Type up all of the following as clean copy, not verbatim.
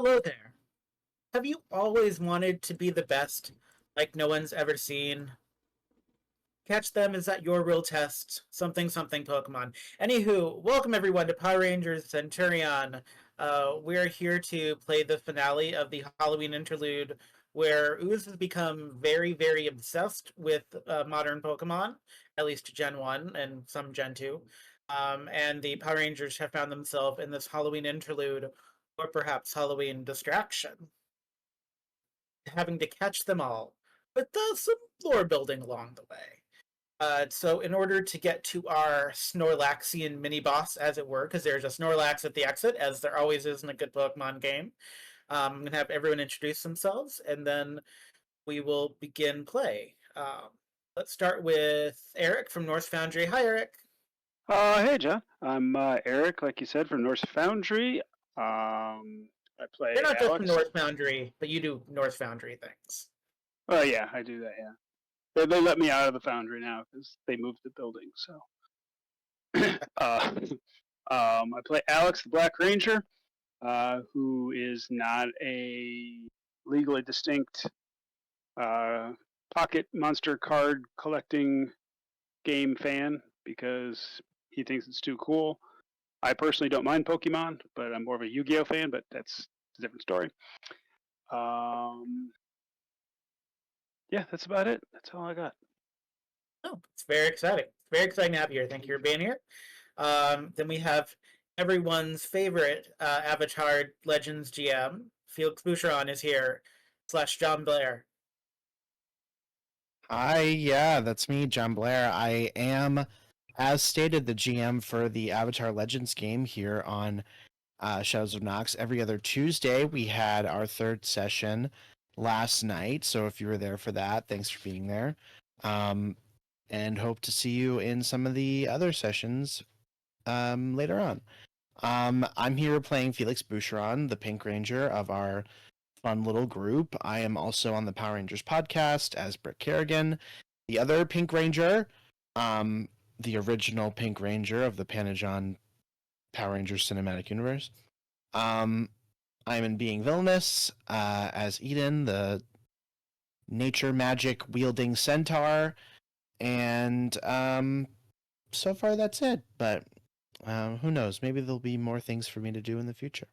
Hello there. Have you always wanted to be the best, like no one's ever seen? Catch them is at your real test. Something something Pokemon. Anywho, welcome everyone to Power Rangers Centurion. We're here to play the finale of the Halloween interlude, where Ooze has become very, very obsessed with modern Pokemon, at least Gen 1 and some Gen 2. And the Power Rangers have found themselves in this Halloween interlude, or perhaps Halloween distraction, having to catch them all, but some lore building along the way. So in order to get to our Snorlaxian mini-boss, as it were, because there's a Snorlax at the exit, as there always is in a good Pokemon game, I'm going to have everyone introduce themselves, and then we will begin play. Let's start with Eric from Norse Foundry. Hi, Eric. Hey, John. I'm Eric, like you said, from Norse Foundry. I play You're not just from Alex. Norse Foundry, but you do Norse Foundry things. Oh, yeah, I do that, yeah. They let me out of the Foundry now because they moved the building, so. I play Alex, the Black Ranger, who is not a legally distinct pocket monster card collecting game fan because he thinks it's too cool. I personally don't mind Pokemon, but I'm more of a Yu-Gi-Oh fan. But that's a different story. Yeah, that's about it. That's all I got. Oh, it's very exciting. It's very exciting to have you here. Thank you for being here. Then we have everyone's favorite Avatar Legends GM, Felix Boucheron, is here, / John Blair. Hi, yeah, that's me, John Blair. I am, as stated, the GM for the Avatar Legends game here on Shadows of Nox. Every other Tuesday, we had our third session last night, so if you were there for that, thanks for being there. And hope to see you in some of the other sessions later on. I'm here playing Felix Boucheron, the Pink Ranger of our fun little group. I am also on the Power Rangers podcast as Britt Kerrigan, the other Pink Ranger, the original Pink Ranger of the Panagon Power Rangers cinematic universe. I'm in Being Villainous as Eden, the nature magic wielding centaur, and so far that's it. But who knows? Maybe there'll be more things for me to do in the future.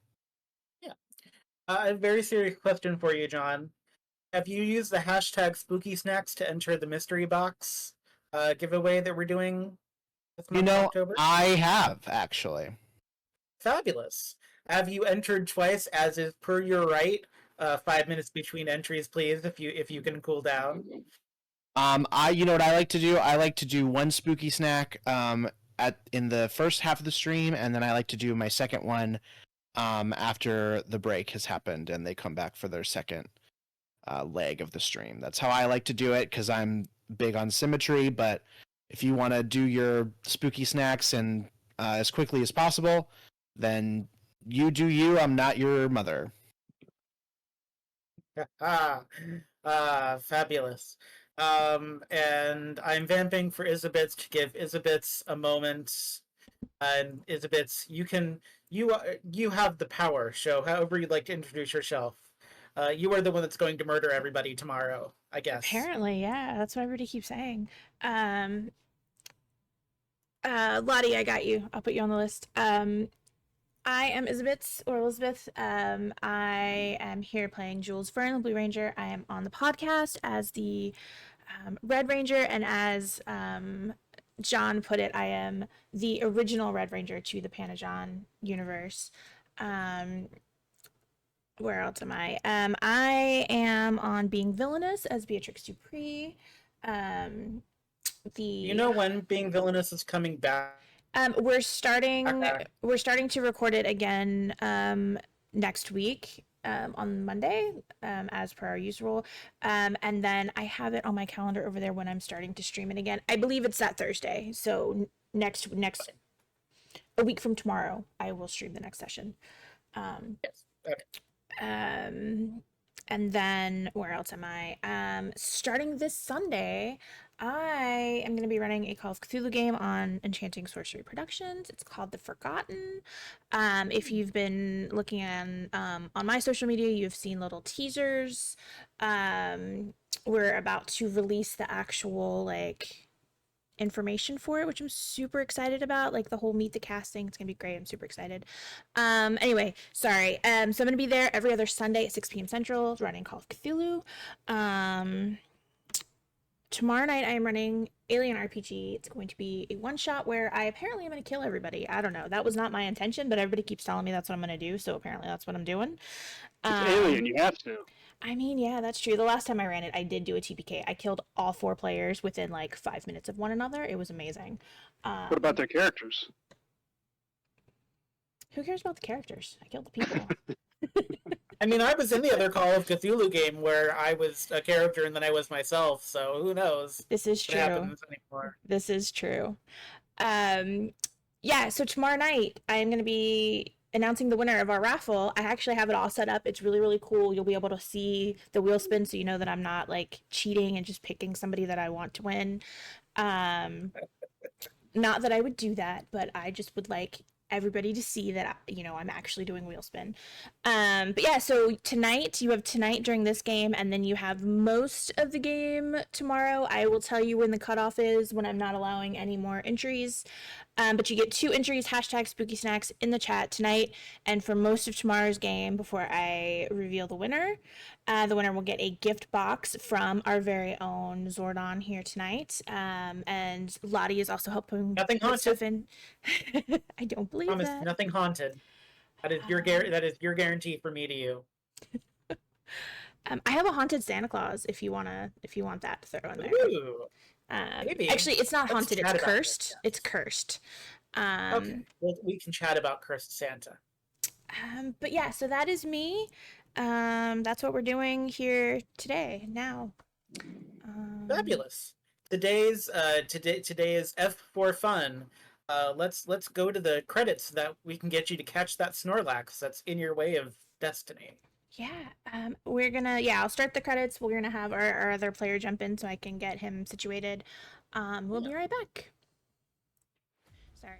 A very serious question for you, John. Have you used the hashtag Spooky Snacks to enter the mystery box giveaway that we're doing this month of October? I have, actually. Fabulous. Have you entered twice, as is per your right? 5 minutes between entries, please, if you can cool down. You know what I like to do? I like to do one spooky snack in the first half of the stream, and then I like to do my second one after the break has happened and they come back for their second leg of the stream. That's how I like to do it because I'm big on symmetry. But if you want to do your spooky snacks and as quickly as possible, then you do you. I'm not your mother. Fabulous. And I'm vamping for Isabits to give Isabits a moment. And Isabits, you have the power. So however you'd like to introduce yourself. You are the one that's going to murder everybody tomorrow, I guess. Apparently, yeah. That's what everybody keeps saying. Lottie, I got you. I'll put you on the list. I am Isabits, or Elizabeth. I am here playing Jules Fern, the Blue Ranger. I am on the podcast as the Red Ranger, and as John put it, I am the original Red Ranger to the Panagon universe. Where else am I? I am on Being Villainous as Beatrix Dupree. You know when Being Villainous is coming back? We're starting to record it again next week on Monday, as per our usual. And then I have it on my calendar over there when I'm starting to stream it again. I believe it's that Thursday. So next a week from tomorrow, I will stream the next session. Yes. Okay. And then where else am I? Starting this Sunday, I am going to be running a Call of Cthulhu game on Enchanting Sorcery Productions. It's called The Forgotten. If you've been looking on my social media, you've seen little teasers. We're about to release the actual information for it, which I'm super excited about. Like the whole meet the casting, it's gonna be great. I'm super excited. Anyway, sorry. So I'm gonna be there every other Sunday at 6 p.m. Central, running Call of Cthulhu. Tomorrow night I am running Alien RPG. It's going to be a one shot where I apparently am going to kill everybody. I don't know. That was not my intention, but everybody keeps telling me that's what I'm going to do, so apparently that's what I'm doing. It's Alien. You have to. I mean, yeah, that's true. The last time I ran it, I did do a TPK. I killed all 4 players within like 5 minutes of one another. It was amazing. What about their characters? Who cares about the characters? I killed the people. I mean, I was in the other Call of Cthulhu game where I was a character and then I was myself, so who knows This is what true. happens anymore. This is true. Yeah, so tomorrow night I'm going to be announcing the winner of our raffle. I actually have it all set up. It's really, really cool. You'll be able to see the wheel spin so you know that I'm not like cheating and just picking somebody that I want to win. Not that I would do that, but I just would like everybody to see that I'm actually doing wheel spin. But yeah, so tonight you have tonight during this game, and then you have most of the game tomorrow. I will tell you when the cutoff is, when I'm not allowing any more entries. But you get 2 entries, hashtag spooky snacks, in the chat tonight and for most of tomorrow's game before I reveal the winner. The winner will get a gift box from our very own Zordon here tonight. And Lottie is also helping Nothing put stuff haunted. in. I don't believe Promise, that. nothing haunted. That is your guarantee for me to you. I have a haunted Santa Claus if you want that to throw in there. Ooh, maybe. Actually, it's not Let's haunted. It's chat about cursed. this, yes. It's cursed. Okay, well, we can chat about Cursed Santa. But yeah, so that is me. That's what we're doing here today. Now. Fabulous. Today is F for fun. Let's go to the credits so that we can get you to catch that Snorlax that's in your way of destiny. Yeah, we're gonna, I'll start the credits. We're gonna have our other player jump in so I can get him situated. We'll be right back. Sorry.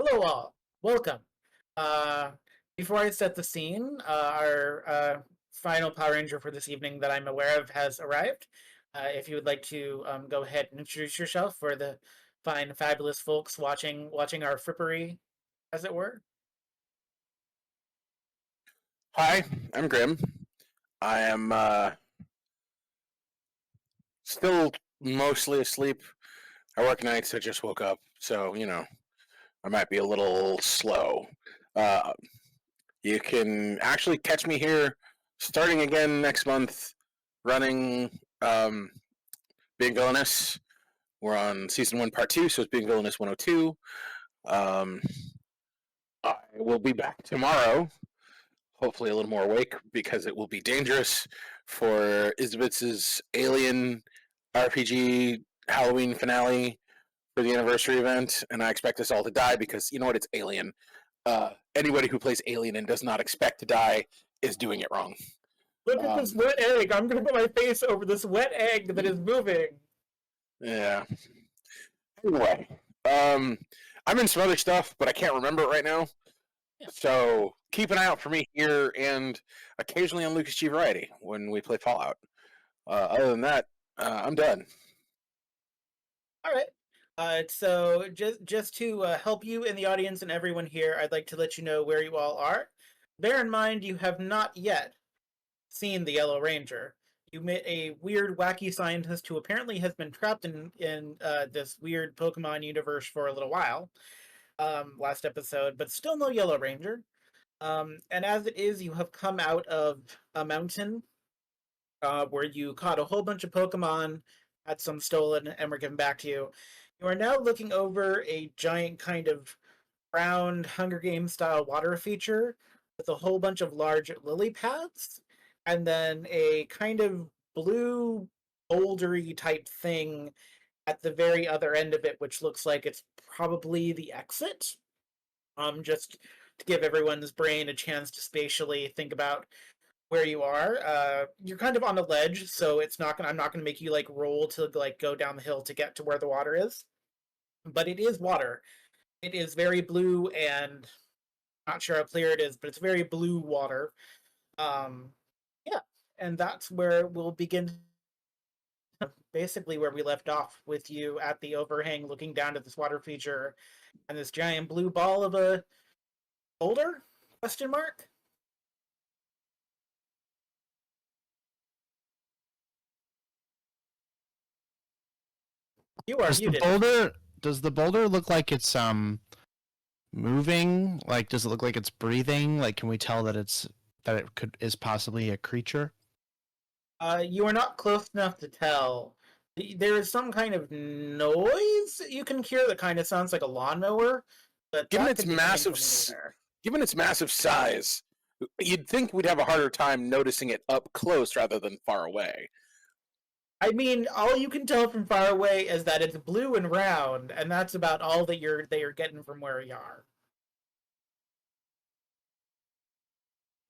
Hello, all. Welcome. Uh, Before I set the scene, our final Power Ranger for this evening that I'm aware of has arrived. If you would like to go ahead and introduce yourself for the fine, fabulous folks watching our frippery, as it were. Hi, I'm Grim. I am still mostly asleep. I work nights. I just woke up, so I might be a little slow. Uh, you can actually catch me here starting again next month, running Being Villainous. We're on season 1, part 2, so it's Being Villainous 102. Um, I will be back tomorrow, hopefully a little more awake, because it will be dangerous for Izbitz's Alien RPG Halloween finale for the anniversary event, and I expect us all to die because you know what? It's Alien. Anybody who plays Alien and does not expect to die is doing it wrong. Look at this wet egg. I'm going to put my face over this wet egg that is moving. Yeah. Anyway, I'm in some other stuff, but I can't remember it right now. So keep an eye out for me here and occasionally on Lucas G Variety when we play Fallout. Other than that, I'm done. All right. So just to help you in the audience and everyone here, I'd like to let you know where you all are. Bear in mind you have not yet seen the Yellow Ranger. You met a weird, wacky scientist who apparently has been trapped in this weird Pokemon universe for a little while. Last episode, but still no Yellow Ranger. And as it is, you have come out of a mountain where you caught a whole bunch of Pokemon, had some stolen, and were given back to you. You are now looking over a giant kind of round Hunger Games style water feature with a whole bunch of large lily pads, and then a kind of blue bouldery type thing at the very other end of it, which looks like it's probably the exit. Just to give everyone's brain a chance to spatially think about where you are. You're kind of on a ledge, so it's not gonna. I'm not gonna make you like roll to like go down the hill to get to where the water is. But it is water. It is very blue, and not sure how clear it is, but it's very blue water. Yeah, and that's where we'll begin. Basically, where we left off with you at the overhang, looking down at this water feature, and this giant blue ball of a boulder? Question mark. You are Does the muted. boulder look like it's moving? Like, does it look like it's breathing? Like, can we tell that is possibly a creature? You are not close enough to tell. There is some kind of noise you can hear that kind of sounds like a lawnmower, but Given that its could be coming massive from anywhere. Given its massive size, you'd think we'd have a harder time noticing it up close rather than far away. I mean, all you can tell from far away is that it's blue and round, and that's about all that you're getting from where you are.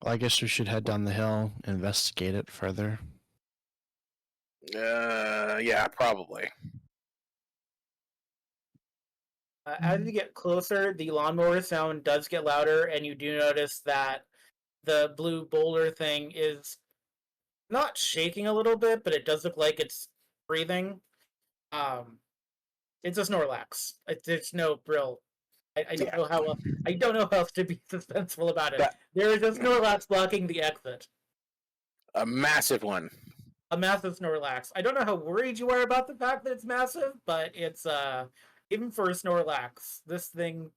Well, I guess we should head down the hill, investigate it further. Yeah, probably. As you get closer, the lawnmower sound does get louder, and you do notice that the blue boulder thing is not shaking a little bit, but it does look like it's breathing. Um, it's a Snorlax. There's no real. I don't know how. I don't know how else to be suspenseful about it. There is a Snorlax blocking the exit. A massive one. A massive Snorlax. I don't know how worried you are about the fact that it's massive, but it's even for a Snorlax, this thing,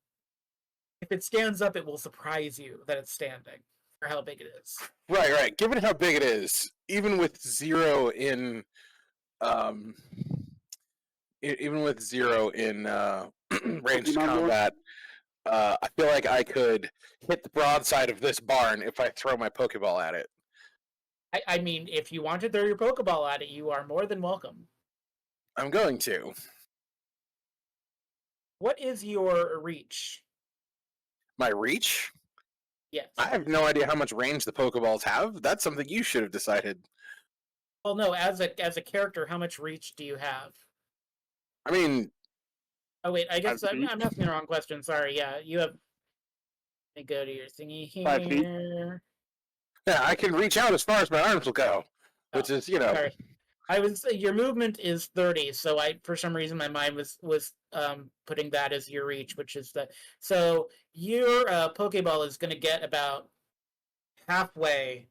if it stands up, it will surprise you that it's standing for how big it is. Right. Given how big it is, even with zero in ranged combat, I feel like I could hit the broadside of this barn if I throw my Pokeball at it. I mean, if you want to throw your Pokeball at it, you are more than welcome. I'm going to. What is your reach? My reach? Yes. I have no idea how much range the Pokeballs have. That's something you should have decided. Well, no, as a character, how much reach do you have? I mean, Oh wait, I guess 5 feet. I'm asking the wrong question. Sorry. Yeah, you have. Let me go to your thingy 5 feet. here. Yeah, I can reach out as far as my arms will go, which is, you know. Sorry. I was your movement is 30, so I for some reason my mind was putting that as your reach, which is the so your Pokeball is going to get about halfway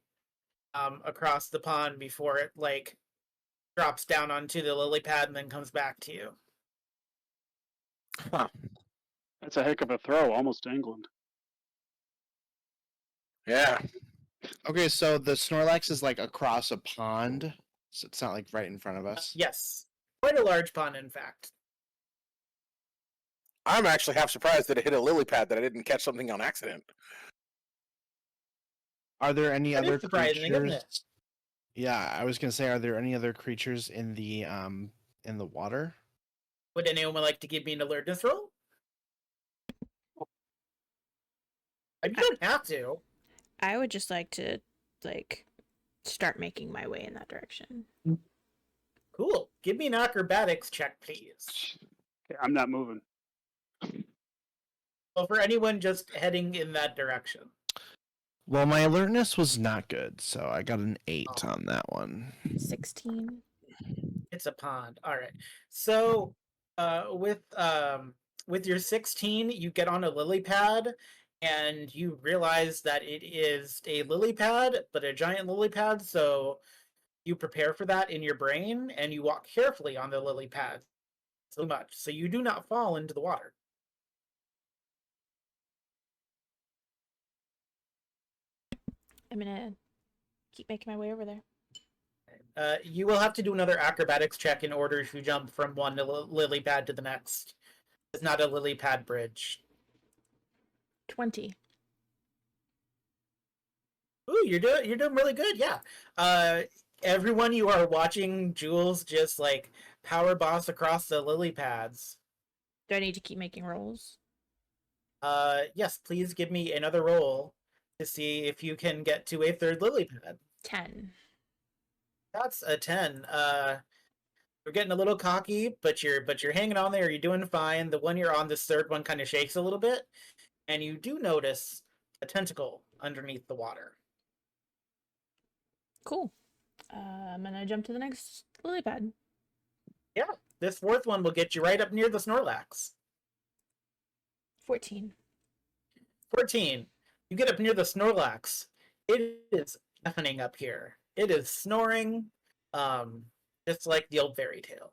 across the pond before it like drops down onto the lily pad and then comes back to you. Huh. That's a heck of a throw, almost to England. Yeah. Okay, so the Snorlax is like across a pond, so it's not like right in front of us. Yes, quite a large pond, in fact. I'm actually half surprised that it hit a lily pad that I didn't catch something on accident. Are there any That is other surprising, isn't creatures? it? Yeah, I was gonna say, are there any other creatures in the water? Would anyone like to give me an alertness roll? You don't have to. I would just like to like start making my way in that direction. Cool. Give me an acrobatics check, please. Okay, I'm not moving. Well, for anyone just heading in that direction. Well, my alertness was not good, so I got an 8 Oh. on that one. 16. It's a pond. All right. So, with your 16, you get on a lily pad, and you realize that it is a lily pad, but a giant lily pad. So you prepare for that in your brain, and you walk carefully on the lily pad so much, so you do not fall into the water. I'm gonna keep making my way over there. You will have to do another acrobatics check in order to jump from one lily pad to the next. It's not a lily pad bridge. 20. Ooh, you're doing really good. Yeah. Everyone, you are watching Jules just like power boss across the lily pads. Do I need to keep making rolls? Yes. Please give me another roll to see if you can get to a third lily pad. 10. That's a 10. You're getting a little cocky, but you're hanging on there. You're doing fine. The one you're on, this third one, kind of shakes a little bit, and you do notice a tentacle underneath the water. Cool. I'm gonna jump to the next lily pad. Yeah, this fourth one will get you right up near the Snorlax. 14. 14. You get up near the Snorlax. It is deafening up here. It is snoring, just like the old fairy tale.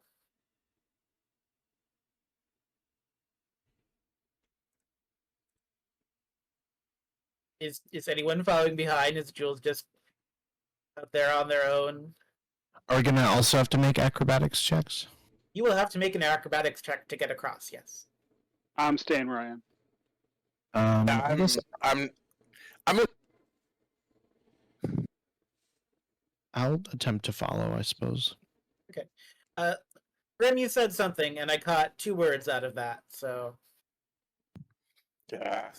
Is anyone following behind? Is Jules just out there on their own? Are we gonna also have to make acrobatics checks? You will have to make an acrobatics check to get across, yes. I'm staying where I am. I guess I'm I'll attempt to follow, I suppose. Okay. Rem, you said something, and I caught 2 words out of that, so... Yeah.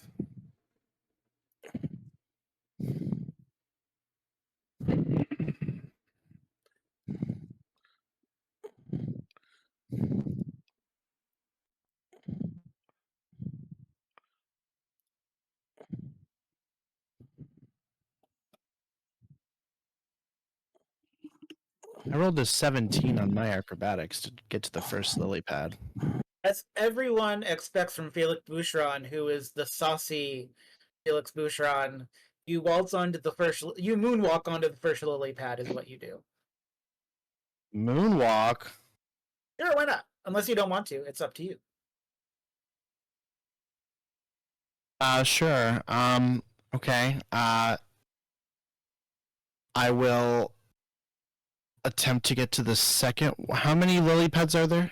I rolled a 17 on my acrobatics to get to the first lily pad. As everyone expects from Felix Boucheron, who is the saucy Felix Boucheron, you moonwalk onto the first lily pad is what you do. Moonwalk. Sure, why not? Unless you don't want to, it's up to you. Sure. Okay. I will attempt to get to the second. How many lily pads are there?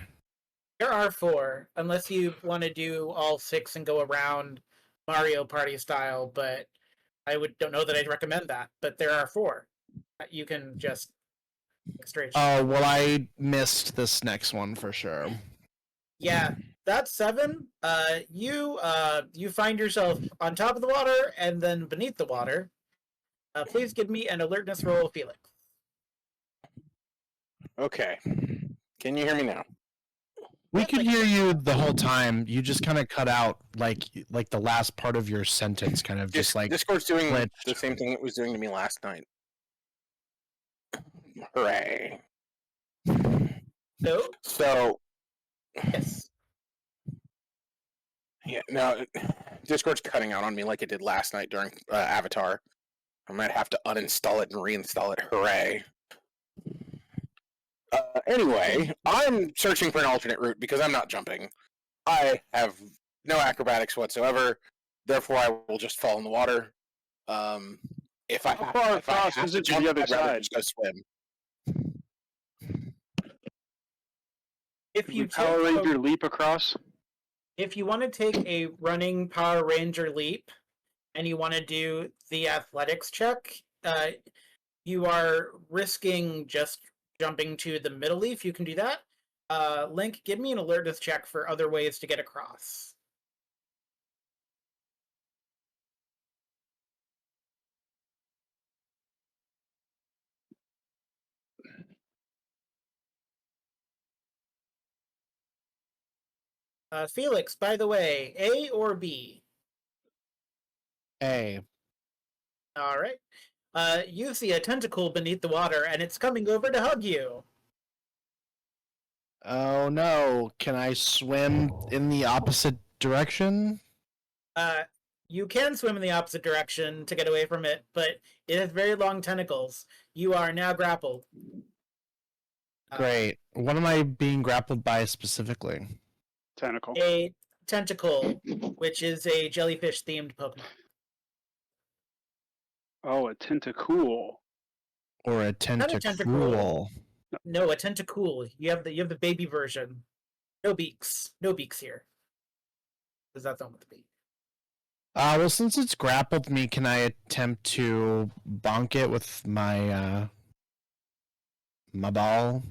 There are 4, unless you want to do all 6 and go around Mario Party style, but don't know that I'd recommend that. But there are 4. You can just straight. Oh, well, I missed this next one for sure. Yeah, that's 7. You find yourself on top of the water and then beneath the water. Please give me an alertness roll, Felix. Okay. Can you hear me now? We Yeah, could thank hear you. you the whole time. You just kind of cut out like the last part of your sentence, kind of just like Discord's doing glitched. the same thing it was doing to me last night. Hooray! So, So yes. yeah, no, Discord's cutting out on me like it did last night during Avatar. I might have to uninstall it and reinstall it. Hooray! Anyway, I'm searching for an alternate route because I'm not jumping. I have no acrobatics whatsoever. Therefore, I will just fall in the water. If I How far if I across have is to it to jump, the other I'd rather side? just go swim. If Could you we Power take Ranger leap across? if you want to take a running Power Ranger leap and you want to do the athletics check, you are risking just jumping to the middle leaf. You can do that. Link, give me an alertness check for other ways to get across. Felix, by the way, A or B? A. All right. You see a tentacle beneath the water, and it's coming over to hug you. Oh no! Can I swim in the opposite direction? You can swim in the opposite direction to get away from it, but it has very long tentacles. You are now grappled. Great. What am I being grappled by specifically? Tentacle. A tentacle, which is a jellyfish-themed Pokemon. Oh, a tentacool. Or a Not a tentacle. tentacool? No, a tentacool. You have the baby version. No beaks. No beaks here. Because that's not with the beak. Well, since it's grappled me, can I attempt to bonk it with my my ball?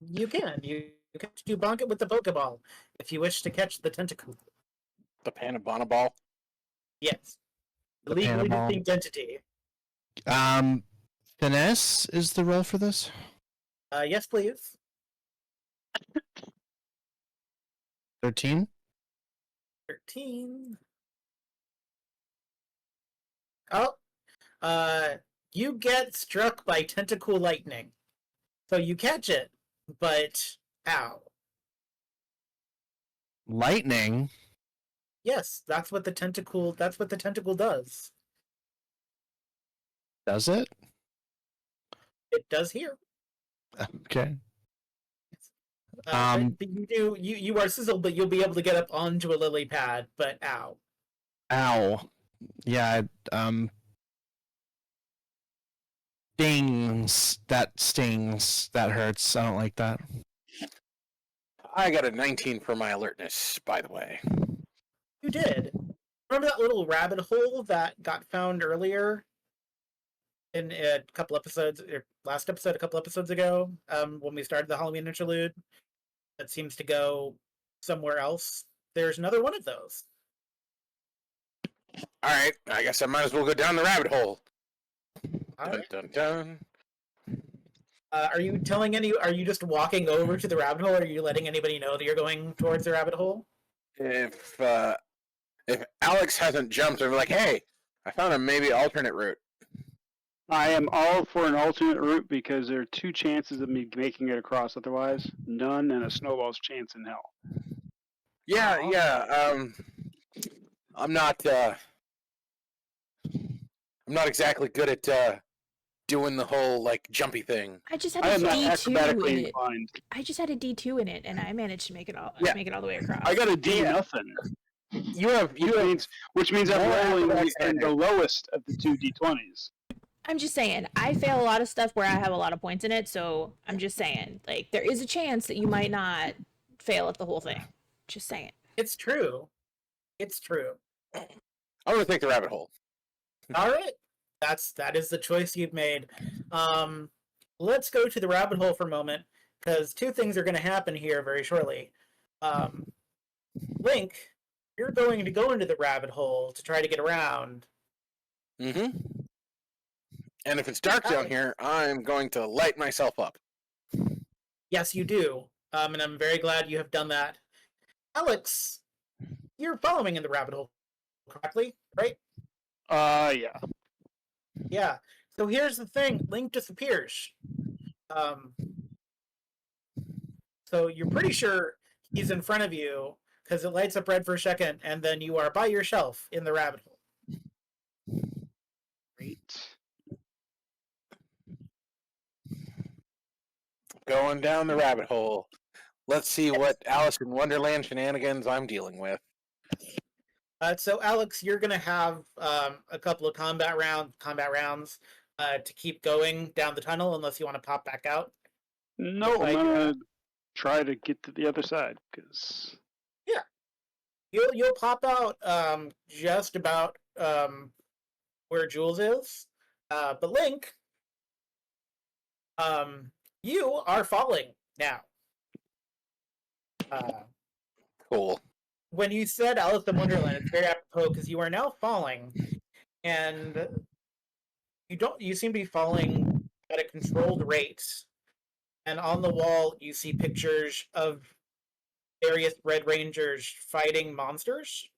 You can. You can do bonk it with the Pokeball if you wish to catch the tentacle. The Panabana ball. Yes. The Legally Panaball. distinct entity. Finesse is the roll for this? Yes, please. 13? 13. Oh, you get struck by tentacle lightning. So you catch it, but ow. Lightning? Yes, that's what the tentacle does. Does it? It does here. Okay. But you are sizzled, but you'll be able to get up onto a lily pad, but ow. Ow. Yeah, stings. That stings. That hurts. I don't like that. I got a 19 for my alertness, by the way. You did. Remember that little rabbit hole that got found earlier in a couple episodes, or last episode, a couple episodes ago, when we started the Halloween interlude? That seems to go somewhere else. There's another one of those. All right, I guess I might as well go down the rabbit hole. All Dun, right. dun, dun. Are you are you just walking over to the rabbit hole, or are you letting anybody know that you're going towards the rabbit hole? If Alex hasn't jumped, I'm like, hey, I found a maybe alternate route. I am all for an alternate route because there are 2 chances of me making it across. Otherwise, none and a snowball's chance in hell. Yeah, Aw. yeah. I'm not exactly good at doing the whole like jumpy thing. I just had I a am not D2 in acrobatically it. inclined. I just had a D2 in it, and I managed to make it all. Yeah. Make it all the way across. I got a D Yeah. nothing, You have which means I'm more rolling acrobatics than in I the do. lowest of the 2 D20s. I'm just saying, I fail a lot of stuff where I have a lot of points in it, so I'm just saying, like, there is a chance that you might not fail at the whole thing. Just saying. It's true. It's true. I'm gonna take the rabbit hole. All right. That is the choice you've made. Let's go to the rabbit hole for a moment, because 2 things are going to happen here very shortly. Link, you're going to go into the rabbit hole to try to get around. Mm-hmm. And if it's dark down here, I'm going to light myself up. Yes, you do. and I'm very glad you have done that. Alex, you're following in the rabbit hole correctly, right? Yeah. Yeah. So here's the thing: Link disappears. Um, so you're pretty sure he's in front of you because it lights up red for a second, and then you are by yourself in the rabbit hole. Great. Going down the rabbit hole. Let's see what Alice in Wonderland shenanigans I'm dealing with. So Alex, you're gonna have a couple of combat rounds to keep going down the tunnel, unless you want to pop back out. No, I'm Like, gonna try to get to the other side because yeah, you'll pop out just about where Jules is, but Link, you are falling now. Cool. When you said Alice in Wonderland, it's very apropos because you are now falling, and you seem to be falling at a controlled rate. And on the wall, you see pictures of various Red Rangers fighting monsters.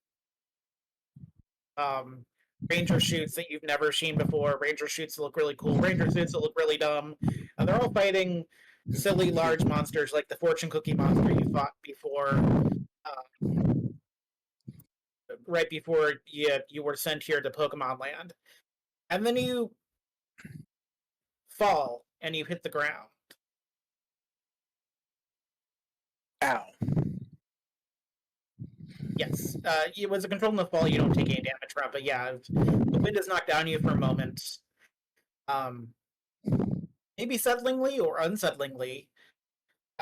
Ranger suits that you've never seen before, Ranger suits that look really cool, Ranger suits that look really dumb, and they're all fighting silly large monsters like the fortune cookie monster you fought before, right before you were sent here to Pokemon Land. And then you fall and you hit the ground. Ow. Yes, it was a control in the fall. You don't take any damage from, but yeah, the wind has knocked down you for a moment. Maybe settlingly or unsettlingly,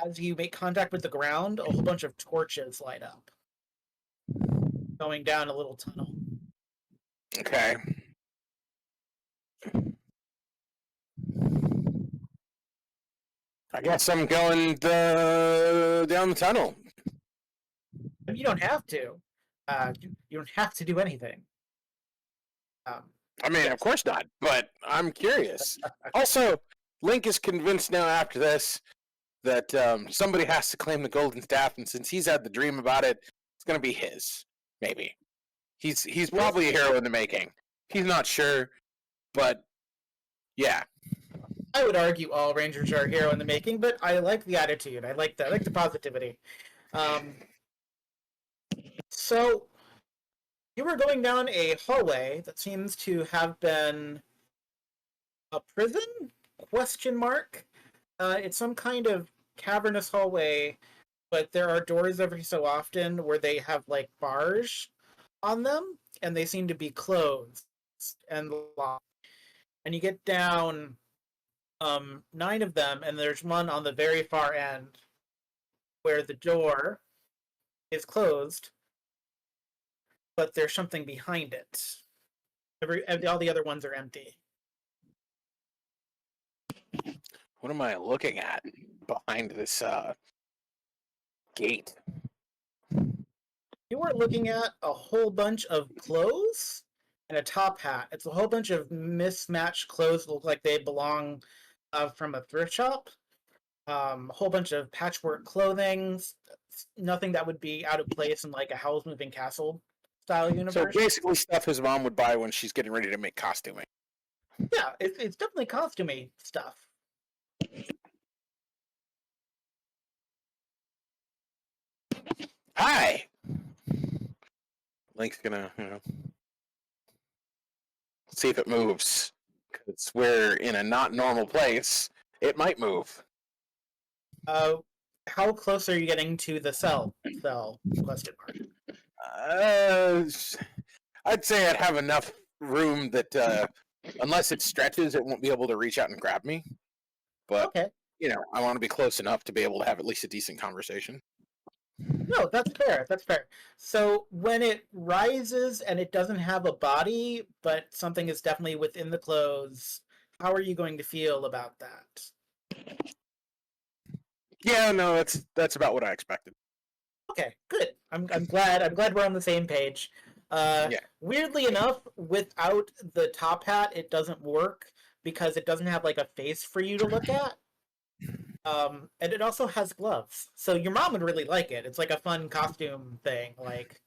as you make contact with the ground, a whole bunch of torches light up, going down a little tunnel. Okay. I guess I'm going down the tunnel. You don't have to. You don't have to do anything. I mean, of course not, but I'm curious. Also, Link is convinced now after this that somebody has to claim the golden staff, and since he's had the dream about it, it's going to be his. Maybe. He's probably a hero in the making. He's not sure, but yeah. I would argue all Rangers are a hero in the making, but I like the attitude. I like the positivity. So you were going down a hallway that seems to have been a prison? Question mark. It's some kind of cavernous hallway, but there are doors every so often where they have like bars on them, and they seem to be closed and locked. And you get down 9 of them, and there's one on the very far end where the door is closed, but there's something behind it. All the other ones are empty. What am I looking at behind this gate? You are looking at a whole bunch of clothes and a top hat. It's a whole bunch of mismatched clothes that look like they belong from a thrift shop. A whole bunch of patchwork clothing. Nothing that would be out of place in like a Howl's Moving Castle style universe. So basically stuff his mom would buy when she's getting ready to make costuming. Yeah, it's definitely costumey stuff. Hi! Link's gonna, see if it moves. Because we're in a not normal place. It might move. How close are you getting to the cell? Question mark. I'd say I'd have enough room that, unless it stretches, it won't be able to reach out and grab me. But, Okay. I want to be close enough to be able to have at least a decent conversation. No, that's fair. That's fair. So when it rises and it doesn't have a body, but something is definitely within the clothes, how are you going to feel about that? Yeah, no, that's about what I expected. Okay, good. I'm glad we're on the same page. Yeah. Weirdly enough, without the top hat, it doesn't work because it doesn't have like a face for you to look at. And it also has gloves. So your mom would really like it. It's like a fun costume thing. Like,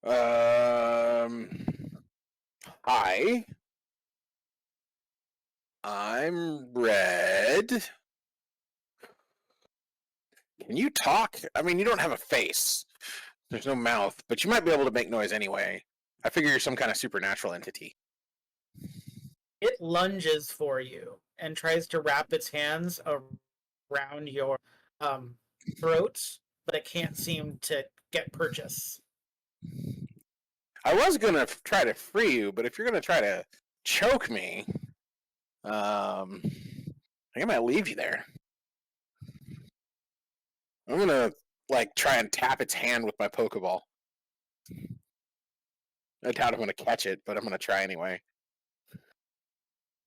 Um, Hi, I'm Red. Can you talk? I mean, you don't have a face. There's no mouth, but you might be able to make noise anyway. I figure you're some kind of supernatural entity. it lunges for you and tries to wrap its hands around your um, throat, but it can't seem to get purchase. I was gonna try to free you, but if you're gonna try to choke me, I think I might leave you there. I'm gonna like try and tap its hand with my Pokeball. I doubt I'm gonna catch it, but I'm gonna try anyway.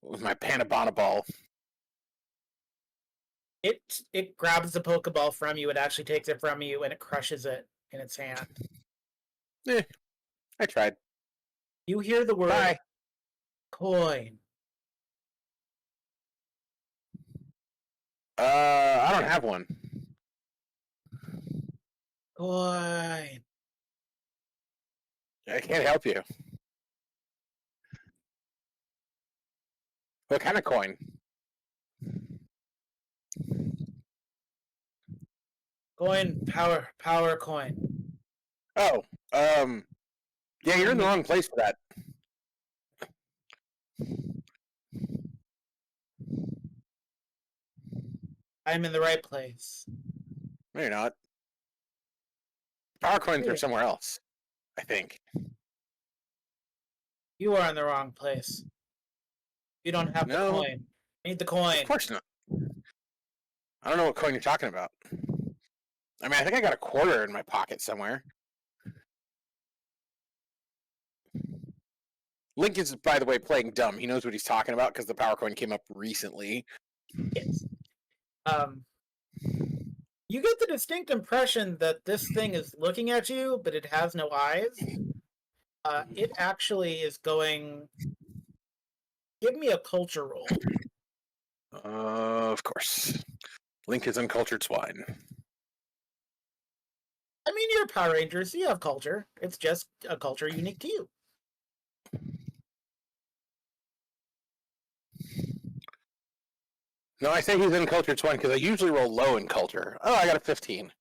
With my Panabana ball. It grabs the Pokeball from you. It actually takes it from you and it crushes it in its hand. I tried. You hear the word Bye. coin. I don't have one. Coin. I can't help you. What kind of coin? Coin. Power coin. Oh, yeah, you're in the wrong place for that. I'm in the right place. No, you're not. Power coins are Yeah. somewhere else, I think. You are in the wrong place. You don't have the No, coin. I need the coin. of course not. I don't know what coin you're talking about. I mean, I think I got a quarter in my pocket somewhere. Link is, by the way, playing dumb. He knows what he's talking about because the power coin came up recently. Yes. You get the distinct impression that this thing is looking at you, but it has no eyes. It actually is going. Give me a culture roll. Of course. Link is uncultured swine. I mean, you're Power Rangers. You have culture. It's just a culture unique to you. No, I say he's uncultured swine because I usually roll low in culture. Oh, I got a 15.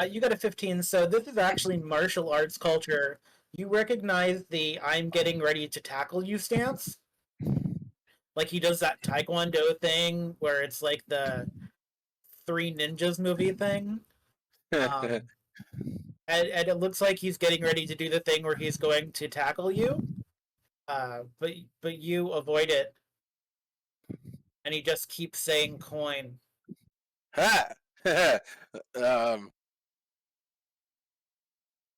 You got a 15, so this is actually martial arts culture. You recognize the I'm getting ready to tackle you stance? Like he does that Taekwondo thing where it's like the Three Ninjas movie thing. And it looks like he's getting ready to do the thing where he's going to tackle you. But you avoid it. And he just keeps saying coin. Ha!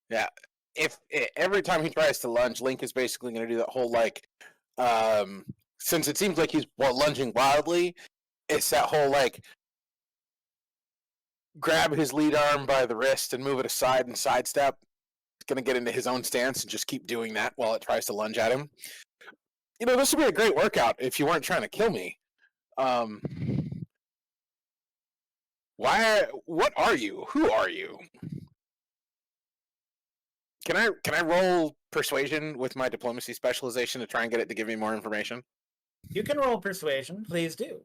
Yeah. If every time he tries to lunge, Link is basically going to do that whole like, since it seems like he's lunging wildly, it's that whole like grab his lead arm by the wrist and move it aside and sidestep. It's going to get into his own stance and just keep doing that while it tries to lunge at him. You know, this would be a great workout if you weren't trying to kill me. What are you? Who are you? Can I roll persuasion with my diplomacy specialization to try and get it to give me more information? You can roll persuasion. Please do.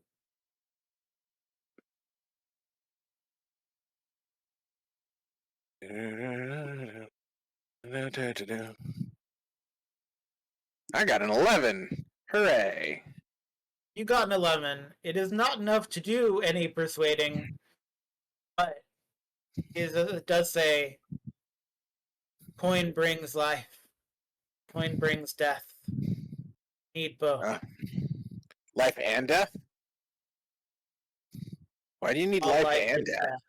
I got an 11. Hooray. You got an 11. It is not enough to do any persuading, but it does say coin brings life, coin brings death. Need both. Life and death? Why do you need All life life and is death?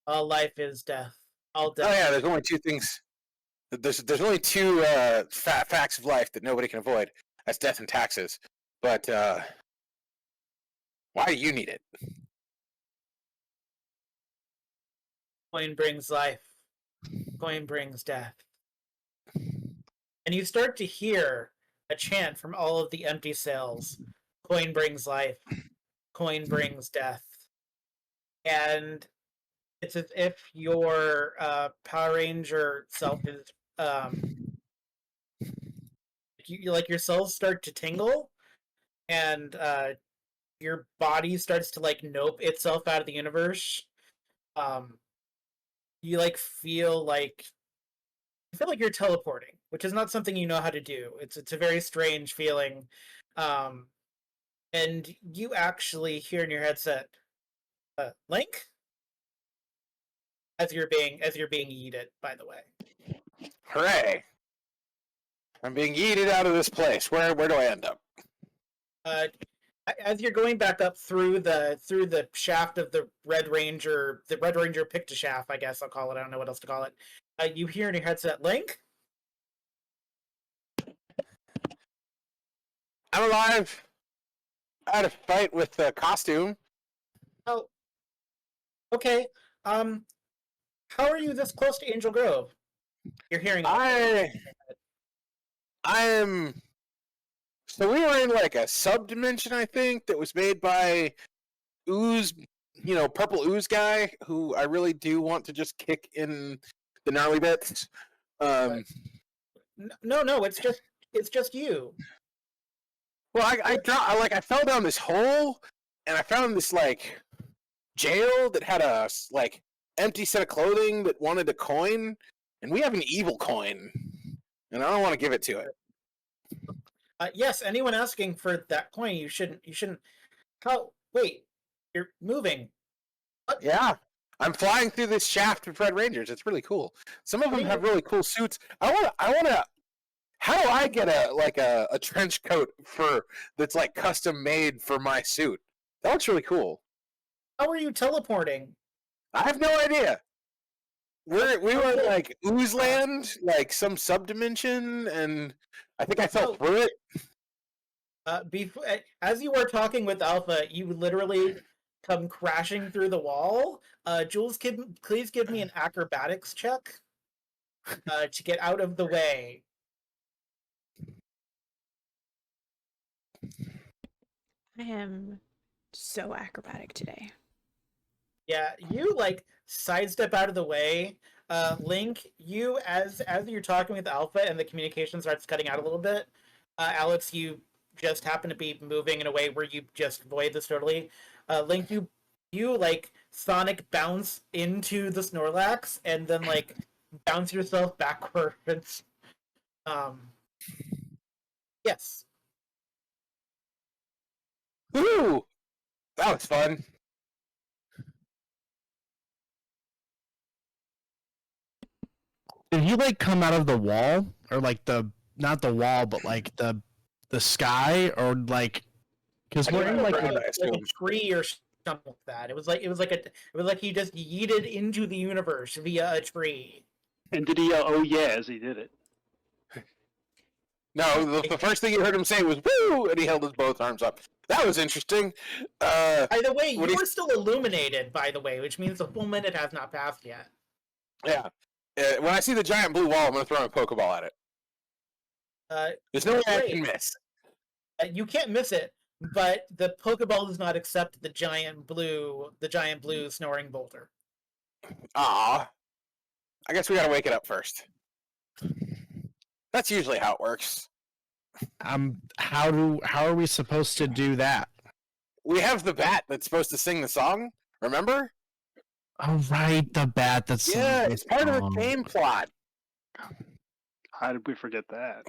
All life is death. All death. Oh yeah, there's only two things. There's only two facts of life that nobody can avoid. That's death and taxes. But why do you need it? Coin brings life. Coin brings death. and you start to hear a chant from all of the empty cells. Coin brings life. Coin brings death. And it's as if your Power Ranger self is like your cells start to tingle, and your body starts to like nope itself out of the universe. You like feel like you're teleporting, which is not something you know how to do. It's a very strange feeling, and you actually hear in your headset, Link, as you're being yeeted. By the way, Hooray! I'm being yeeted out of this place. Where do I end up? As you're going back up through the shaft of the Red Ranger Pictoshaft, I guess I'll call it. I don't know what else to call it. You hear in your headset, Link, I'm alive. I had a fight with the costume. oh, okay. How are you this close to Angel Grove? You're hearing. I'm. So we were in like a sub-dimension, I think, that was made by Ooze, Purple Ooze guy, who I really do want to just kick in the gnarly bits. No, it's just you. Well, I fell down this hole, and I found this like jail that had a like empty set of clothing that wanted a coin, and we have an evil coin, and I don't want to give it to it. Yes, anyone asking for that coin, you shouldn't. How? Wait, you're moving. What? Yeah, I'm flying through this shaft of Red Rangers. It's really cool. Some of them have really cool suits. I want to. How do I get a trench coat that's like custom made for my suit? That looks really cool. How are you teleporting? I have no idea. We were in like Ooze land, like some subdimension, and I think I fell through it. As you were talking with Alpha, you literally come crashing through the wall. Jules, please give me an acrobatics check to get out of the way. I am so acrobatic today. Yeah, you like sidestep out of the way. Link, you as you're talking with Alpha and the communication starts cutting out a little bit. Alex, you just happen to be moving in a way where you just void this totally. Link, you like sonic bounce into the Snorlax and then like bounce yourself backwards. Yes. Ooh, that was fun. Did he like come out of the wall, or like not the wall, but like the sky, or like because we're in like a tree or something like that. It was like he just yeeted into the universe via a tree. And did he yell, "Oh yeah," as he did it? No, the first thing you heard him say was "woo," and he held his both arms up. That was interesting. By the way, you were still illuminated, by the way, which means the full minute has not passed yet. Yeah. When I see the giant blue wall, I'm going to throw a Pokeball at it. There's no way I can miss. You can't miss it, but the Pokeball does not accept the giant blue snoring boulder. Ah, I guess we got to wake it up first. That's usually how it works. How are we supposed to do that? We have the bat that's supposed to sing the song. Remember? Oh right, the bat. That's it's part of the game plot. How did we forget that?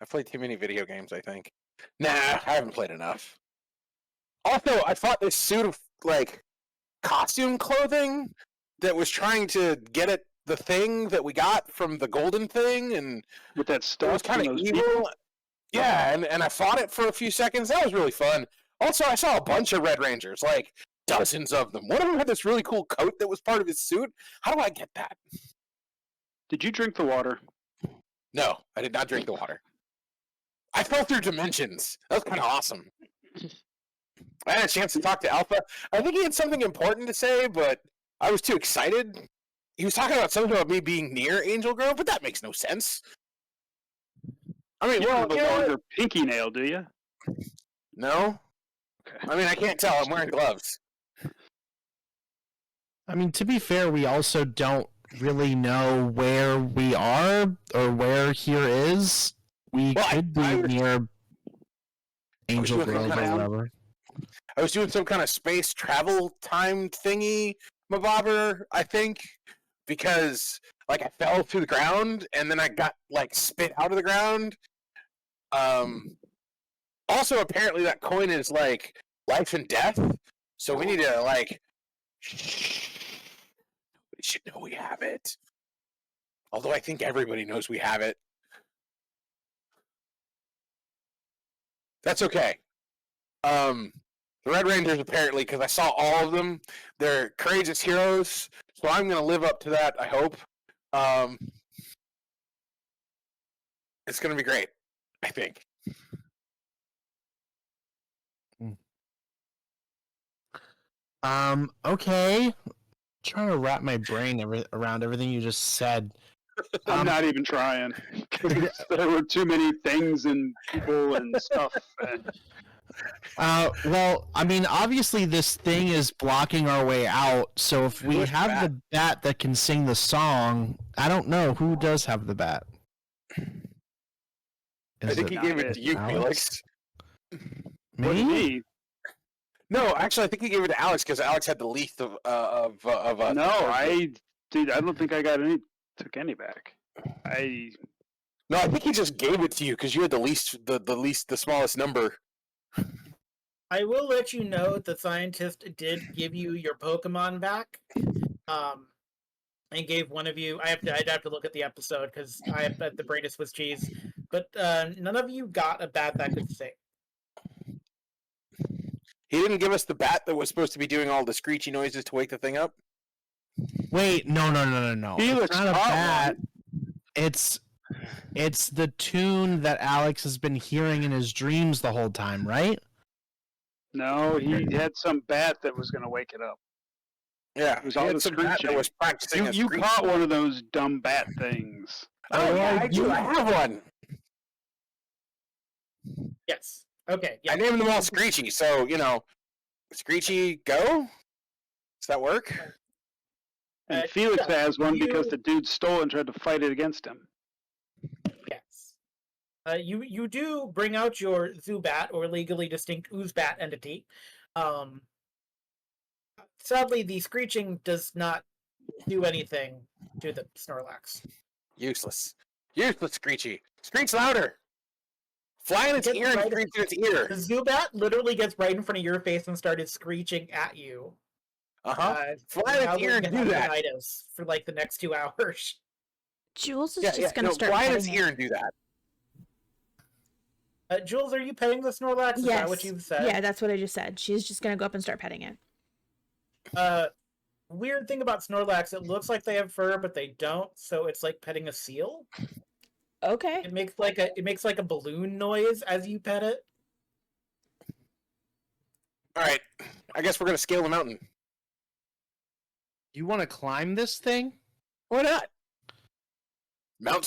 I've played too many video games, I think. Nah, I haven't played enough. Also, I fought this suit of like costume clothing that was trying to get at the thing that we got from the golden thing, and with that stuff, it was kind of evil. People? Yeah, and I fought it for a few seconds. That was really fun. Also, I saw a bunch of Red Rangers, like dozens of them. One of them had this really cool coat that was part of his suit. How do I get that? Did you drink the water? No, I did not drink the water. I fell through dimensions. That was kind of awesome. I had a chance to talk to Alpha. I think he had something important to say, but I was too excited. He was talking about something about me being near Angel Grove, but that makes no sense. I mean, You well, have a you know what? longer pinky nail, do you? No. Okay. I mean, I can't tell. I'm wearing gloves. I mean, to be fair, we also don't really know where we are or where here is. We Well, could be I was near Angel doing some Grove or kind of- whatever. I was doing some kind of space travel time thingy, mabobber, I think, because like I fell through the ground and then I got like spit out of the ground. Also, apparently that coin is like life and death, so we need to like. We should know we have it. Although I think everybody knows we have it. That's okay. The Red Rangers apparently, because I saw all of them, they're courageous heroes. So I'm gonna live up to that. I hope. It's gonna be great. I think. Okay. Trying to wrap my brain around everything you just said. I'm not even trying. 'Cause there were too many things and people and stuff. Well, I mean, obviously this thing is blocking our way out. So if we Who's have bat? the bat that can sing the song, I don't know who does have the bat. I Is think he it gave it to you, Alex? Felix. What did Me? he? No, actually, I think he gave it to Alex because Alex had the least of No, I don't think I took any back. No, I think he just gave it to you because you had the smallest number. I will let you know the scientist did give you your Pokemon back. And gave one of you. I'd have to look at the episode because I bet the brain is Swiss cheese. But none of you got a bat that could sing. He didn't give us the bat that was supposed to be doing all the screechy noises to wake the thing up. Wait, no. Felix It's not a caught bat. It's the tune that Alex has been hearing in his dreams the whole time, right? No, he had some bat that was going to wake it up. Yeah, It was he all had the some bat that screeching. was practicing. You caught one of those dumb bat things. Oh yeah, I do. I have one. Yes. Okay. Yeah. I named them all Screechy, so Screechy, go. Does that work? And Felix yeah, has one because you- the dude stole and tried to fight it against him. Yes. You do bring out your Zubat or legally distinct Oozebat entity. Sadly, the screeching does not do anything to the Snorlax. Useless. Useless, Screechy. Screech louder. Fly in its Get ear and right- screech in its ear. The Zubat literally gets right in front of your face and started screeching at you. Fly in its ear and do that. For like the next 2 hours. Jules is just gonna no, start fly in petting its it. ear and do that. Jules, are you petting the Snorlax? Is that what you've said? Yeah, that's what I just said. She's just gonna go up and start petting it. Weird thing about Snorlax, it looks like they have fur, but they don't. So it's like petting a seal. Okay. It makes like a balloon noise as you pet it. All right, I guess we're gonna scale the mountain. You want to climb this thing? Why not? Mount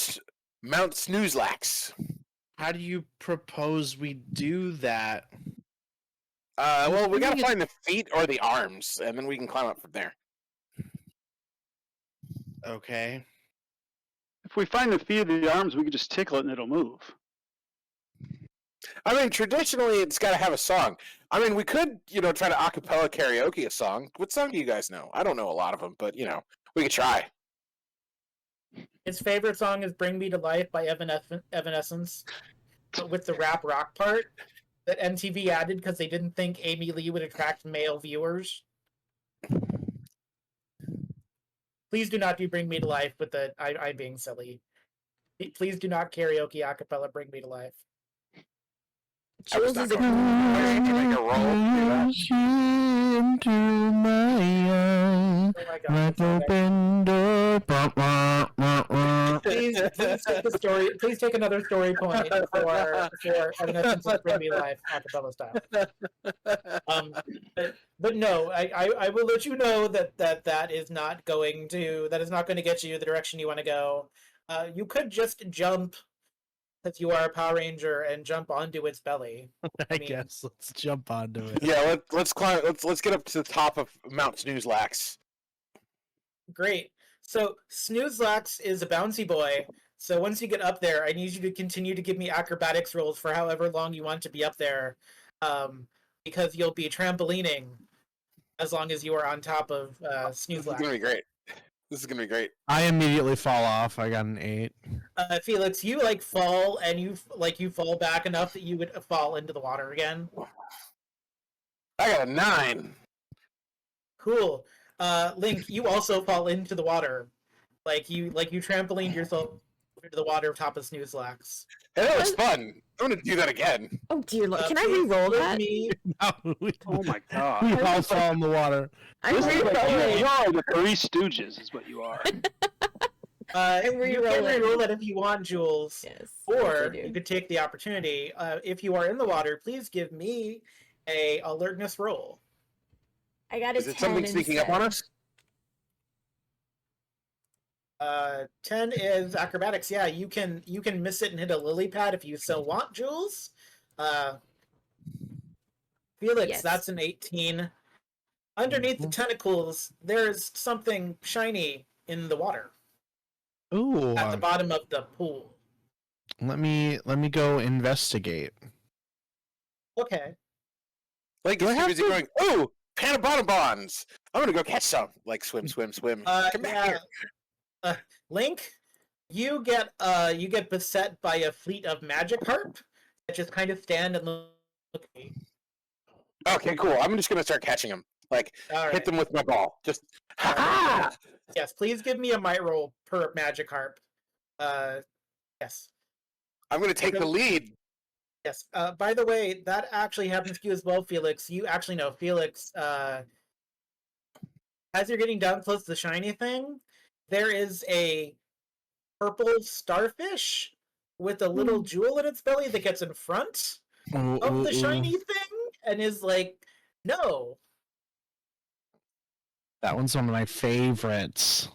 Snoozelax. How do you propose we do that? Well, we gotta Assuming find the feet or the arms, and then we can climb up from there. Okay. If we find the feet of the arms, we can just tickle it and it'll move. I mean, traditionally, it's got to have a song. I mean, we could, try to acapella karaoke a song. What song do you guys know? I don't know a lot of them, but we could try. His favorite song is "Bring Me to Life" by Evanescence, but with the rap rock part that MTV added because they didn't think Amy Lee would attract male viewers. Please do not do "Bring Me to Life" with the I being silly. Please do not karaoke acapella "Bring Me to Life." I was Jules not is a going to make a roll to do that. Into my eyes, Oh my like god! open door. Please take the story. Please take another story point for Evanescence's "Bring Me to Life" acapella style. But no, I will let you know that is not going to get you the direction you want to go. You could just jump because you are a Power Ranger, and jump onto its belly. I mean- guess let's jump onto it. Yeah, let's climb. Let's get up to the top of Mount Snoozelax. Great. So Snoozelax is a bouncy boy. So once you get up there, I need you to continue to give me acrobatics rolls for however long you want to be up there, because you'll be trampolining as long as you are on top of This is Snoozelax. gonna be great. This is gonna be great. I immediately fall off. I got an 8. Felix, you like fall and you fall back enough that you would fall into the water again. I got a 9. Cool. Link, you also fall into the water, like you trampolined yourself into the water top of Snoozelax. Hey, that was fun. I'm gonna do that again. Oh dear Lord. Can I please re-roll give that? me- Oh my god. We all fall in the water. I'm This is like, re-rolling. you are the Three Stooges, is what you are. You can re-rolling. re-roll that if you want, Jules. Yes. Or yes, I you do. could take the opportunity. If you are in the water, please give me a alertness roll. I got a Is 10 it something sneaking up on instead. us? 10 is acrobatics. Yeah, you can miss it and hit a lily pad if you so want, Jules. Felix, Yes. that's an 18. Underneath the tentacles, there's something shiny in the water Ooh, at the bottom of the pool. let me go investigate. Okay. Like, Do I is have busy to- going, ooh, Panabonabons! I'm gonna go catch some. Like, swim, swim, swim. Come back Yeah. here. Link, you get beset by a fleet of magic harp that just kind of stand and look at me. Okay, cool. I'm just gonna start catching them. Like, All right. hit them with my ball. Just, ha Alright. ha! Yes, please give me a might roll per magic harp. Yes. I'm gonna take the lead. Yes. By the way, that actually happens to you as well, Felix. You actually know Felix. As you're getting down close to the shiny thing, there is a purple starfish with a little jewel in its belly that gets in front Ooh, of ooh, the ooh. shiny thing and is like, "No." That one's one of my favorites.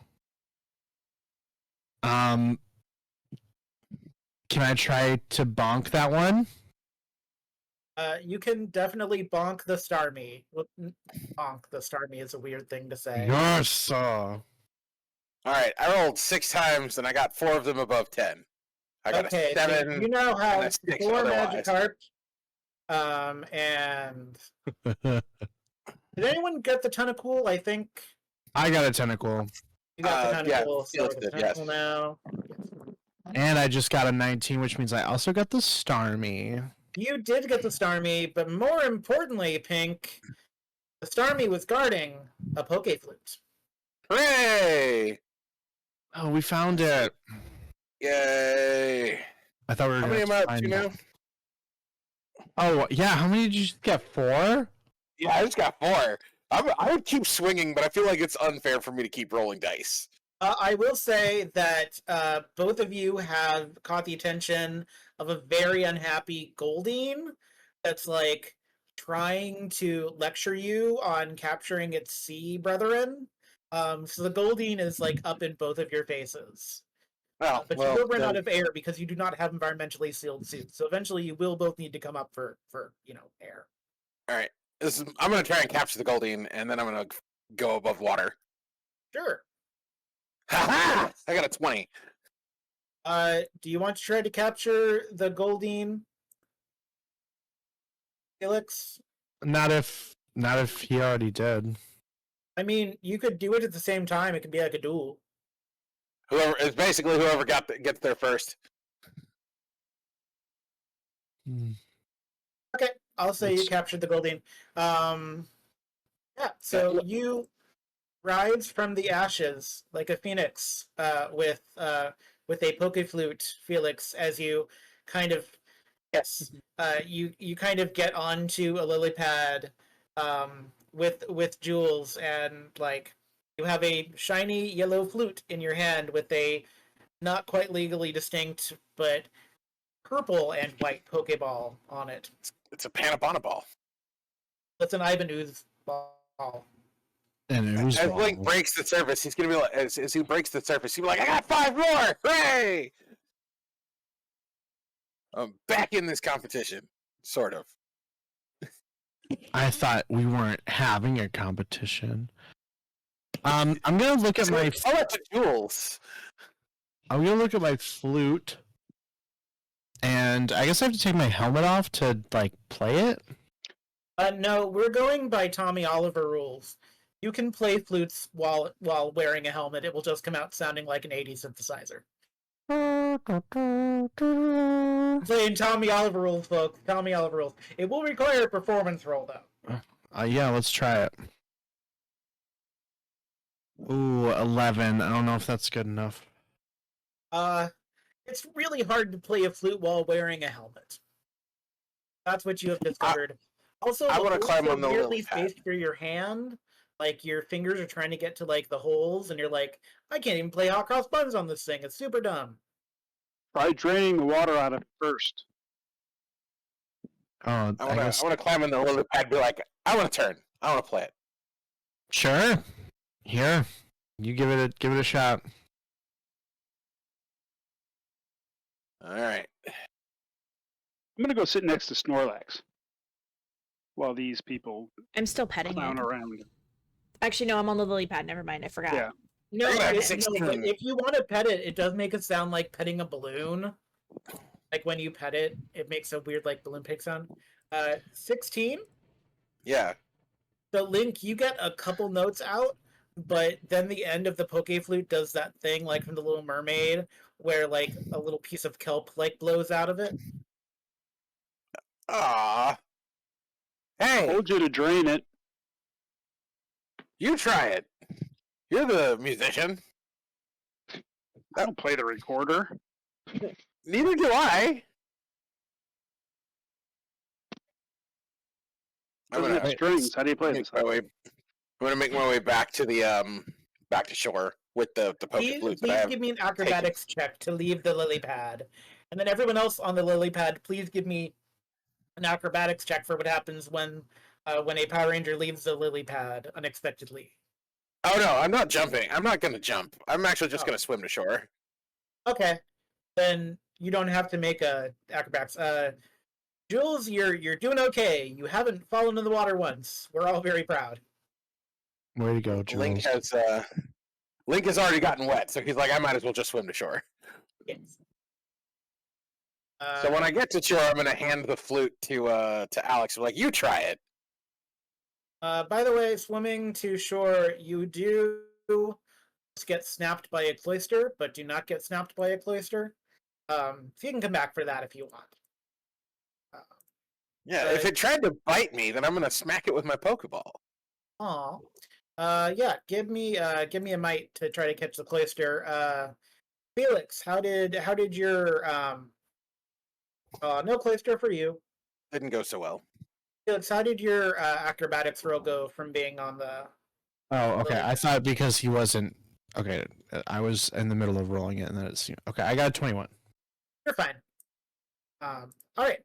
Can I try to bonk that one? You can definitely bonk the Starmie. Bonk the Starmie is a weird thing to say. Yes. All right, I rolled 6 times and I got 4 of them above 10. I got Okay, a 7. so you now and have a 6 4 otherwise. magic harps. And did anyone get the tentacle? I think I got a tentacle, you got the Yeah, tentacle. So Felix the did, tentacle yes. now. and I just got a 19, which means I also got the Starmie. You did get the Starmie, but more importantly, Pink, the Starmie was guarding a Poke Flute. Hooray! Oh, we found it. Yay! I thought we were How gonna many am I up to find now? it. Oh yeah, how many did you get? 4? Yeah, I just got 4. I would keep swinging, but I feel like it's unfair for me to keep rolling dice. I will say that both of you have caught the attention of a very unhappy Goldeen that's like trying to lecture you on capturing its sea brethren. So the Goldeen is like up in both of your faces. Oh, But well, you will run then- out of air because you do not have environmentally sealed suits. So eventually you will both need to come up for air. all right. I'm gonna try and capture the Goldeen, and then I'm gonna go above water. Sure. Ha ha! I got a 20. Do you want to try to capture the Goldeen, Felix? Not if he already did. I mean, you could do it at the same time. It could be like a duel. Whoever gets there first. Okay, I'll say you Let's- captured the Goldeen. Yeah, so you rise from the ashes like a phoenix with a poke flute, Felix, as you kind of you kind of get onto a lily pad with Jules, and like you have a shiny yellow flute in your hand with a not quite legally distinct but purple and white Pokeball on it. It's a Panabana ball. It's an Ivan Ooze ball. And it was As Link breaks the surface, he's gonna be like, as he breaks the surface, he'll be like, "I got 5 more! Hooray!" back in this competition, sort of. I thought we weren't having a competition. I'm gonna look at my. I'll let the Jules. I'm gonna look at my flute, and I guess I have to take my helmet off to like play it. No, we're going by Tommy Oliver rules. You can play flutes while wearing a helmet. It will just come out sounding like an 80s synthesizer. Playing Tommy Oliver rules, folks. Tommy Oliver rules. It will require a performance roll, though. Yeah, let's try it. Ooh, 11. I don't know if that's good enough. It's really hard to play a flute while wearing a helmet. That's what you have discovered. Also, I the wanna holes climb are on the weirdly lily pad. spaced for your hand. Like, your fingers are trying to get to, like, the holes, and you're like, I can't even play hot cross buttons on this thing. It's super dumb. Try draining the water out of it first. Oh, I I want guess. to climb on the lily pad and be like, I want to turn. I want to play it. Sure. Here, you give it a shot. All right. I'm gonna go sit next to Snorlax while these people I'm still petting clown it. around. Actually, no, I'm on the lily pad. Never mind. I forgot. Yeah. No, I got no, 16. but if you want to pet it, it does make it sound like petting a balloon. Like, when you pet it, it makes a weird, like, balloon pig sound. 16? Yeah. So, Link, you get a couple notes out, but then the end of the Poke Flute does that thing, like, from the Little Mermaid, where, like, a little piece of kelp, like, blows out of it. Ah. Hey, Told you to drain it. you try it. You're the musician. I don't play the recorder. Neither do I. I'm Doesn't gonna have strings. How do you play this? I'm gonna make my way back to the back to shore with the Poke Flute that I Please have. give me an acrobatics check to leave the lily pad. And then everyone else on the lily pad, please give me an acrobatics check for what happens when a Power Ranger leaves the lily pad unexpectedly. Oh no, I'm not jumping. I'm not gonna jump. I'm actually just Oh. gonna swim to shore. Okay, then you don't have to make a acrobatics. Jules, you're doing okay. You haven't fallen in the water once. We're all very proud. Way to go, Link Jules. has already gotten wet, so he's like, I might as well just swim to shore. Yes. So when I get to shore, I'm gonna hand the flute to Alex. I'm like, you try it. By the way, swimming to shore, you do get snapped by a cloister, but do not get snapped by a cloister. So you can come back for that if you want. Yeah, if it tried to bite me, then I'm gonna smack it with my Pokeball. Aw. Yeah, give me a mite to try to catch the cloister. Felix, how did your no cloister for you. Didn't go so well. Felix, how did your acrobatics roll go from being on the Oh, okay. lily I pad? thought because he wasn't. Okay, I was in the middle of rolling it, and then it's okay. I got a 21. You're fine. All right.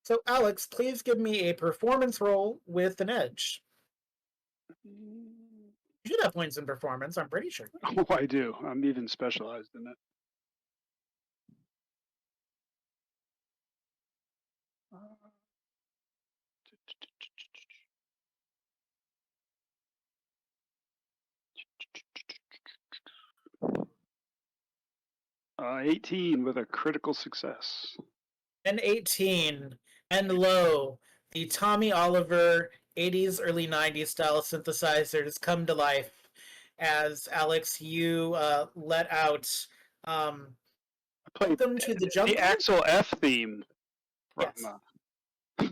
So, Alex, please give me a performance roll with an edge. You should have points in performance, I'm pretty sure. Oh, I do. I'm even specialized in it. Uh, 18 with a critical success. An 18. And lo, the Tommy Oliver 80s, early 90s style synthesizers come to life as Alex, you let out I played Welcome to the Jungle. the Axel F theme. From, Yes.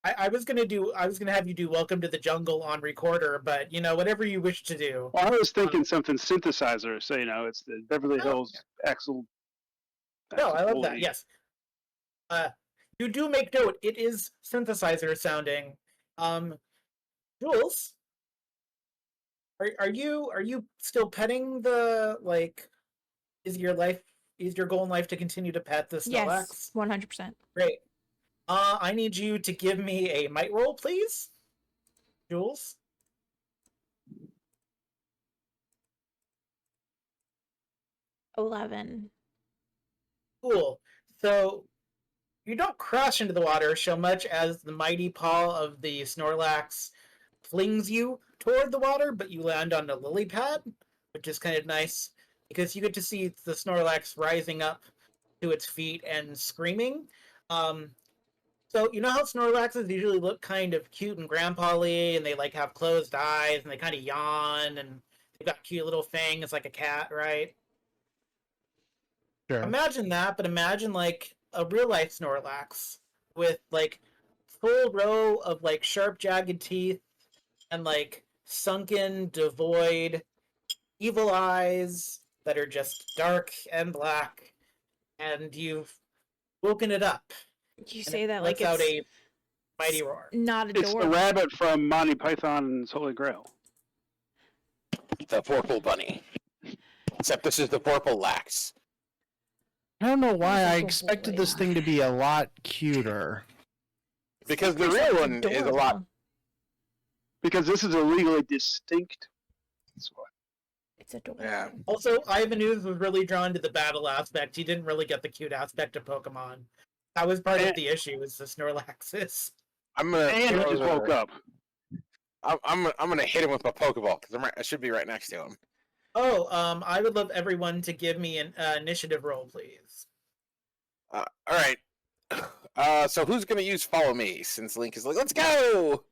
I was gonna have you do Welcome to the Jungle on recorder, but whatever you wish to do. well, I was thinking something synthesizer, so it's the Beverly Oh, Hills Axel. No, I love that. Foley. Yes. You do make note. It is synthesizer sounding. Jules, are you still petting the Is your goal in life to continue to pet the Snorlax? Yes, 100%. Great. I need you to give me a might roll, please, Jules. $11. Cool. So you don't crash into the water so much as the mighty paw of the Snorlax flings you toward the water, but you land on the lily pad, which is kind of nice because you get to see the Snorlax rising up to its feet and screaming. Um, so you know how Snorlaxes usually look kind of cute and grandpa-y, and they like have closed eyes and they kind of yawn and they've got cute little fangs like a cat, right? Sure. Imagine that, but imagine like a real life Snorlax with like full row of like sharp, jagged teeth and like sunken, devoid, evil eyes that are just dark and black, and you've woken it up, You and say it that like lets out it's a mighty roar. not It's the adorable. rabbit from Monty Python's Holy Grail. The Purple Bunny. Except this is the Purple Lax. I don't know why I Purple expected boy. this thing to be a lot cuter. Because the It's real one is a lot. adorable. Because this is a legally distinct. That's why. It's adorable. Yeah. Also, Ivan Ooze was really drawn to the battle aspect. He didn't really get the cute aspect of Pokemon. That was part of the issue, is the Snorlaxes. I'm gonna. And he throw just woke up. I'm gonna hit him with my Pokeball because I should be right next to him. Oh, I would love everyone to give me an initiative roll, please. All right. So who's gonna use Follow Me? Since Link is like, let's go.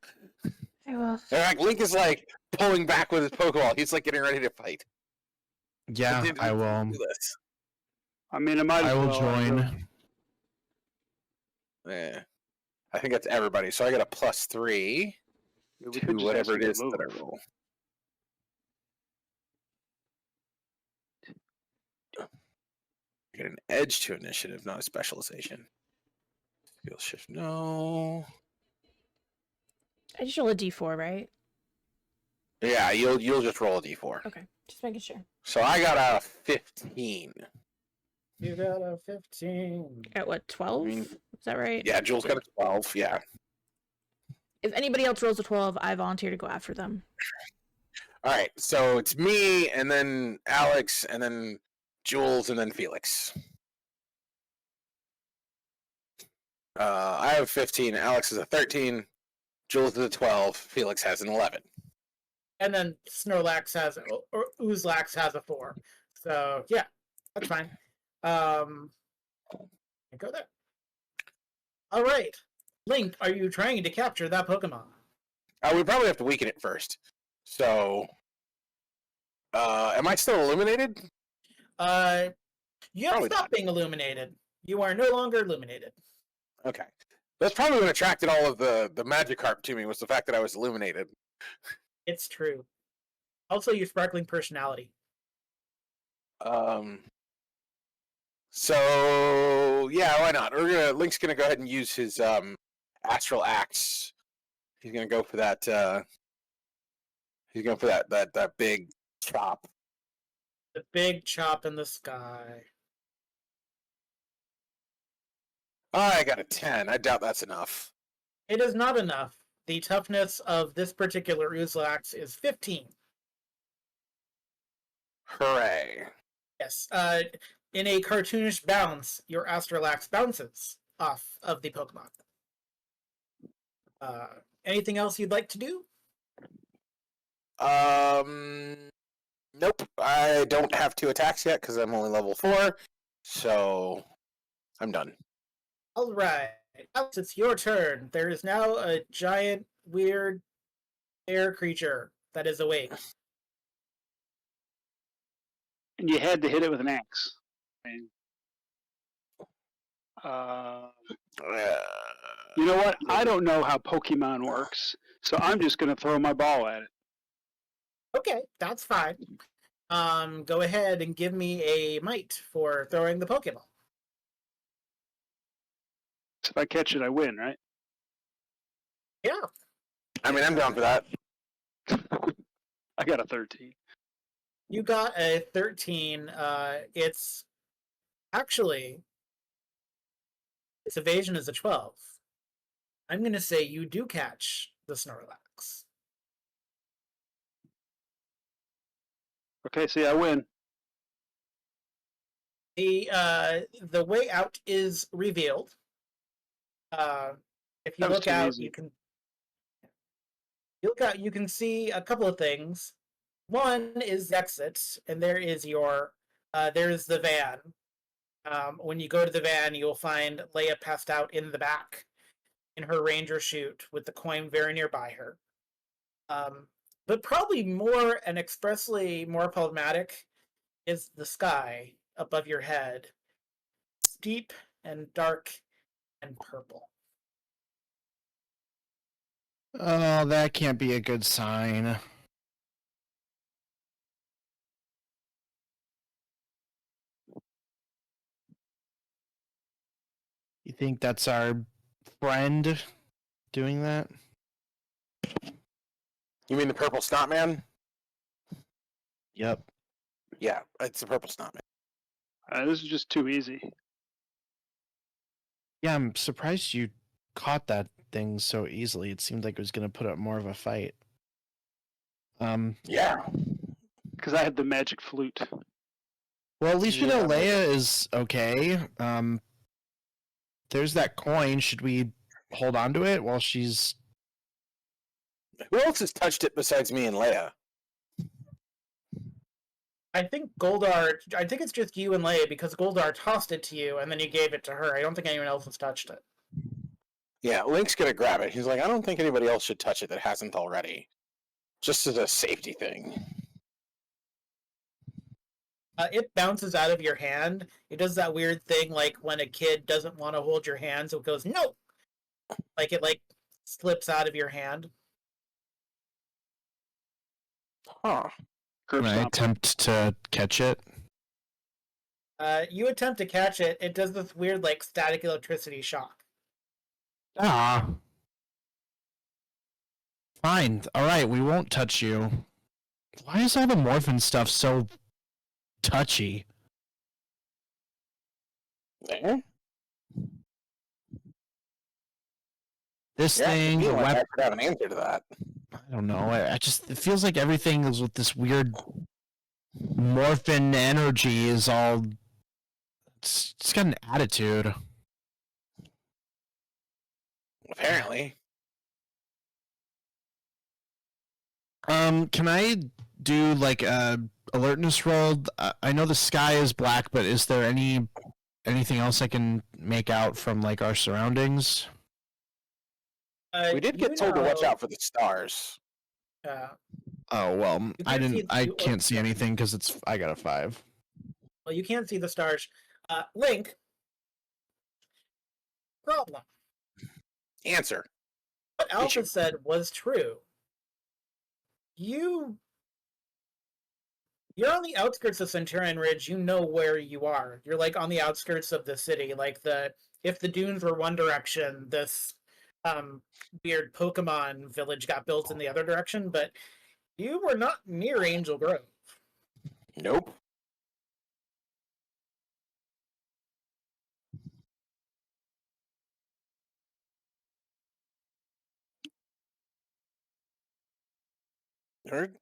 I will. In fact, Link is like pulling back with his Pokeball. He's like getting ready to fight. Yeah, Did I we will. do this? I mean, I might as I will well. join. Yeah. I think that's everybody. So I got a +3 We to could just whatever ask it him is to that I move. roll. I get an edge to initiative, not a specialization. Skill shift, no. I just roll a d4, right? Yeah, you'll just roll a d4. Okay, just making sure. So I got a 15. You got a 15. At what, 12? mean, Is that right? Yeah, Jules got a 12. Yeah. If anybody else rolls a 12, I volunteer to go after them. All right, so it's me, and then Alex, and then Jules, and then Felix. I have 15. Alex is a 13. Jules is a 12. Felix has an 11. And then Snorlax has, or Oozlax has a 4. So, yeah, that's fine. Go there. All right. Link, are you trying to capture that Pokemon? We probably have to weaken it first. So, am I still illuminated? You have Probably stopped not. being illuminated. You are no longer illuminated. Okay. That's probably what attracted all of the Magikarp to me was the fact that I was illuminated. It's true. Also, your sparkling personality. So yeah, why not? Link's gonna go ahead and use his Astral Axe. He's gonna go for that. He's going for that big chop. The big chop in the sky. I got a 10. I doubt that's enough. It is not enough. The toughness of this particular Oozlax is 15. Hooray! Yes. In a cartoonish bounce, your Astralax bounces off of the Pokemon. Anything else you'd like to do? Nope. I don't have 2 attacks yet because I'm only level 4. So I'm done. All right. Alex, it's your turn. There is now a giant, weird air creature that is awake. And you had to hit it with an axe. And, you know what? I don't know how Pokemon works, so I'm just going to throw my ball at it. Okay, that's fine. Go ahead and give me a might for throwing the Pokeball. So if I catch it, I win, right? Yeah. I mean, I'm down for that. I got a 13. You got a 13. It's actually, its evasion is a 12. I'm going to say you do catch the Snorlax. Okay, see, I win. The way out is revealed. If you That was look too out, easy. you can see a couple of things. One is the exit, and there's the van. When you go to the van, you'll find Leia passed out in the back in her ranger chute with the coin very nearby her. But probably more and expressly more problematic is the sky above your head. Steep and dark and purple. Oh, that can't be a good sign. You think that's our friend doing that? You mean the purple snot man? Yep. Yeah, it's the purple snot man. This is just too easy. Yeah, I'm surprised you caught that thing so easily. It seemed like it was going to put up more of a fight. Yeah. Because I had the magic flute. Well, at least we know Yeah. Leia is okay. There's that coin. Should we hold on to it while she's... Who else has touched it besides me and Leia? I think it's just you and Leia because Goldar tossed it to you and then you gave it to her. I don't think anyone else has touched it. Yeah, Link's gonna grab it. He's like, I don't think anybody else should touch it that hasn't already. Just as a safety thing. It bounces out of your hand. It does that weird thing like when a kid doesn't want to hold your hand, so it goes, no! Like it slips out of your hand. Huh. Curb Can I stomp. attempt to catch it? You attempt to catch it. It does this weird static electricity shock. Ah. Fine. All right, we won't touch you. Why is all the morphin stuff so touchy? There? This Yeah, thing, me the like I weapon. should have an answer to that. I don't know. It feels like everything is with this weird morphin energy is all. It's got an attitude. Apparently. Can I do like a alertness roll? I know the sky is black, but is there anything else I can make out from like our surroundings? We did get told to watch out for the stars. Oh well, I You can't see anything because I got a 5. Well, you can't see the stars. Link. Problem. Answer. What Alpha Issue. said was true. You're on the outskirts of Centurion Ridge. You know where you are. You're on the outskirts of the city. If the dunes were one direction, this weird Pokemon village got built in the other direction. But you were not near Angel Grove. Nope.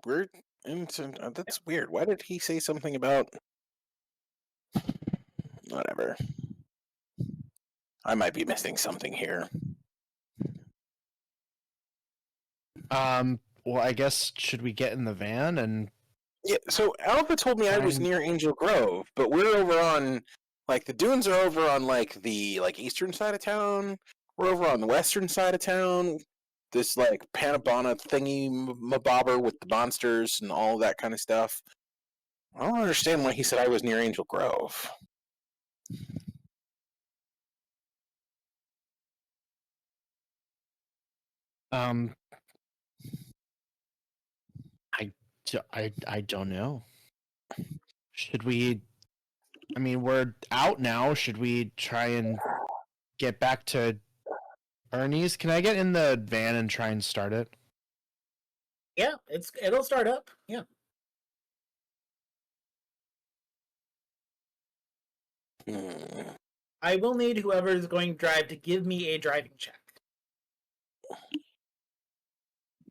We're into, that's weird. Why did he say something about... Whatever. I might be missing something here. Well, I guess should we get in the van and Yeah, so Alpha told me I was near Angel Grove, but we're over on, the dunes are over on, the, eastern side of town. We're over on the western side of town. This, Panabana thingy mabobber with the monsters and all that kind of stuff. I don't understand why he said I was near Angel Grove. I don't know. Should we? I mean, we're out now. Should we try and get back to Ernie's? Can I get in the van and try and start it? Yeah, it'll start up. Yeah. I will need whoever is going to drive to give me a driving check.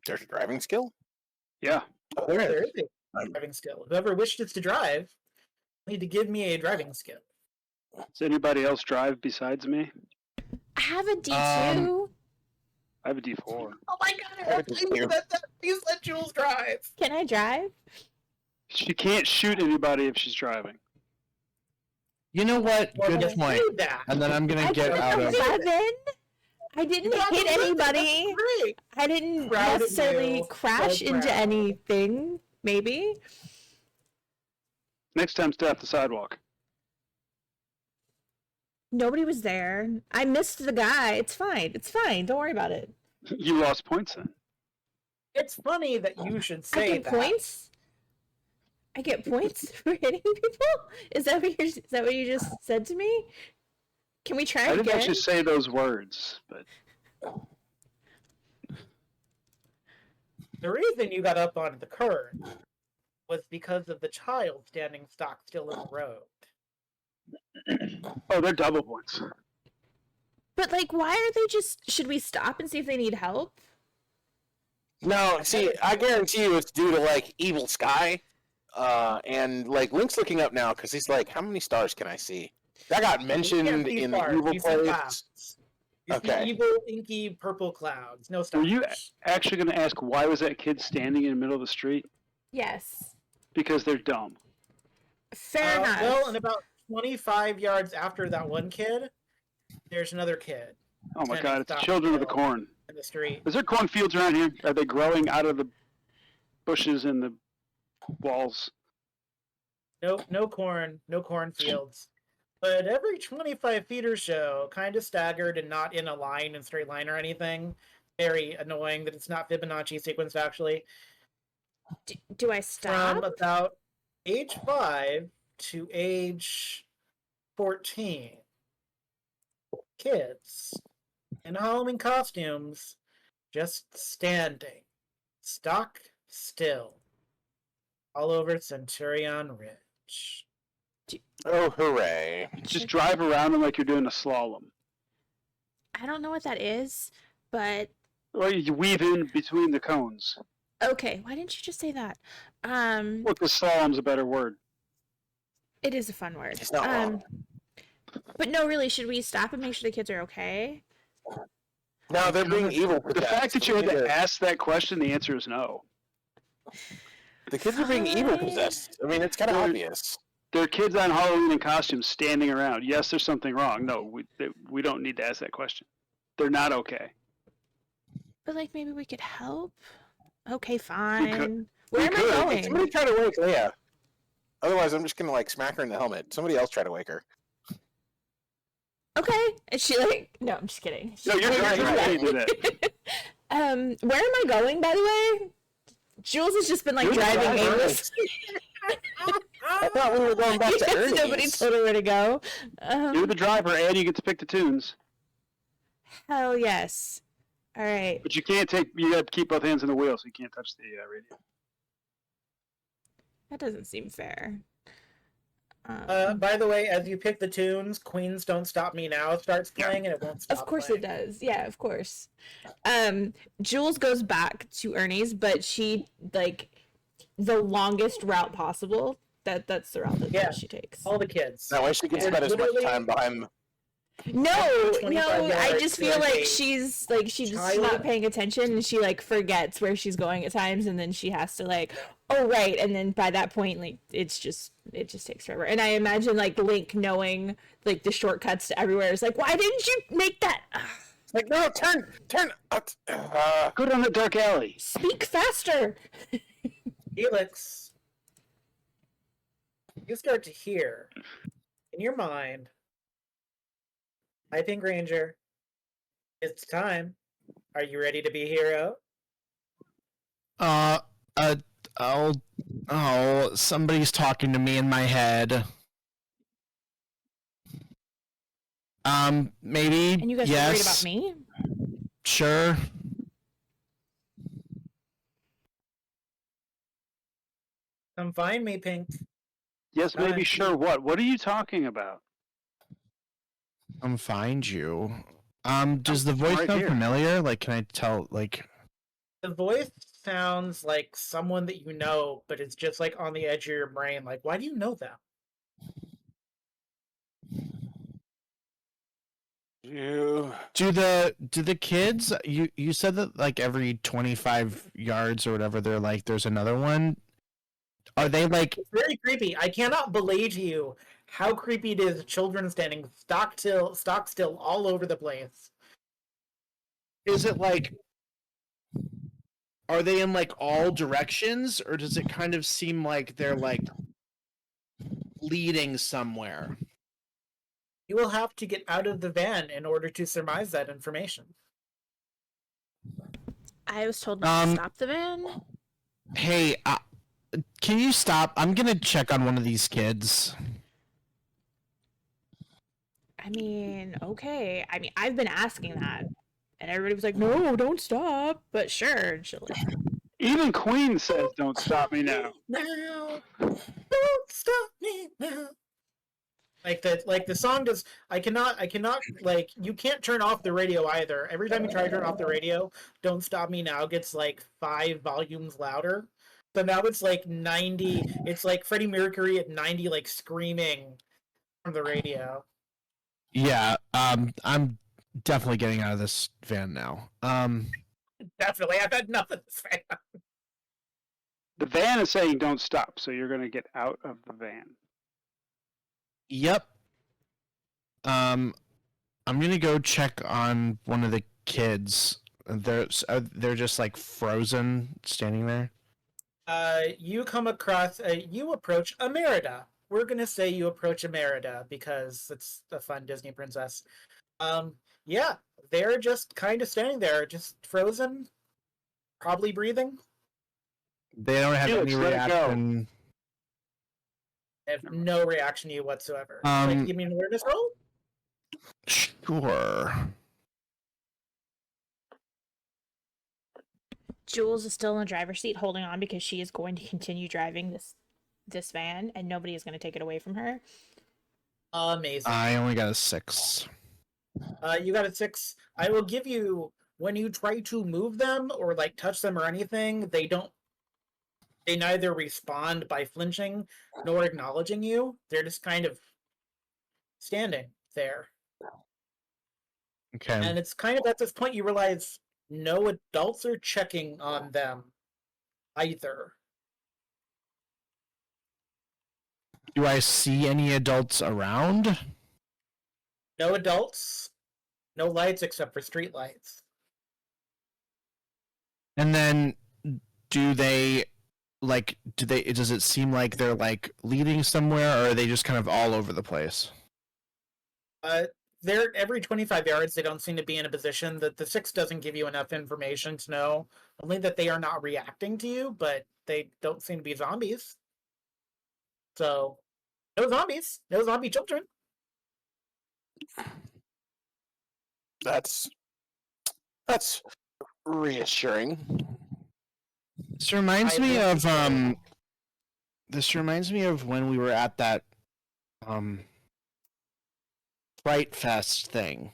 There's a driving skill? Yeah. Oh, there There is. is a driving skill. Whoever wishes to drive need to give me a driving skill. Does anybody else drive besides me? I have a D2. I have a D4. Oh my god! You said Jules drive. Can I drive? She can't shoot anybody if she's driving. You know what? Well, Good just point. do that. And then I'm gonna I get put out an of. 11. I didn't You hit got the anybody. That's great. I didn't Proud of necessarily you. crash So into proud. anything. Maybe. Next time, stay off the sidewalk. Nobody was there. I missed the guy. It's fine. It's fine. Don't worry about it. You lost points then. It's funny that you should I say get that. points. I get points for hitting people. Is that what you just said to me? Can we try I didn't again? actually say those words, but The reason you got up onto the curb was because of the child standing stock still in the road. oh, they're double points. But like, why are they just? Should we stop and see if they need help? No, see, I guarantee you it's due to like Evil Sky, and like Link's looking up now because he's like, how many stars can I see? That got mentioned You can't see in stars, the Evil you see place. clouds. You Okay. see evil, inky, purple clouds. No stars. Were you actually going to ask why was that kid standing in the middle of the street? Yes. Because they're dumb. Fair enough. Well, and about 25 yards after that one kid, there's another kid Oh my Standing god, it's stock children of the still. corn. in the street. Is there cornfields around here? Are they growing out of the bushes and the walls? No corn, no cornfields. But every 25 feet or so, kind of staggered and not in a line and straight line or anything. Very annoying that it's not Fibonacci sequence actually. Do I stop? From about age 5 to age 14, kids in Halloween costumes just standing, stock still, all over Centurion Ridge. Oh, hooray! Just drive around them like you're doing a slalom. I don't know what that is, but Or you weave in between the cones. okay. Why didn't you just say that? Look, the slalom's a better word. It is a fun word. It's not wrong. But no, really, should we stop and make sure the kids are okay? No, they're being evil. The fact that you had to ask that question, the answer is no. The kids are being evil Fine. possessed. I mean, it's kind of obvious. There are kids on Halloween in costumes standing around. Yes, there's something wrong. No, we don't need to ask that question. They're not okay. But like, maybe we could help. Okay, fine. Where am I could. going? Somebody try to wake Leia. Otherwise, I'm just gonna like smack her in the helmet. Somebody else try to wake her. Okay. Is she like? No, I'm just kidding. No, you're Right, right. right. You can't do that. Where am I going, by the way? Jules has just been like You're the driving driver. aimlessly. I thought we were going back to Yes, Ernie's. nobody told her where to go. You're the driver, and you get to pick the tunes. Hell yes. All right. But you can't take. You got to keep both hands on the wheel, so you can't touch the radio. That doesn't seem fair. By the way, as you pick the tunes, Queens Don't Stop Me Now starts playing and it won't stop. Of course playing. it does. Yeah, of course. Jules goes back to Ernie's, but she like the longest route possible. That's the route that Yeah. she takes. All the kids. That way she can And spend as much literally- time behind. No, 25 I yards just to feel a like she's child. not paying attention and she like forgets where she's going at times and then she has to like, oh right, and then by that point like it just takes forever. And I imagine like Link knowing like the shortcuts to everywhere is like, why didn't you make that? Like, no, turn. Go down the dark alley. Speak faster. Felix, you start to hear in your mind, I think Ranger, it's time. Are you ready to be hero? Somebody's talking to me in my head. Maybe. And you guys yes. are worried about me? Sure. Come find me, Pink. Yes, maybe. Fine. Sure. What are you talking about? Come find you. Does the voice right sound here. familiar? Like, can I tell? Like, The voice sounds like someone that you know, but it's just like on the edge of your brain. Like, why do you know them? You. Do the kids, you said that like every 25 yards or whatever there's another one. Are they like, It's very creepy. I cannot believe to you how creepy it is. Children standing stock still all over the place. is it like, are they in like all directions, or does it kind of seem like they're like leading somewhere? You will have to get out of the van in order to surmise that information. I was told not to stop the van. Hey, can you stop? I'm gonna check on one of these kids. I mean, okay. I mean, I've been asking that, and everybody was like, "No, don't stop." But sure, she'll like, Even Queen says, "Don't stop me now." Now, don't stop me now. Like the song does. I cannot. Like, you can't turn off the radio either. Every time you try to turn off the radio, "Don't Stop Me Now" gets like 5 volumes louder. So now it's like 90. It's like Freddie Mercury at 90, like screaming from the radio. Yeah, I'm definitely getting out of this van now. Definitely, I've had enough of this fan. The van is saying, "Don't stop," so you're going to get out of the van. Yep. I'm gonna go check on one of the kids. They're just like frozen, standing there. You come across. You approach a Merida. We're gonna say you approach a Merida because it's a fun Disney princess. Yeah, they're just kind of standing there, just frozen, probably breathing. They don't have Felix, any let it go. reaction. They have no reaction to you whatsoever. Give me an awareness roll. Sure. Jules is still in the driver's seat, holding on because she is going to continue driving this van, and nobody is going to take it away from her. Amazing. I only got a 6. You got a 6. I will give you, when you try to move them or like touch them or anything, they neither respond by flinching nor acknowledging you. They're just kind of standing there. Okay. And it's kind of at this point you realize no adults are checking on them either. Do I see any adults around? No adults, no lights except for street lights. And then does it seem like they're like leading somewhere, or are they just kind of all over the place? They're every 25 yards. They don't seem to be in a position that the 6 doesn't give you enough information to know only that they are not reacting to you, but they don't seem to be zombies. So, no zombies, no zombie children. That's reassuring. This reminds me of when we were at that Fright Fest thing.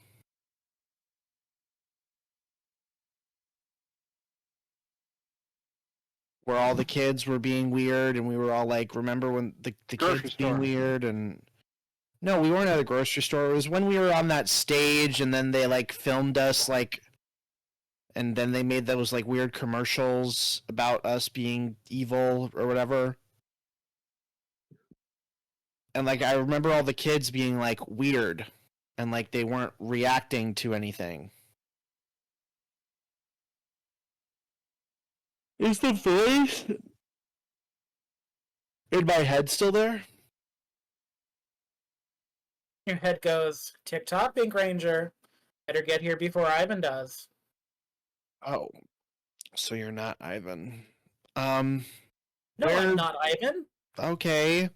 Where all the kids were being weird, and we were all like, remember when the kids being weird? And no, we weren't at a grocery store. It was when we were on that stage, and then they like filmed us like, and then they made those like weird commercials about us being evil or whatever. And like I remember all the kids being like weird, and like they weren't reacting to anything. Is the voice in my head still there? Your head goes, tick-tock, Pink Ranger. Better get here before Ivan does. Oh, so you're not Ivan. No, Where- I'm not Ivan. Okay.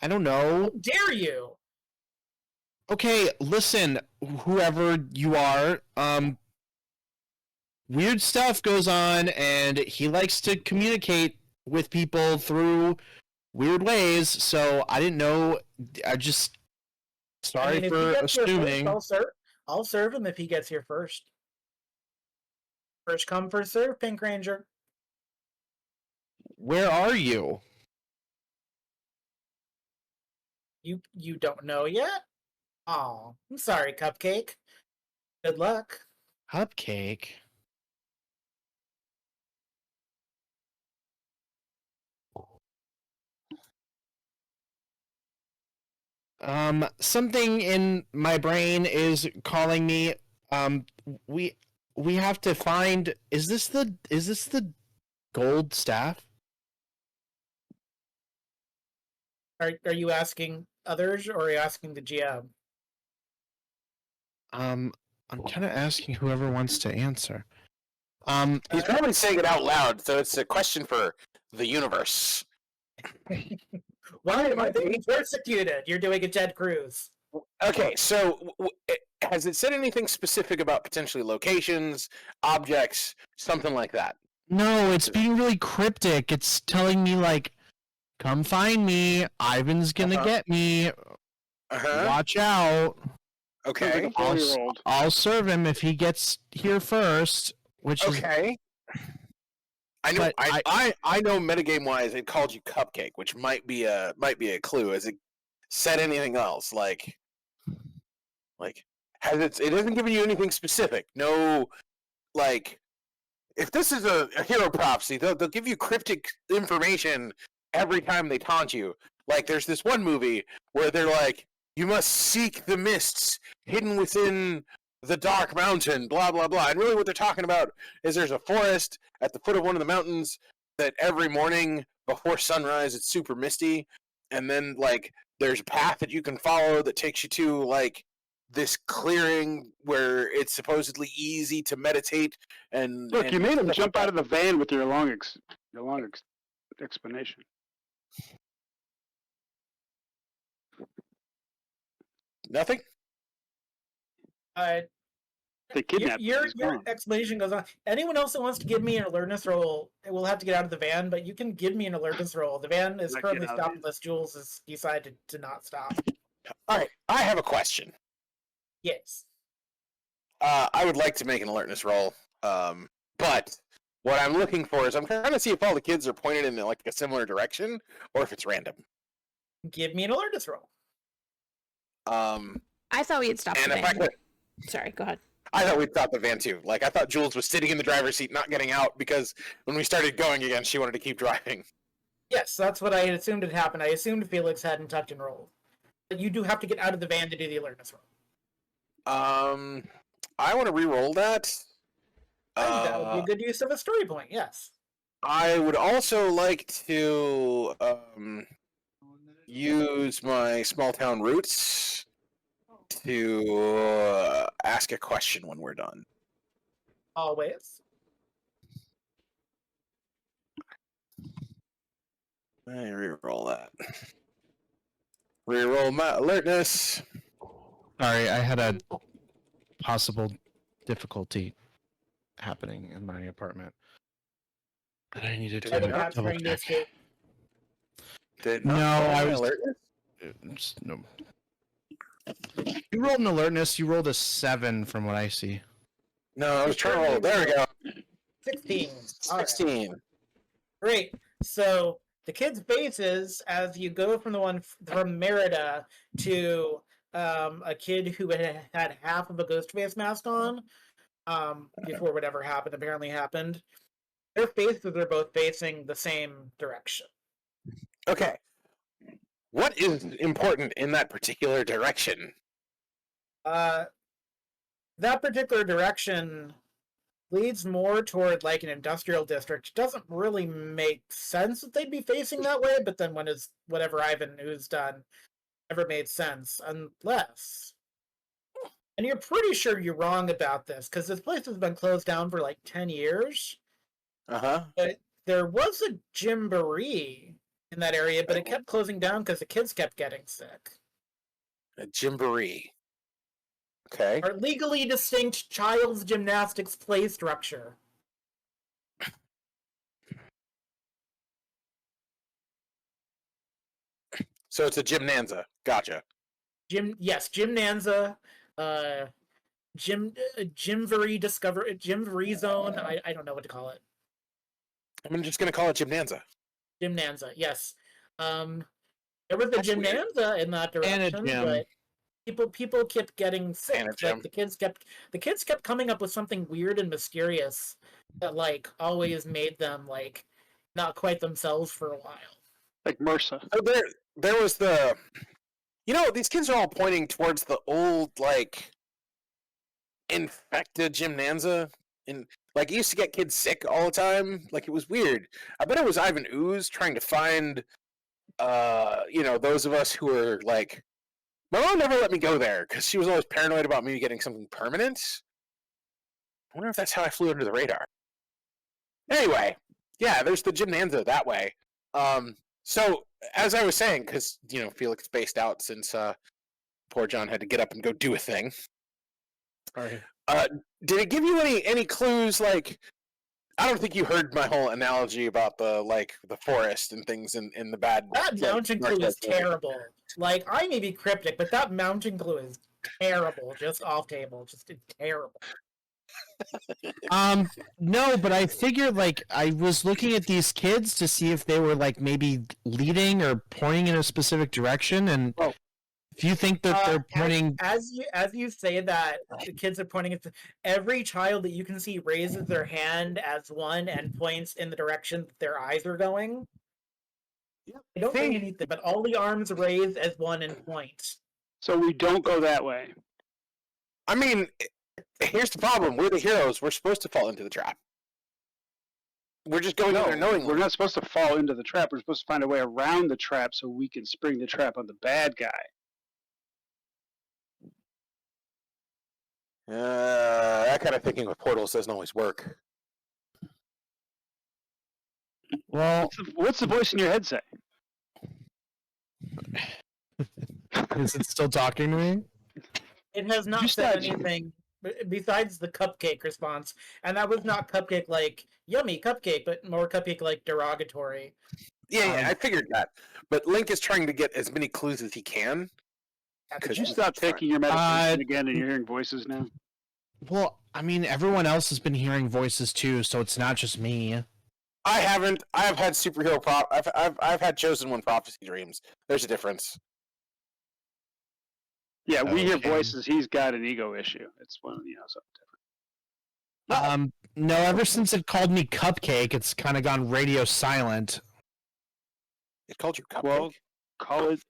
I don't know. How dare you? Okay, listen, whoever you are, weird stuff goes on, and he likes to communicate with people through weird ways, so I didn't know. I just... Sorry if he for gets here assuming. first, I'll serve him if he gets here first. First come, first serve, Pink Ranger. Where are you? You don't know yet? Oh, I'm sorry, Cupcake. Good luck. Cupcake. Something in my brain is calling me. Um, we we have to find. Is this the gold staff? Are you asking others or are you asking the GM? I'm kind of asking whoever wants to answer. He's probably saying it out loud, so it's a question for the universe. Why am I being persecuted? You're doing a Ted Cruz. Okay, so has it said anything specific about potentially locations, objects, something like that? No, it's being really cryptic. It's telling me like, "Come find me. Ivan's gonna get me. Uh-huh. Watch out." Okay. Sounds like a 4-year-old. I'll serve him if he gets here first. Which is Okay. I know. But I know. Metagame wise, it called you Cupcake, which might be a clue. Has it said anything else? Like has it? It hasn't given you anything specific. No, like if this is a hero prophecy, they'll give you cryptic information every time they taunt you. Like there's this one movie where they're like, you must seek the mists hidden within the dark mountain, blah blah blah. And really what they're talking about is there's a forest at the foot of one of the mountains that every morning before sunrise it's super misty, and then like there's a path that you can follow that takes you to like this clearing where it's supposedly easy to meditate and Look, you made him stuff jump like out of the van with your long explanation. nothing. They kidnapped him. Your He's gone. explanation goes on. Anyone else that wants to give me an alertness roll will have to get out of the van, but you can give me an alertness roll. The van is Not currently get out of stopped it. unless Jules has decided to not stop. All right, I have a question. Yes. I would like to make an alertness roll, but what I'm looking for is I'm trying to see if all the kids are pointed in like a similar direction or if it's random. Give me an alertness roll. I thought we had stopped And the if I van. could, Sorry, go ahead. I thought we'd stop the van too. Like I thought Jules was sitting in the driver's seat, not getting out because when we started going again, she wanted to keep driving. Yes, that's what I had assumed had happened. I assumed Felix hadn't tucked and rolled. But you do have to get out of the van to do the alertness roll. I want to re-roll that. That would be a good use of a story point, yes. I would also like to use my small town roots to ask a question when we're done. Always. I re-roll that. Re-roll my alertness. Sorry, I had a possible difficulty happening in my apartment. But I needed Did to I not Perhaps double trying to check. escape. Did No, not roll I my was- alertness? No. You rolled an alertness. You rolled a 7 from what I see. No, I was trying to roll. There we go. 16. All right. 16. Great. So the kids' faces, as you go from the one from Merida to a kid who had half of a ghost face mask on before whatever happened apparently happened, their faces are both facing the same direction. Okay. What is important in that particular direction? That particular direction leads more toward like an industrial district. It doesn't really make sense that they'd be facing that way, but then when is whatever Ivan Ooze done ever made sense, unless, and you're pretty sure you're wrong about this because this place has been closed down for like 10 years. Uh-huh. But there was a gymboree in that area, but it kept closing down because the kids kept getting sick. A gymboree. Okay. Our legally distinct child's gymnastics play structure. So it's a gymnanza. Gotcha. Gymnanza, Gymboree Zone. I don't know what to call it. I'm just going to call it gymnanza. Gymnanza, yes. There was the That's weird. Gymnanza in that direction, gym. but people kept getting sick. Damn it, Like Jim. the kids kept coming up with something weird and mysterious that like always made them like not quite themselves for a while. Like MRSA. So there was the, these kids are all pointing towards the old like infected Gymnanza, and like it used to get kids sick all the time. Like it was weird. I bet it was Ivan Ooze trying to find, those of us who were like, my mom never let me go there because she was always paranoid about me getting something permanent. I wonder if that's how I flew under the radar. Anyway, yeah, there's the Gymnanza that way. So as I was saying, because Felix spaced out since poor John had to get up and go do a thing. Sorry. Did it give you any clues? Like, I don't think you heard my whole analogy about the forest and things in the bad. That mountain clue is terrible. Like, I may be cryptic, but that mountain clue is terrible. Just off table. Just terrible. No, but I figured like I was looking at these kids to see if they were like maybe leading or pointing in a specific direction, and if you think that they're pointing, as you say that the kids are pointing at every child that you can see raises their hand as one and points in the direction that their eyes are going. I don't say anything, but all the arms raise as one and point. So we don't go that way. I mean, here's the problem: we're the heroes. We're supposed to fall into the trap. We're just going in there knowing we're not supposed to fall into the trap. We're supposed to find a way around the trap so we can spring the trap on the bad guy. That kind of thinking with portals doesn't always work. well, What's the voice in your head say? is it still talking to me? It has not said anything besides the cupcake response, and that was not cupcake like yummy cupcake, but more cupcake like derogatory. Yeah, I figured that. But Link is trying to get as many clues as he can. Could you stop taking your medication again and you're hearing voices now? Well, I mean, everyone else has been hearing voices too, so it's not just me. I haven't. I have had superhero I've had chosen one prophecy dreams. There's a difference. Yeah, we hear voices. He's got an ego issue. It's one, something different. No, ever since it called me Cupcake, it's kind of gone radio silent. It called you Cupcake? Well, call it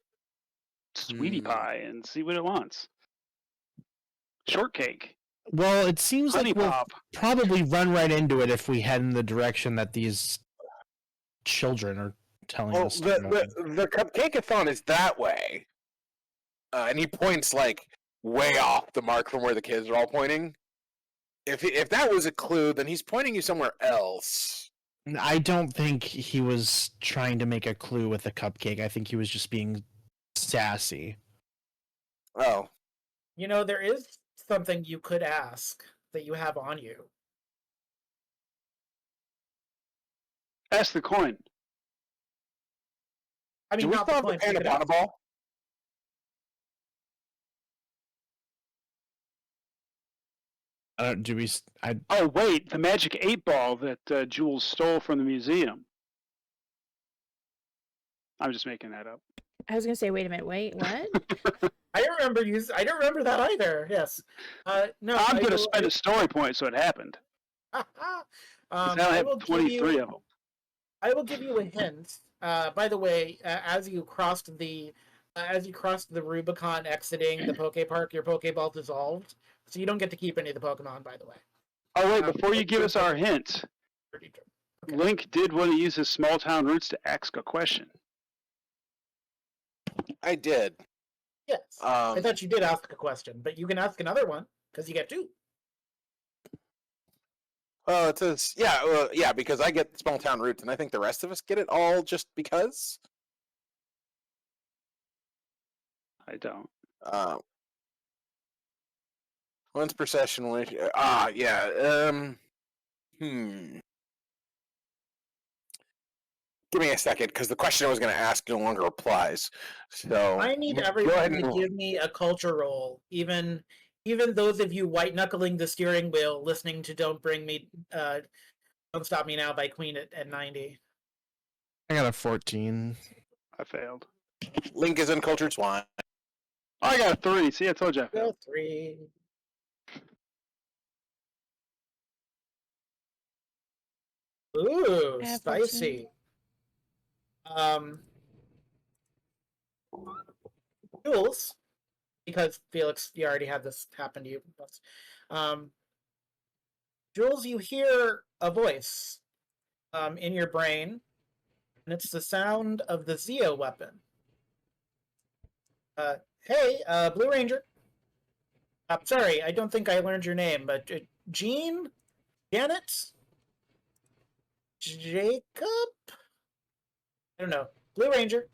Sweetie Pie and see what it wants. Shortcake. Well, it seems Honey like we'll Pop. probably run right into it if we head in the direction that these children are telling us. The Cupcake-a-thon is that way. And he points, like, way off the mark from where the kids are all pointing. If that was a clue, then he's pointing you somewhere else. I don't think he was trying to make a clue with the cupcake. I think he was just being sassy. Oh. There is something you could ask that you have on you. Ask the coin. I mean, Do we not still the have the coin. Panabana ball? Do we? Oh, wait, the magic 8-ball that Jules stole from the museum. I'm just making that up. I was gonna say, wait a minute, wait, what? I don't remember that either. Yes. No. I'm going to spend a story point so it happened. I have 23 of them. I will give you a hint. By the way, as you crossed the Rubicon exiting the Poke Park, your Pokeball dissolved, so you don't get to keep any of the Pokemon. By the way. Oh wait, before you give us our hint, Okay. Link did want to use his small town roots to ask a question. I did. Yes. I thought you did ask a question, but you can ask another one because you get two. Oh, it says, yeah, because I get small town roots, and I think the rest of us get it all just because. I don't. Once per session. Give me a second, because the question I was going to ask no longer applies. So I need go ahead everyone and to give me a culture roll, even those of you white knuckling the steering wheel, listening to "Don't Stop Me Now" by Queen at 90. I got a 14. I failed. Link is uncultured swine. I got a 3. See, I told you I Go failed. 3. Ooh, I have 14. spicy. Jules, because Felix, you already had this happen to you. Um, Jules, you hear a voice in your brain, and it's the sound of the Zeo weapon. Hey, Blue Ranger. Sorry, I don't think I learned your name, but Jean? Janet? Jacob? I don't know. Blue Ranger.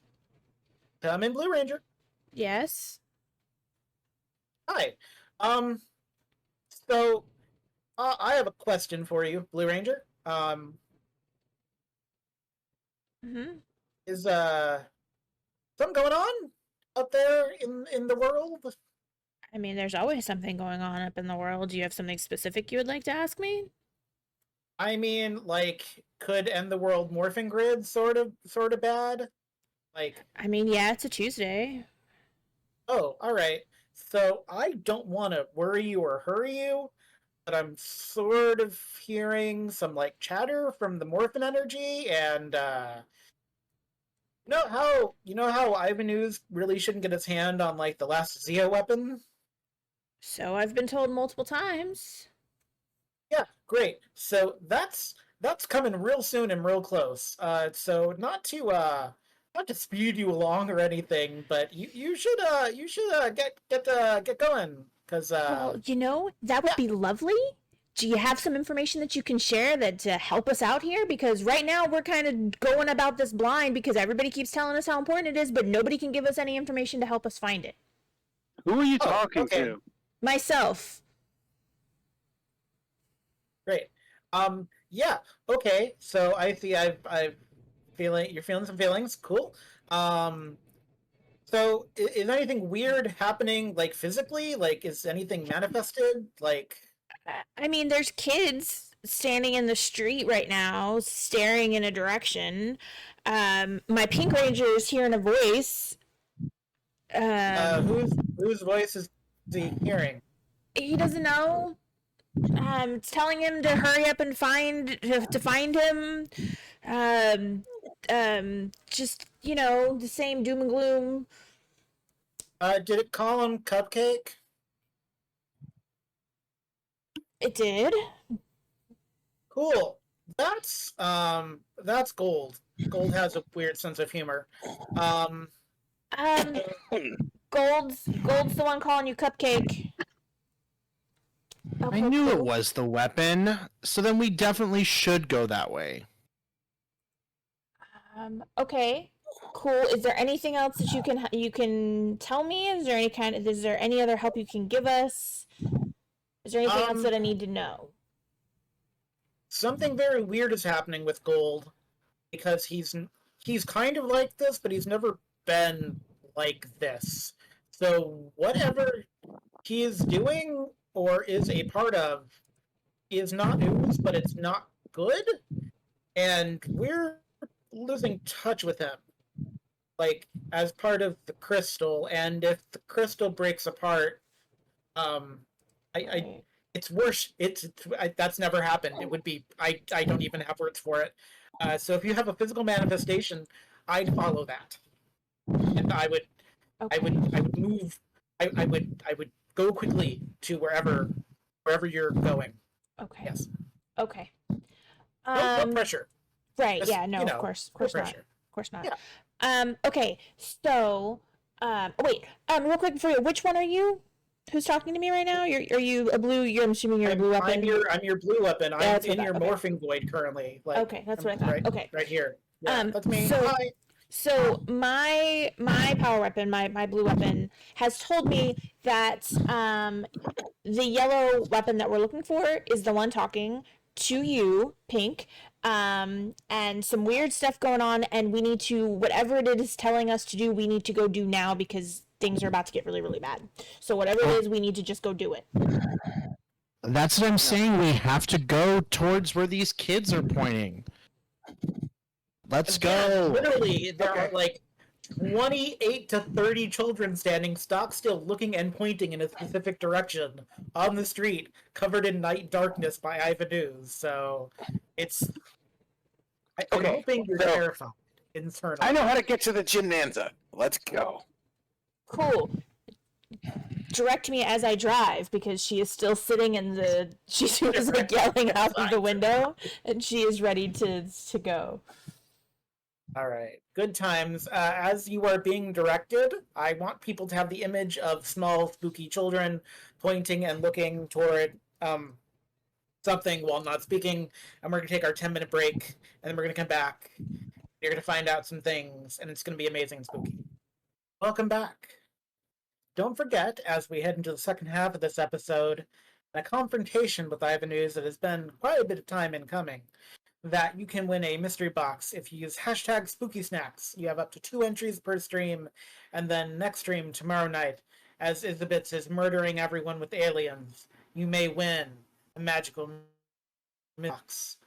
Come in, Blue Ranger. Yes. Hi. So I have a question for you, Blue Ranger. Mm-hmm. Is something going on out there in the world? I mean, there's always something going on up in the world. Do you have something specific you would like to ask me? I mean, like, could end the world morphing grid sort of bad? Like, I mean, yeah, it's a Tuesday. oh, all right. So I don't want to worry you or hurry you, but I'm sort of hearing some like chatter from the morphin energy, and you know how Ivan Ooze really shouldn't get his hand on like the last Zeo weapon? So I've been told multiple times. Yeah, great. So that's coming real soon and real close. So not to speed you along or anything, but you should get going because Well, you know, that would yeah. be lovely. Do you have some information that you can share that to help us out here? Because right now we're kind of going about this blind because everybody keeps telling us how important it is, but nobody can give us any information to help us find it. Who are you Oh, talking okay. to? Myself. Great. Yeah. Okay. So I see. I've feeling you're feeling some feelings. Cool. So is anything weird happening like physically? Like is anything manifested? Like I mean, there's kids standing in the street right now, staring in a direction. My Pink Ranger is hearing a voice. whose voice is he hearing? He doesn't know. It's telling him to hurry up and to find him. Just you know, the same doom and gloom. Did it call him Cupcake? It did. Cool. That's Gold. Gold has a weird sense of humor. Um, Gold's the one calling you Cupcake. I knew it was the weapon, so then we definitely should go that way. Okay. Cool. Is there anything else that you can tell me? Is there any other help you can give us? Is there anything else that I need to know? Something very weird is happening with Gold because he's kind of like this, but he's never been like this. So whatever he is doing or is a part of is not news, but it's not good, and we're losing touch with him. Like as part of the crystal, and if the crystal breaks apart, I it's worse. That's never happened. It would be I don't even have words for it. So if you have a physical manifestation, I'd follow that, and I would move. I would go quickly to wherever you're going. Okay. Yes. Okay. No pressure. Right. Just, yeah. No. of course no not. pressure. Of course not. Yeah. Okay. So. Wait. Real quick for you. Which one are you? Who's talking to me right now? Are you a blue? I'm assuming you're a blue weapon. I'm your blue weapon. Yeah, I'm in your morphing void currently. Like, okay, that's what I thought. Right, okay. Right here. Yeah, that's me. So, Hi. So my power weapon, my blue weapon, has told me that the yellow weapon that we're looking for is the one talking to you, Pink, and some weird stuff going on, and we need to, whatever it is telling us to do, we need to go do now because things are about to get really, really bad. So whatever it is, we need to just go do it. That's what I'm saying. We have to go towards where these kids are pointing. Let's go. Literally, there are like 28 to 30 children standing stock still, looking and pointing in a specific direction on the street, covered in night darkness by Ivan Ooze. So it's. I'm Okay, hoping you're so terrified internally. I know how to get to the Gymnanza. Let's go. Cool. Direct me as I drive, because she is still sitting in the. She was like yelling out of the window, and she is ready to go. All right, good times. As you are being directed, I want people to have the image of small, spooky children pointing and looking toward something while not speaking. And we're going to take our 10-minute break, and then we're going to come back. You're going to find out some things, and it's going to be amazing and spooky. Welcome back. Don't forget, as we head into the second half of this episode, a confrontation with Ivan Ooze that has been quite a bit of time in coming, that you can win a mystery box if you use hashtag Spooky Snacks. You have up to 2 entries per stream, and then next stream tomorrow night, as Isabits is murdering everyone with aliens, you may win a magical box.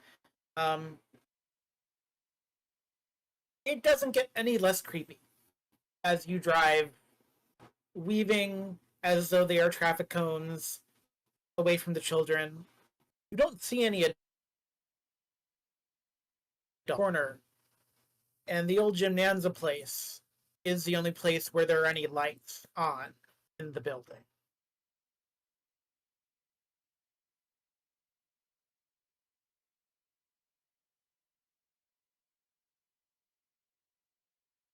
It doesn't get any less creepy as you drive, weaving as though they are traffic cones away from the children. You don't see any corner, and the old Gymnanza place is the only place where there are any lights on in the building.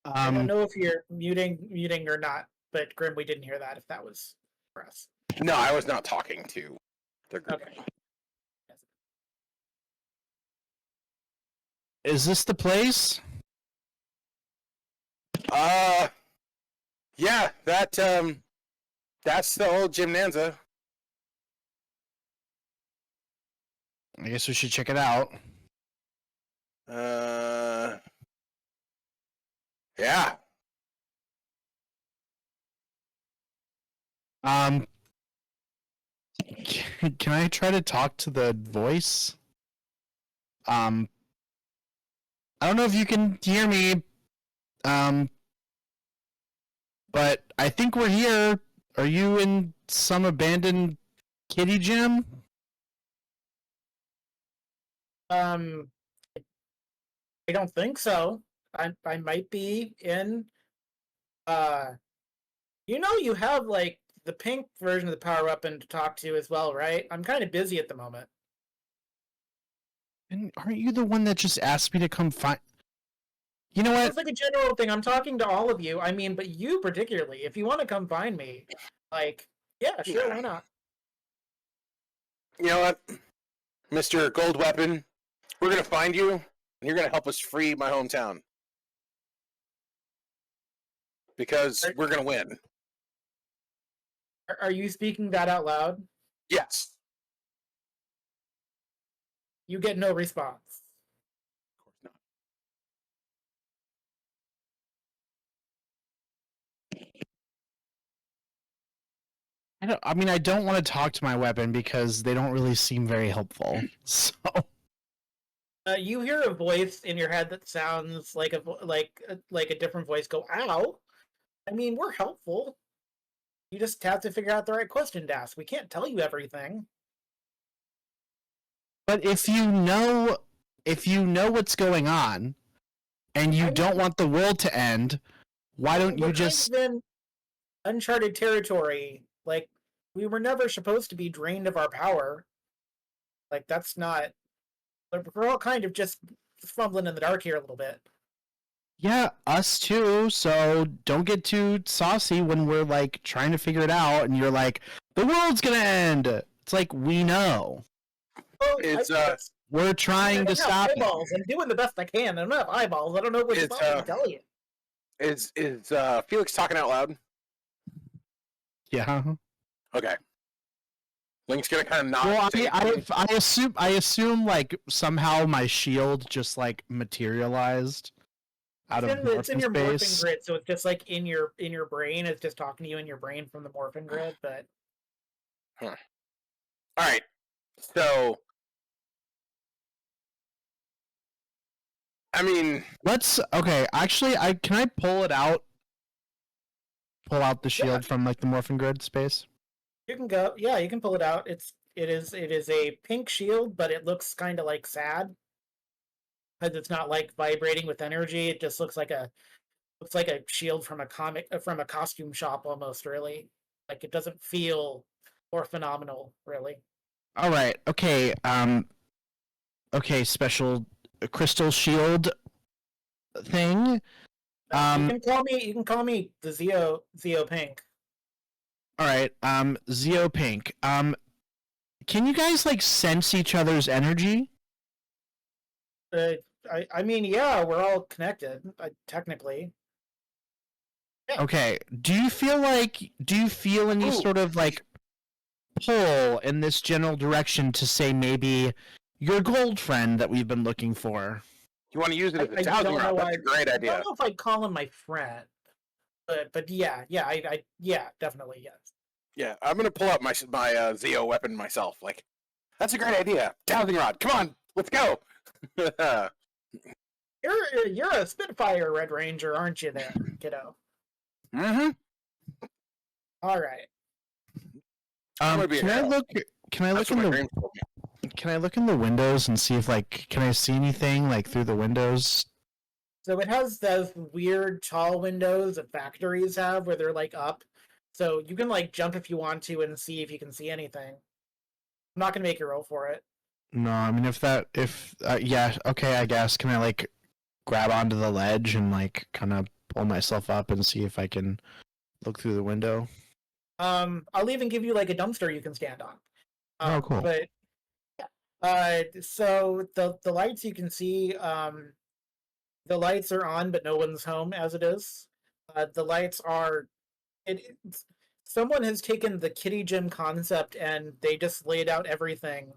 I don't know if you're muting or not, but Grim, we didn't hear that if that was for us. No, I was not talking to the group. Okay. Is this the place? Yeah, that's the old Gymnanza. I guess we should check it out. Yeah. Can I try to talk to the voice? I don't know if you can hear me. But I think we're here. Are you in some abandoned kitty gym? I don't think so. I might be in. You have like the pink version of the power weapon to talk to as well, right? I'm kind of busy at the moment. And aren't you the one that just asked me to come find? You know what? It's like a general thing. I'm talking to all of you. I mean, but you particularly, if you want to come find me, like, yeah, sure, Yeah. why not? You know what, Mr. Gold Weapon, we're gonna find you, and you're gonna help us free my hometown because we're gonna win. Are you speaking that out loud? Yes. You get no response. Of course not. I don't want to talk to my weapon because they don't really seem very helpful. So You hear a voice in your head that sounds like a different voice. Go, ow! I mean, we're helpful. You just have to figure out the right question to ask. We can't tell you everything. but if you know what's going on and you don't want the world to end, why don't you just kind of in uncharted territory? Like, we were never supposed to be drained of our power. Like, that's not. We're all kind of just fumbling in the dark here a little bit. Yeah, us too. So don't get too saucy when we're like trying to figure it out and you're like, the world's gonna end. It's like we know. Well, It's We're trying to stop it. eyeballs. I'm doing the best I can. I don't have eyeballs. I don't know what to tell you. Is Felix talking out loud? Yeah. Okay. Link's gonna kind of nod. Well, I assume like somehow my shield just like materialized out of It's in your morphing space. grid, so it's just like in your brain. It's just talking to you in your brain from the morphing grid. But All right. So I mean, Let's okay. Actually, can I pull it out? Pull out the shield from like the morphin grid space. You can go. Yeah, you can pull it out. It is a pink shield, but it looks kind of like sad because it's not like vibrating with energy. It just looks like a shield from a costume shop almost. Really, like it doesn't feel or phenomenal. Really. All right. Okay. Okay. Special crystal shield thing. You can call me the Zeo Pink. All right. Zeo Pink. Can you guys like sense each other's energy? I mean, yeah, we're all connected, technically. Yeah. Okay. Do you feel any sort of like pull in this general direction to say maybe your gold friend that we've been looking for? you want to use it as a I dowsing don't know rod. That's why- a great I idea. don't know if I'd call him my friend, but yeah, definitely yes. Yeah, I'm gonna pull out my Zeo weapon myself. Like, that's a great idea. Dowsing rod. Come on, let's go. You're a Spitfire Red Ranger, aren't you, there, kiddo? Mm-hmm. All right. gonna be a Can I hero. look? Can I That's look what in my the? dreams told me. Can I look in the windows and see if like can I see anything like through the windows? So it has those weird tall windows that factories have where they're like up. So you can like jump if you want to and see if you can see anything. I'm not gonna make you roll for it. No, I mean yeah, okay, I guess. Can I like grab onto the ledge and like kind of pull myself up and see if I can look through the window? I'll even give you like a dumpster you can stand on. Oh, cool. But so the lights you can see, the lights are on, but no one's home as it is. The lights are someone has taken the kitty gym concept and they just laid out everything,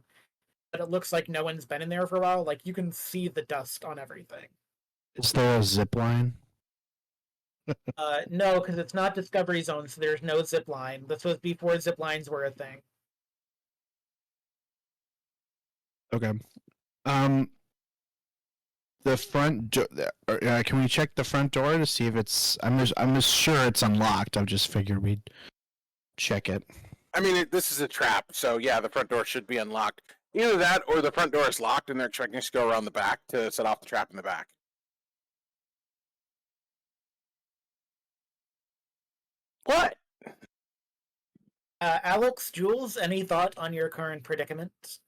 but it looks like no one's been in there for a while. Like you can see the dust on everything. Is there a zip line? No, because it's not Discovery Zone, so there's no zip line. This was before zip lines were a thing. Okay. The front can we check the front door to see if it's I'm just sure it's unlocked. I just figured we'd check it. I mean, this is a trap, so yeah, the front door should be unlocked. Either that, or the front door is locked, and they're expecting us to go around the back to set off the trap in the back. What? Alex, Jules, any thought on your current predicament?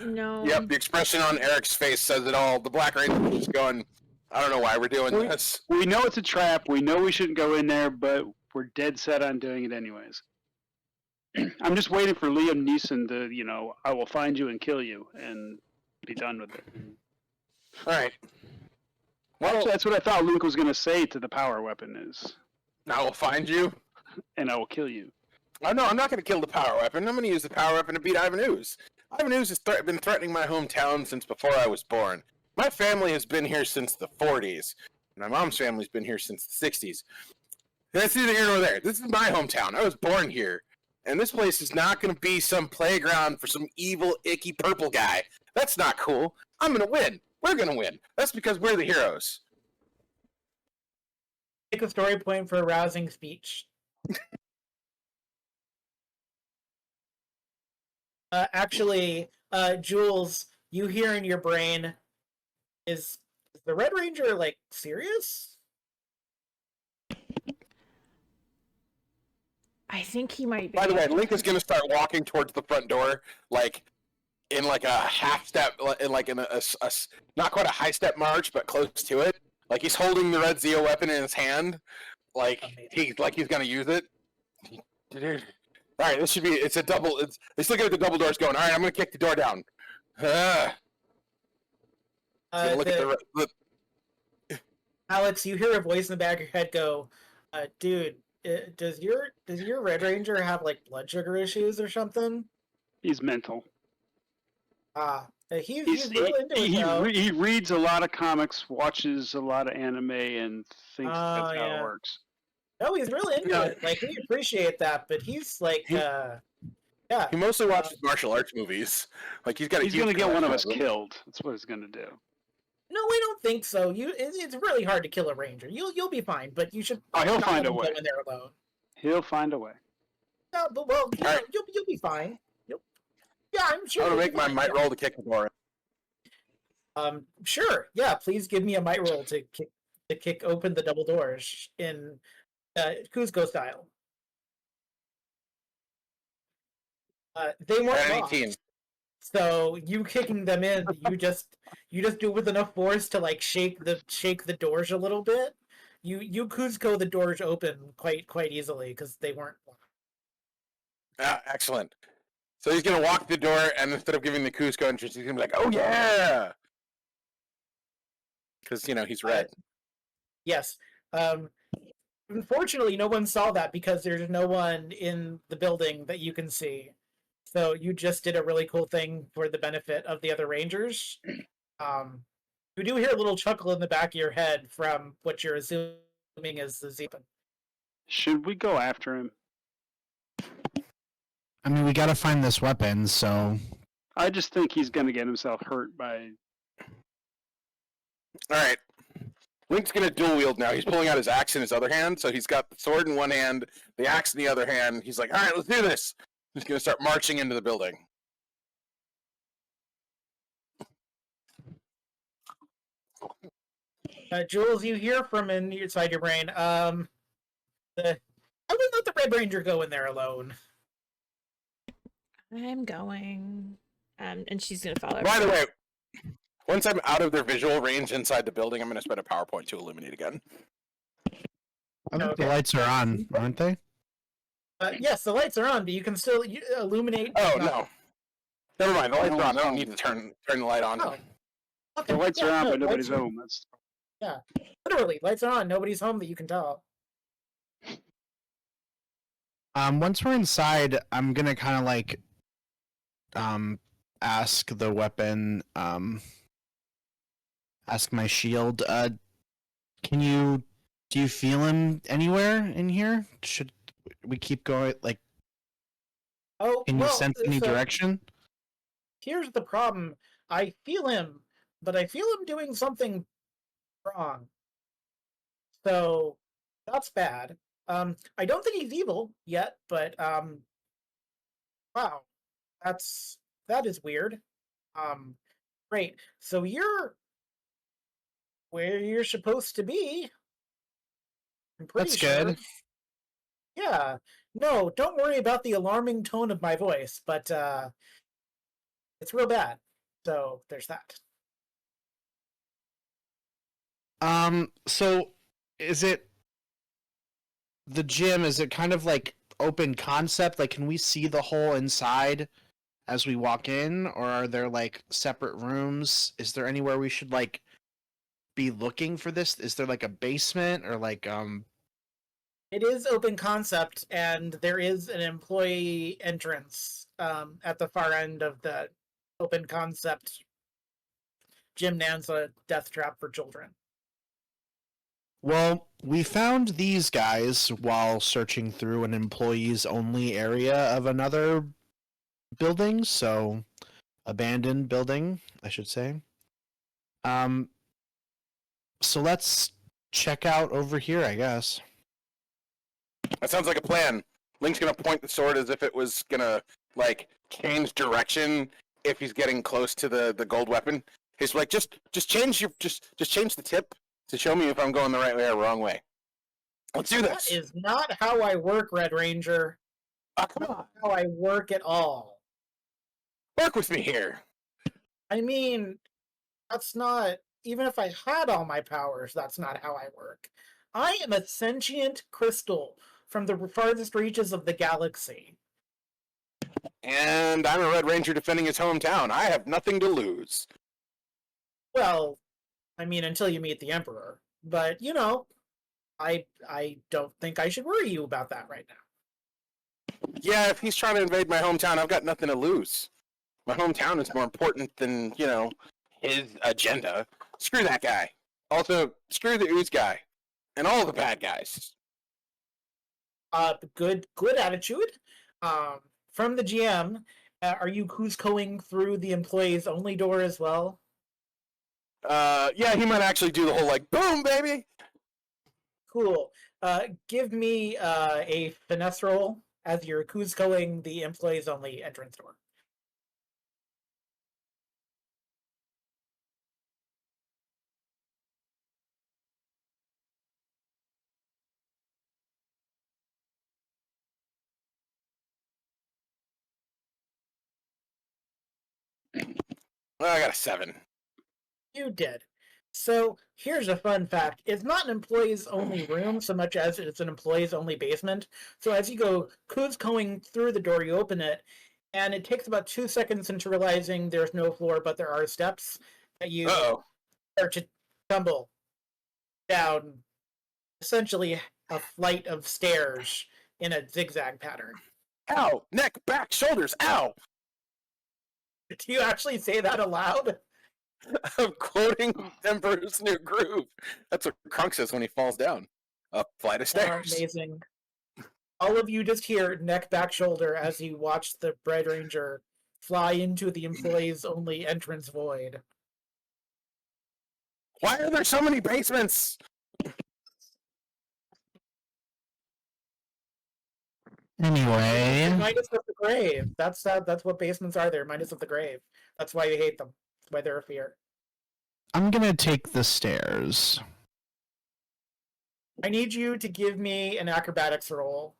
No. Yep, the expression on Eric's face says it all. The Black Ranger is just going, I don't know why we're doing this. We know it's a trap. We know we shouldn't go in there, but we're dead set on doing it anyways. I'm just waiting for Liam Neeson to, I will find you and kill you and be done with it. All right. Well, That's what I thought Luke was going to say to the power weapon is, I will find you. and I will kill you. Oh, no, I'm not going to kill the power weapon. I'm going to use the power weapon to beat Ivan Ooze. Ivan Ooze has been threatening my hometown since before I was born. My family has been here since the 40s. My mom's family's been here since the 60s. That's neither here nor there. This is my hometown. I was born here. And this place is not going to be some playground for some evil, icky purple guy. That's not cool. I'm going to win. We're going to win. That's because we're the heroes. Take a story point for a rousing speech. Actually, Jules, you hear in your brain, is the Red Ranger, like, serious? I think he might be. By the way, Link is going to start walking towards the front door, like, in like a half step, in a not quite a high step march, but close to it. Like he's holding the red Zeo weapon in his hand, like he's going to use it. All right, this should be. It's a double. Let's look at the double doors going. All right, I'm going to kick the door down. Look at the. Alex, you hear a voice in the back of your head go, "Dude, does your Red Ranger have like blood sugar issues or something?" He's mental. He's real into it though. He reads a lot of comics, watches a lot of anime, and thinks that's how it works. No, he's really into it. Like we appreciate that, but he's like, Yeah. He mostly watches martial arts movies. Like he's got a He's huge gonna get one of us collection them. killed. That's what he's gonna do. No, I don't think so. It's really hard to kill a ranger. You'll be fine, but you should. Oh, he'll not find let a him way. Go in there alone. He'll find a way. No, but well, you know, Alright. you'll be fine. Yeah, I'm sure. I'm gonna you'll make be my fine, might yeah. roll to kick the door. Sure. Yeah, please give me a might roll to kick open the double doors in Kuzco style. They weren't At an locked, 18. so you kicking them in, you just do it with enough force to like shake the doors a little bit. You Kuzco the doors open quite easily because they weren't locked. Excellent. So he's gonna walk the door, and instead of giving the Cusco entrance, he's gonna be like, "Oh yeah," because he's red. Yes. Unfortunately, no one saw that because there's no one in the building that you can see. So you just did a really cool thing for the benefit of the other rangers. You do hear a little chuckle in the back of your head from what you're assuming is the Zeepin. Should we go after him? I mean, we got to find this weapon, so I just think he's gonna get himself hurt by. All right. Link's gonna dual wield now. He's pulling out his axe in his other hand, so he's got the sword in one hand, the axe in the other hand. He's like, "All right, let's do this." He's gonna start marching into the building. Jules, you hear from inside your brain. I would let the Red Ranger go in there alone. I'm going. And she's gonna follow. By the way, once I'm out of their visual range inside the building, I'm gonna spend a PowerPoint to illuminate again. I think Okay. the lights are on, aren't they? Yes, the lights are on, but you can still illuminate. Oh no, never mind. The lights are on. I don't need to turn the light on. Oh. Okay. The lights yeah, are on, no, but nobody's lights are- home. That's Literally, lights are on. Nobody's home that you can tell. Once we're inside, I'm gonna kind of like, ask the weapon, ask my shield. Do you feel him anywhere in here? Should we keep going? Like, Oh, can you well, sense any so direction? here's the problem. I feel him, but I feel him doing something wrong. So that's bad. I don't think he's evil yet, but wow, that is weird. Great. So you're where you're supposed to be. I'm pretty That's sure. good. Yeah. No, don't worry about the alarming tone of my voice, but it's real bad. So there's that. So is it the gym? Is it kind of like open concept? Like, can we see the whole inside as we walk in, or are there like separate rooms? Is there anywhere we should like be looking for this? Is there like a basement or like It is open concept, and there is an employee entrance at the far end of the open concept Gym Nanza Death Trap for Children. Well, we found these guys while searching through an employees only area of another building, so abandoned building, I should say. So let's check out over here, I guess. That sounds like a plan. Link's gonna point the sword as if it was gonna like change direction if he's getting close to the gold weapon. He's like, just change the tip to show me if I'm going the right way or wrong way. Let's do this. That is not how I work, Red Ranger. Oh, come on, Not how I work at all. work with me here. I mean, that's not. Even if I had all my powers, that's not how I work. I am a sentient crystal from the farthest reaches of the galaxy. And I'm a Red Ranger defending his hometown. I have nothing to lose. Well, I mean, until you meet the Emperor. But, you know, I don't think I should worry you about that right now. Yeah, if he's trying to invade my hometown, I've got nothing to lose. My hometown is more important than, his agenda. Screw that guy. Also, screw the Ooze guy. And all the bad guys. Good attitude. from the GM, are you Cuscoing through the employees only door as well? Yeah, he might actually do the whole like boom, baby. Cool. Give me a finesse roll as you're Cuscoing the employees only entrance door. Well, I got a 7. You did. So here's a fun fact. It's not an employees only room so much as it's an employees only basement. So as you go Cuscoing through the door, you open it, and it takes about 2 seconds into realizing there's no floor, but there are steps that you Uh-oh. start to tumble down essentially a flight of stairs in a zigzag pattern. Ow! Neck, back, shoulders, ow! Do you actually say that aloud? I'm quoting Emperor's New Groove. That's what Krunk says when he falls down a flight of stairs. Amazing. All of you just hear neck, back, shoulder as you watch the Bread Ranger fly into the employees only entrance void. Why are there so many basements? Anyway, Minus of the grave. That's what basements are. They're minus of the grave. That's why you hate them. That's why they're a fear. I'm gonna take the stairs. I need you to give me an acrobatics roll.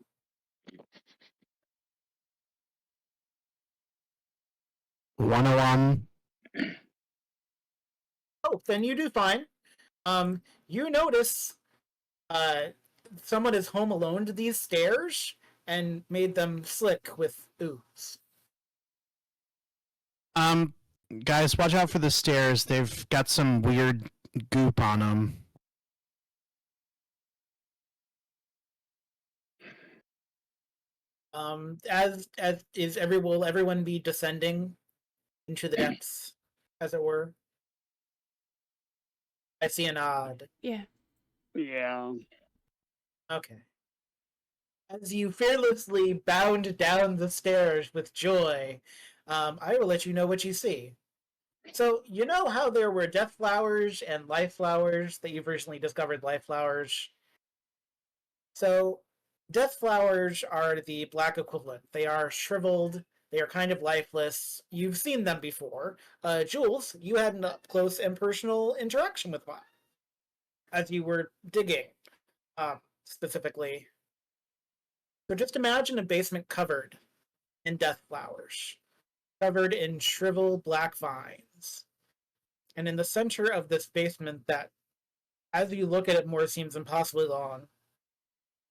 One. Oh, then you do fine. You notice someone has home alone these stairs and made them slick with ooze. Guys, watch out for the stairs. They've got some weird goop on them. As is will everyone be descending into the depths, as it were? I see a nod. Yeah. Yeah. Okay. As you fearlessly bound down the stairs with joy, I will let you know what you see. So, you know how there were death flowers and life flowers that you've recently discovered life flowers? So, death flowers are the black equivalent. They are shriveled, they are kind of lifeless. You've seen them before. Jules, you had an up close and personal interaction with one as you were digging, specifically. So just imagine a basement covered in death flowers, covered in shriveled black vines. And in the center of this basement, that, as you look at it more, seems impossibly long,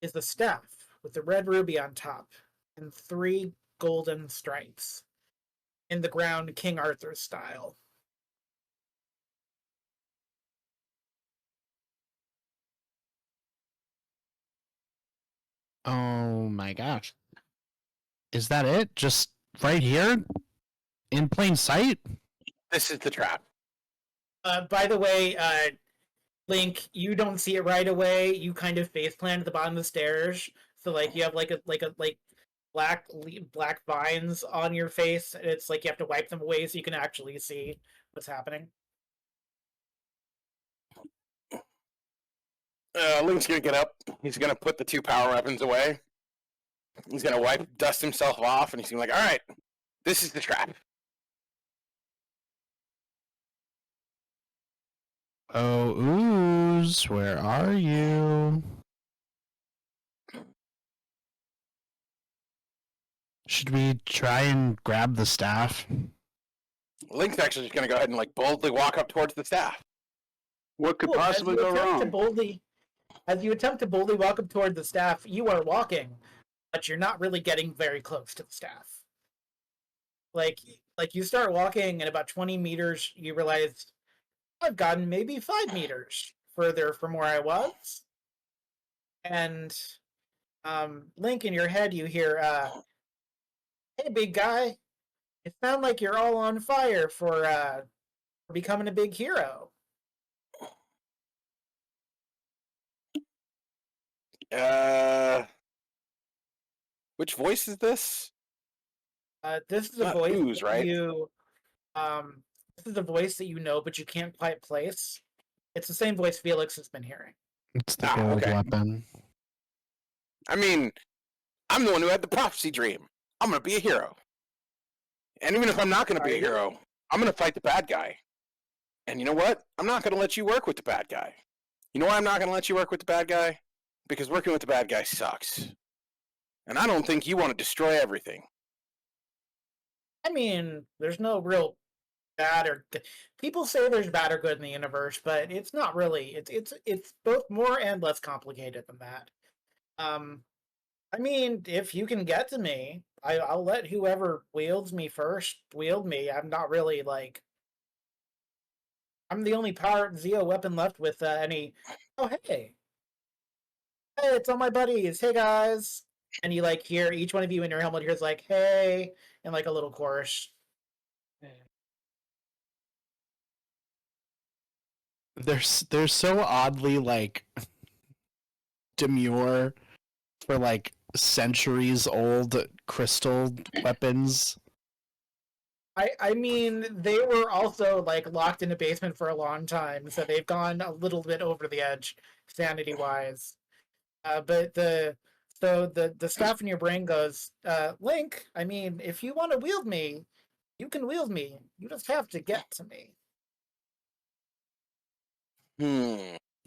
is the staff with the red ruby on top and 3 golden stripes in the ground King Arthur style. Oh my gosh. Is that it? Just right here? In plain sight? This is the trap. By the way, Link, you don't see it right away. You kind of face plant at the bottom of the stairs, so like you have like black vines on your face, and it's like you have to wipe them away so you can actually see what's happening. Link's gonna get up. He's gonna put the 2 power weapons away. He's gonna dust himself off, and he's gonna be like, "All right, this is the trap." Oh, Ooze, where are you? Should we try and grab the staff? Link's actually just gonna go ahead and like boldly walk up towards the staff. What could Cool. possibly go As you attempt to boldly walk up toward the staff, you are walking, but you're not really getting very close to the staff. Like you start walking, and about 20 meters, you realize I've gotten maybe 5 meters further from where I was. And Link, in your head, you hear, "Hey, big guy, it sounds like you're all on fire for becoming a big hero." Which voice is this? This is a Not voice Ooze, that right? um, this is a voice that you know, but you can't quite place. It's the same voice Felix has been hearing. It's the gold Okay. weapon. I mean, I'm the one who had the prophecy dream. I'm gonna be a hero. And even if I'm not gonna be a hero, I'm gonna fight the bad guy. And you know what? I'm not gonna let you work with the bad guy. You know why I'm not gonna let you work with the bad guy? Because working with the bad guy sucks. And I don't think you want to destroy everything. I mean, there's no real bad or good. People say there's bad or good in the universe, but it's not really. It's both more and less complicated than that. I mean, if you can get to me, I'll let whoever wields me first wield me. I'm not really like I'm the only power Zeo weapon left with any. Oh hey, it's all my buddies. Hey guys, and you like hear each one of you in your helmet hears like hey, and like a little chorus. They're so oddly like demure for like centuries old crystal weapons. I mean, they were also like locked in a basement for a long time, so they've gone a little bit over the edge, sanity wise. But the stuff in your brain goes, Link. I mean, if you want to wield me, you can wield me. You just have to get to me.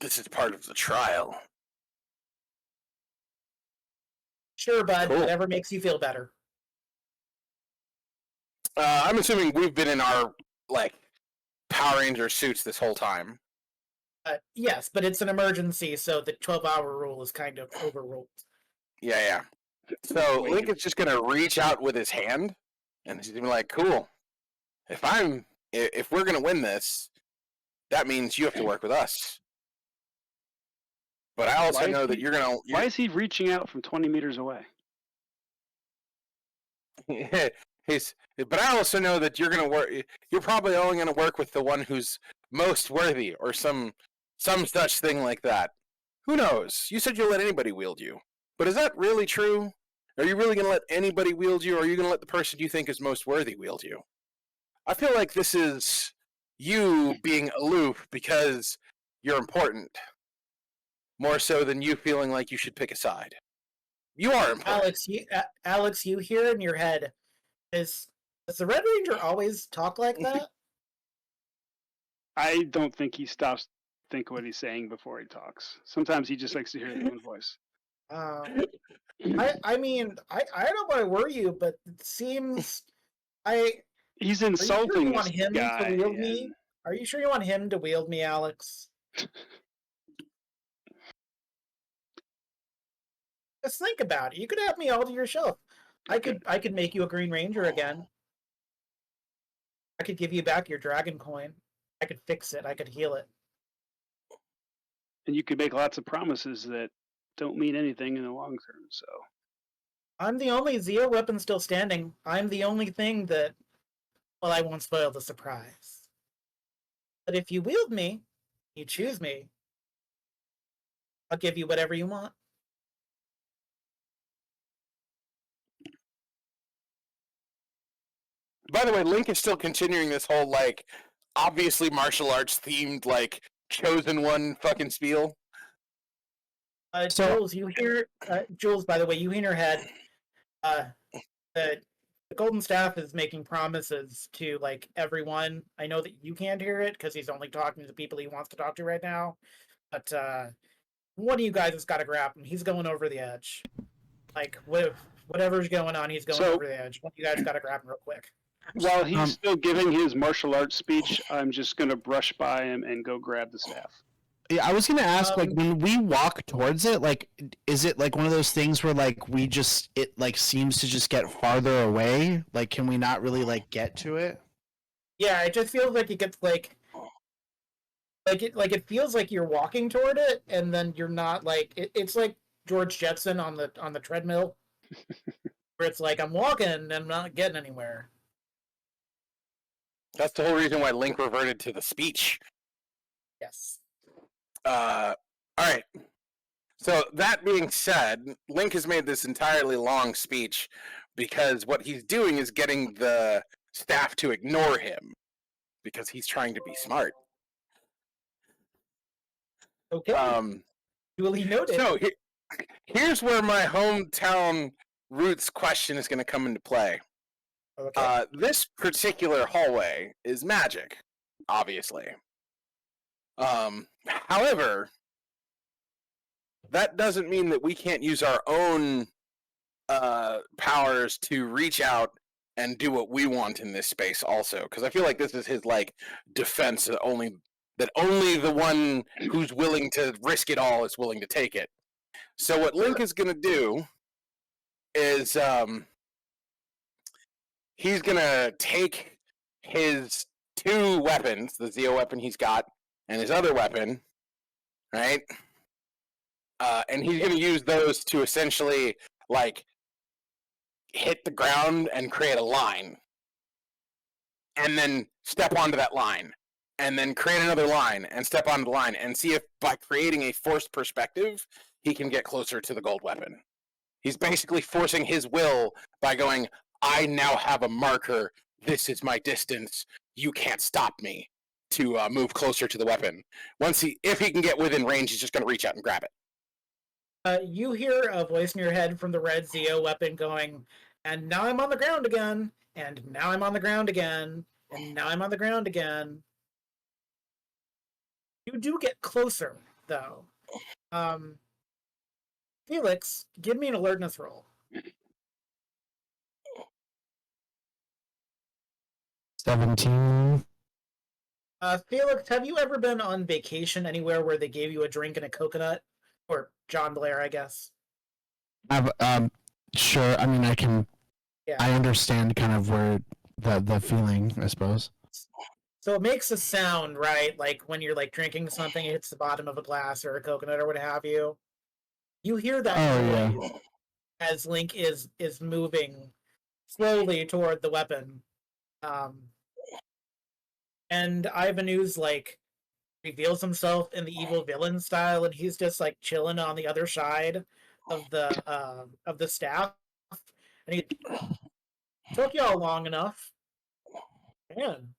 This is part of the trial. Sure, bud. Cool. Whatever makes you feel better. I'm assuming we've been in our like Power Ranger suits this whole time. Yes, but it's an emergency, so the 12-hour rule is kind of overruled. Yeah. So Link is just gonna reach out with his hand, and he's gonna be like, "Cool. If we're gonna win this, that means you have to work with us." But I also know that you're gonna. Why is he reaching out from 20 meters away? But I also know that you're gonna work. You're probably only gonna work with the one who's most worthy, or some such thing like that. Who knows? You said you'll let anybody wield you, but is that really true? Are you really gonna let anybody wield you, or are you gonna let the person you think is most worthy wield you? I feel like this is you being aloof because you're important, more so than you feeling like you should pick a side. You are important. Alex, you hear in your head, does the Red Ranger always talk like that? I don't think he stops to think what he's saying before he talks. Sometimes he just likes to hear his own voice. I mean, I don't want to worry you, but it seems He's Are you insulting sure you this want him guy. to wield me? Are you sure you want him to wield me, Alex? Just think about it. You could have me all to yourself. I could make you a Green Ranger again. I could give you back your dragon coin. I could fix it. I could heal it. And you could make lots of promises that don't mean anything in the long term. So I'm the only Zeo weapon still standing. I'm the only thing that, well, I won't spoil the surprise. But if you wield me, you choose me, I'll give you whatever you want. By the way, Link is still continuing this whole like obviously martial arts themed like chosen one fucking spiel. Jules, you hear Jules, by the way, you hear in your head the golden staff is making promises to like everyone. I know that you can't hear it because he's only talking to the people he wants to talk to right now. But one of you guys has got to grab him. He's going over the edge. Like whatever's going on, he's going over the edge. One of you guys got to grab him real quick. while he's still giving his martial arts speech, I'm just going to brush by him and go grab the staff. Yeah, I was gonna ask, like, when we walk towards it, like, is it like one of those things where like it like seems to just get farther away? Like, can we not really like get to it? Yeah, it just feels like it gets like it feels like you're walking toward it, and then you're not. Like it's like George Jetson on the treadmill, where it's like I'm walking and I'm not getting anywhere. That's the whole reason why Link reverted to the speech. Yes. All right. So that being said, Link has made this entirely long speech because what he's doing is getting the staff to ignore him because he's trying to be smart. Okay. Duly noted. So here's where my hometown roots question is going to come into play. Okay. This particular hallway is magic, obviously. However, that doesn't mean that we can't use our own powers to reach out and do what we want in this space also, because I feel like this is his like defense that only the one who's willing to risk it all is willing to take it. So what Link is going to do is he's going to take his two weapons, the Zeo weapon he's got and his other weapon, right? And he's going to use those to essentially like hit the ground and create a line, and then step onto that line, and then create another line and step onto the line, and see if by creating a forced perspective he can get closer to the gold weapon. He's basically forcing his will by going, I now have a marker, this is my distance, you can't stop me, to move closer to the weapon. If he can get within range, he's just going to reach out and grab it. You hear a voice in your head from the red Zeo weapon going, and now I'm on the ground again, and now I'm on the ground again, and now I'm on the ground again. You do get closer, though. Felix, give me an alertness roll. 17. Felix, have you ever been on vacation anywhere where they gave you a drink and a coconut? Or John Blair, I guess. Sure. I mean, Yeah. I understand kind of where the feeling, I suppose. So it makes a sound, right? Like when you're like drinking something, it hits the bottom of a glass or a coconut or what have you. You hear that noise as Link is moving slowly toward the weapon. And Ivan Ooze like reveals himself in the evil villain style, and he's just like chilling on the other side of the staff. And he took y'all long enough. Man.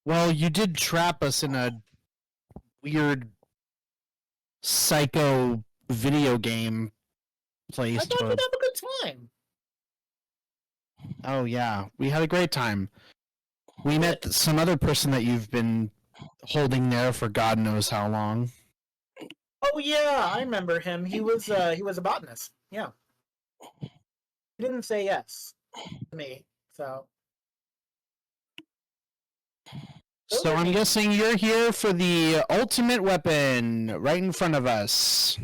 Well, you did trap us in a weird psycho video game place. I thought you'd have a good time. Oh yeah, we had a great time. We met some other person that you've been holding there for God knows how long. Oh yeah, I remember him. He was a botanist. Yeah. He didn't say yes to me, so. So I'm guessing you're here for the ultimate weapon right in front of us.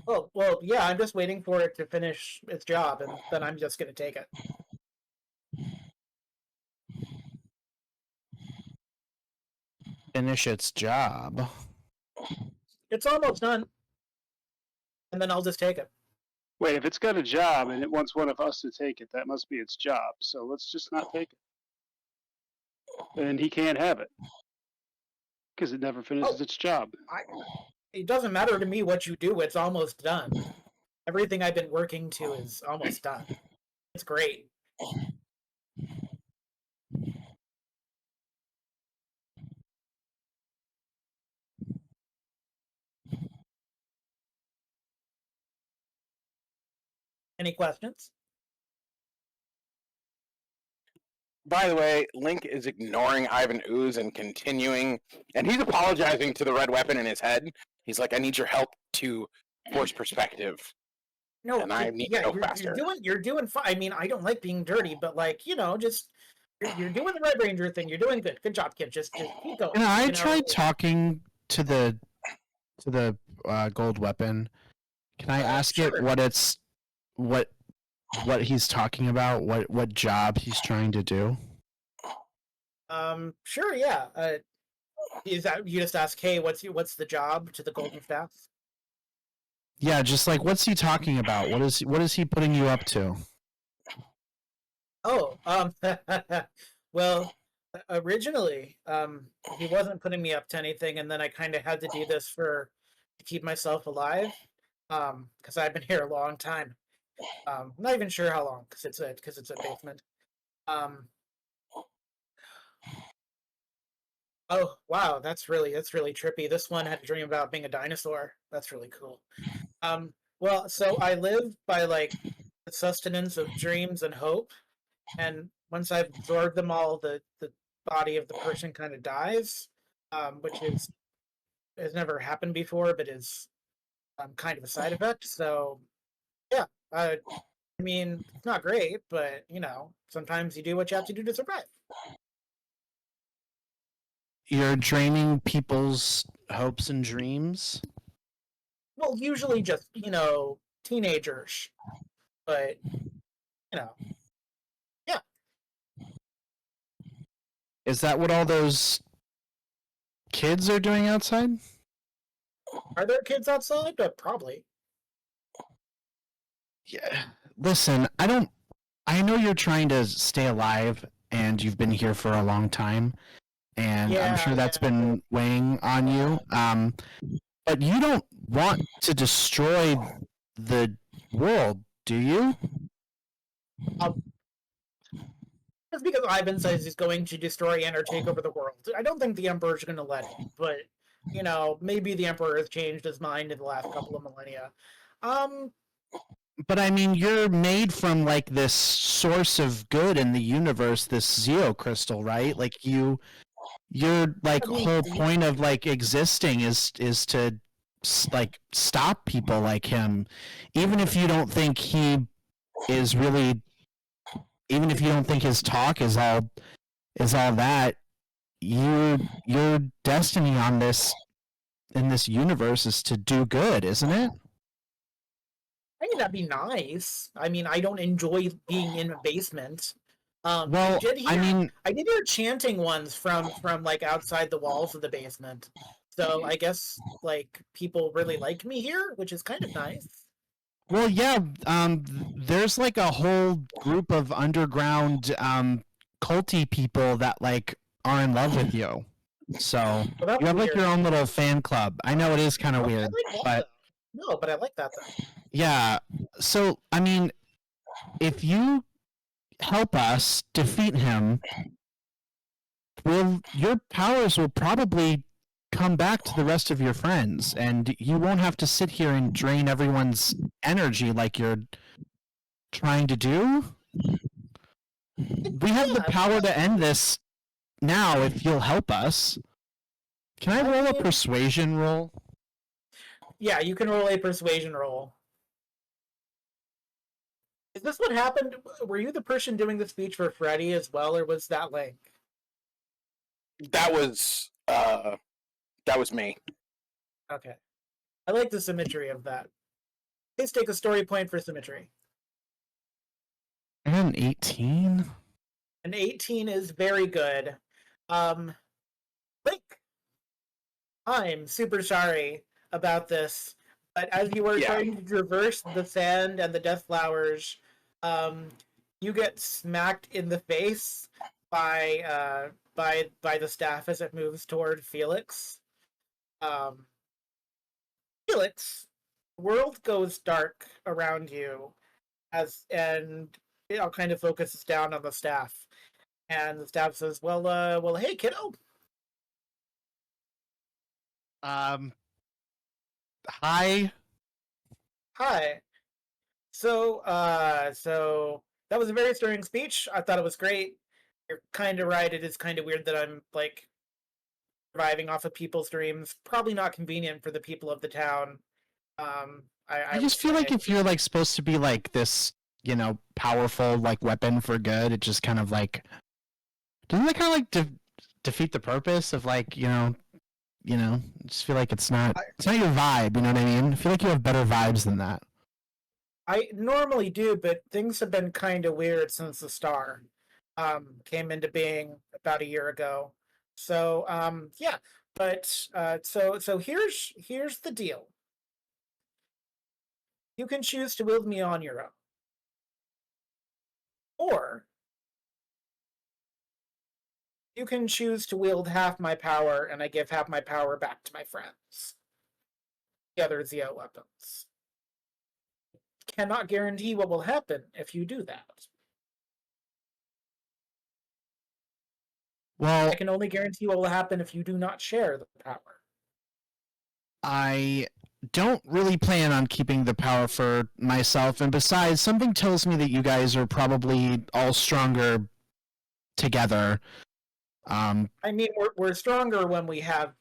Oh, well, yeah, I'm just waiting for it to finish its job, and then I'm just gonna take it. Finish its job. It's almost done. And then I'll just take it. Wait, if it's got a job and it wants one of us to take it, that must be its job. So let's just not take it. And he can't have it. Because it never finishes its job. It doesn't matter to me what you do, it's almost done. Everything I've been working to is almost done. It's great. Any questions? By the way, Link is ignoring Ivan Ooze and continuing, and he's apologizing to the red weapon in his head. He's like, I need your help to force perspective. No, and I need to go faster. You're doing fine. I mean, I don't like being dirty, but like, just you're doing the Red Ranger thing. You're doing good. Good job, kid. Just keep going. And I tried talking to the gold weapon. Can I ask it what he's talking about? What job he's trying to do? Sure, yeah. Is that you just ask, hey, what's the job to the golden staff? Yeah, just like what's he talking about? What is he putting you up to? Oh, well, originally, he wasn't putting me up to anything, and then I kind of had to do this to keep myself alive. Because I've been here a long time. I'm not even sure how long, because it's a basement. Oh wow, that's really trippy. This one had a dream about being a dinosaur. That's really cool. Well, so I live by like the sustenance of dreams and hope, and once I've absorbed them all, the body of the person kind of dies, which is has never happened before, but is kind of a side effect. So yeah, I mean it's not great, but you know sometimes you do what you have to do to survive. You're draining people's hopes and dreams. Well, usually just teenagers, but you know yeah. Is that what all those kids are doing outside? Are there kids outside? Probably. Yeah. Listen, I know you're trying to stay alive and you've been here for a long time and I'm Yeah, sure that's yeah. been weighing on you. But you don't want to destroy the world, do you? Uh, Just because Ivan says he's going to destroy and or take over the world, I don't think the Emperor's going to let him. But maybe the Emperor has changed his mind in the last couple of millennia. Um, But I mean, you're made from like this source of good in the universe, this Zeo crystal, right? Like your like I mean, whole point of like existing is to like stop people like him, even if you don't think he is really, even if you don't think his talk is all that. Your destiny on this in this universe is to do good, isn't it? I mean that'd be nice. I mean, I don't enjoy being in a basement. Well, I mean, I did hear chanting ones from like outside the walls of the basement. So I guess like people really like me here, which is kind of nice. well, yeah. There's like a whole group of underground culty people that like are in love with you. So Well, that's you have like weird. your own little fan club. I know it is kind of I weird, like that but though. No, but I like that though. yeah. So I mean, if you help us defeat him, your powers will probably come back to the rest of your friends, and you won't have to sit here and drain everyone's energy like you're trying to do. We have the Yeah, power to end this now if you'll help us. Can I I roll a mean, persuasion roll? yeah, you can roll a persuasion roll. Is this what happened? Were you the person doing the speech for Freddy as well, or was that Link? That was me. Okay. I like the symmetry of that. Please take a story point for symmetry. I got an 18. An 18 is very good. Link, I'm super sorry about this, but as you were Yeah. trying to traverse the sand and the death flowers, um, you get smacked in the face by the staff as it moves toward Felix. Um, Felix, the world goes dark around you and it all kind of focuses down on the staff. And the staff says, well, hey, kiddo. Um, Hi. Hi. So that was a very stirring speech. I thought it was great. You're kind of right. It is kind of weird that I'm like surviving off of people's dreams. Probably not convenient for the people of the town. I I will just feel like say. if you're like supposed to be like this, powerful like weapon for good, it just kind of like doesn't that kind of like defeat the purpose of like I just feel like it's not your vibe. You know what I mean? I feel like you have better vibes than that. I normally do, but things have been kind of weird since the star came into being about a year ago. So yeah, but so here's the deal. You can choose to wield me on your own, or you can choose to wield half my power, and I give half my power back to my friends, the other Zeo weapons. cannot guarantee what will happen if you do that. Well, I can only guarantee what will happen if you do not share the power. I don't really plan on keeping the power for myself, and besides, something tells me that you guys are probably all stronger together. I mean, we're stronger when we have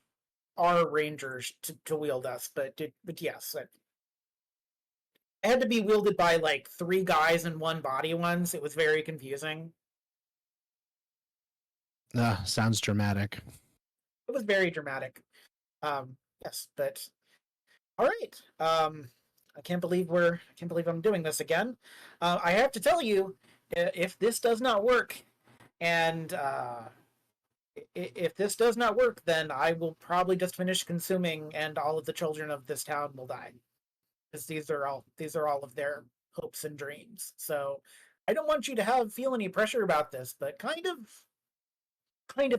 our rangers to wield us, but yes, I had to be wielded by like 3 guys in one body once. It was very confusing. Sounds dramatic. It was very dramatic. Yes, but all right. I can't believe I'm doing this again. I have to tell you, if this does not work, and if this does not work, then I will probably just finish consuming, and all of the children of this town will die, because these are all of their hopes and dreams. So I don't want you to feel any pressure about this, but kind of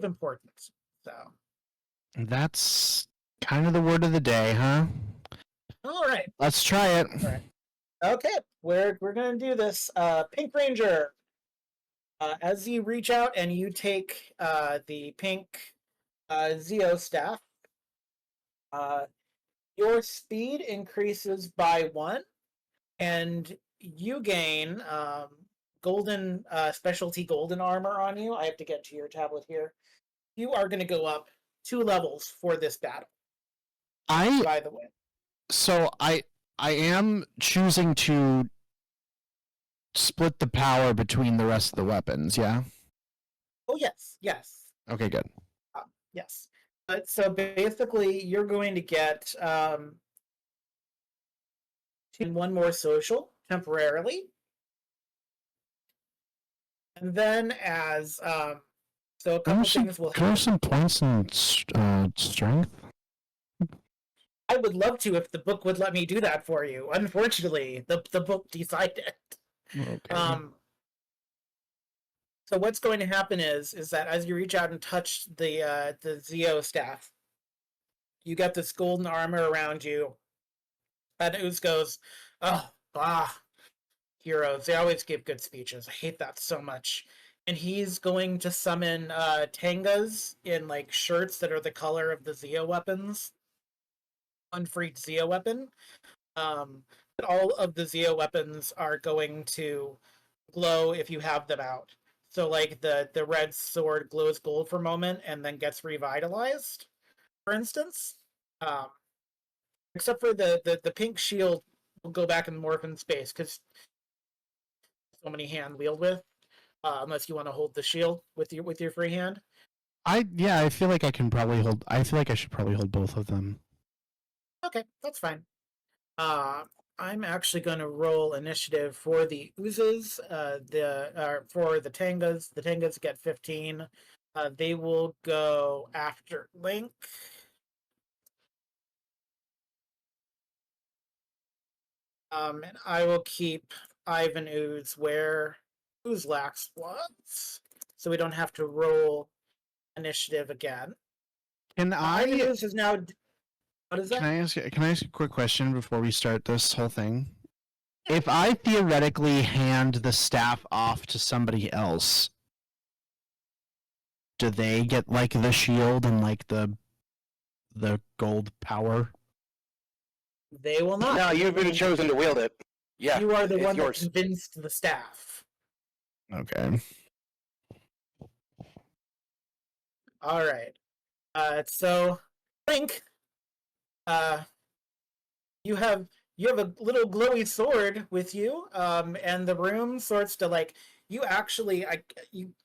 important. So That's kind of the word of the day, huh? all right. Let's try it. All right. Okay, we're gonna do this. Pink Ranger. As you reach out and you take the pink Zeo staff, your speed increases by 1, and you gain golden specialty golden armor on you. I have to get to your tablet here. You are going to go up 2 levels for this battle. By the way, So I am choosing to split the power between the rest of the weapons, yeah? oh yes. Okay, good. Yes. So basically, you're going to get 1 more social temporarily, and then as so a couple things will Can I happen. have some points in strength? I would love to if the book would let me do that for you. Unfortunately, the book decided. Okay. So what's going to happen is that as you reach out and touch the Zeo staff, you get this golden armor around you. And Ooze goes, "Oh, heroes! They always give good speeches. I hate that so much." And he's going to summon Tangas in like shirts that are the color of the Zeo weapons. Unfreed Zeo weapon. But all of the Zeo weapons are going to glow if you have them out. So like the red sword glows gold for a moment and then gets revitalized, for instance. Except for the pink shield will go back and morph in space because so many hand wield with. Unless you want to hold the shield with your free hand. I feel like I can probably hold. I feel like I should probably hold both of them. Okay, that's fine. I'm actually going to roll initiative for the Oozes. For the Tangas. The Tangas get 15. They will go after Link. And I will keep Ivan Ooze where Oozlax was, so we don't have to roll initiative again. Can Ivan I? Ooze is now. What is that? Can I ask a quick question before we start this whole thing? If I theoretically hand the staff off to somebody else, do they get like the shield and like the gold power? They will not. No, you've been chosen to wield it. Yeah, You are the it's one yours. that convinced the staff. Okay. All right. So Link, you have a little glowy sword with you, and the room sorts to like you actually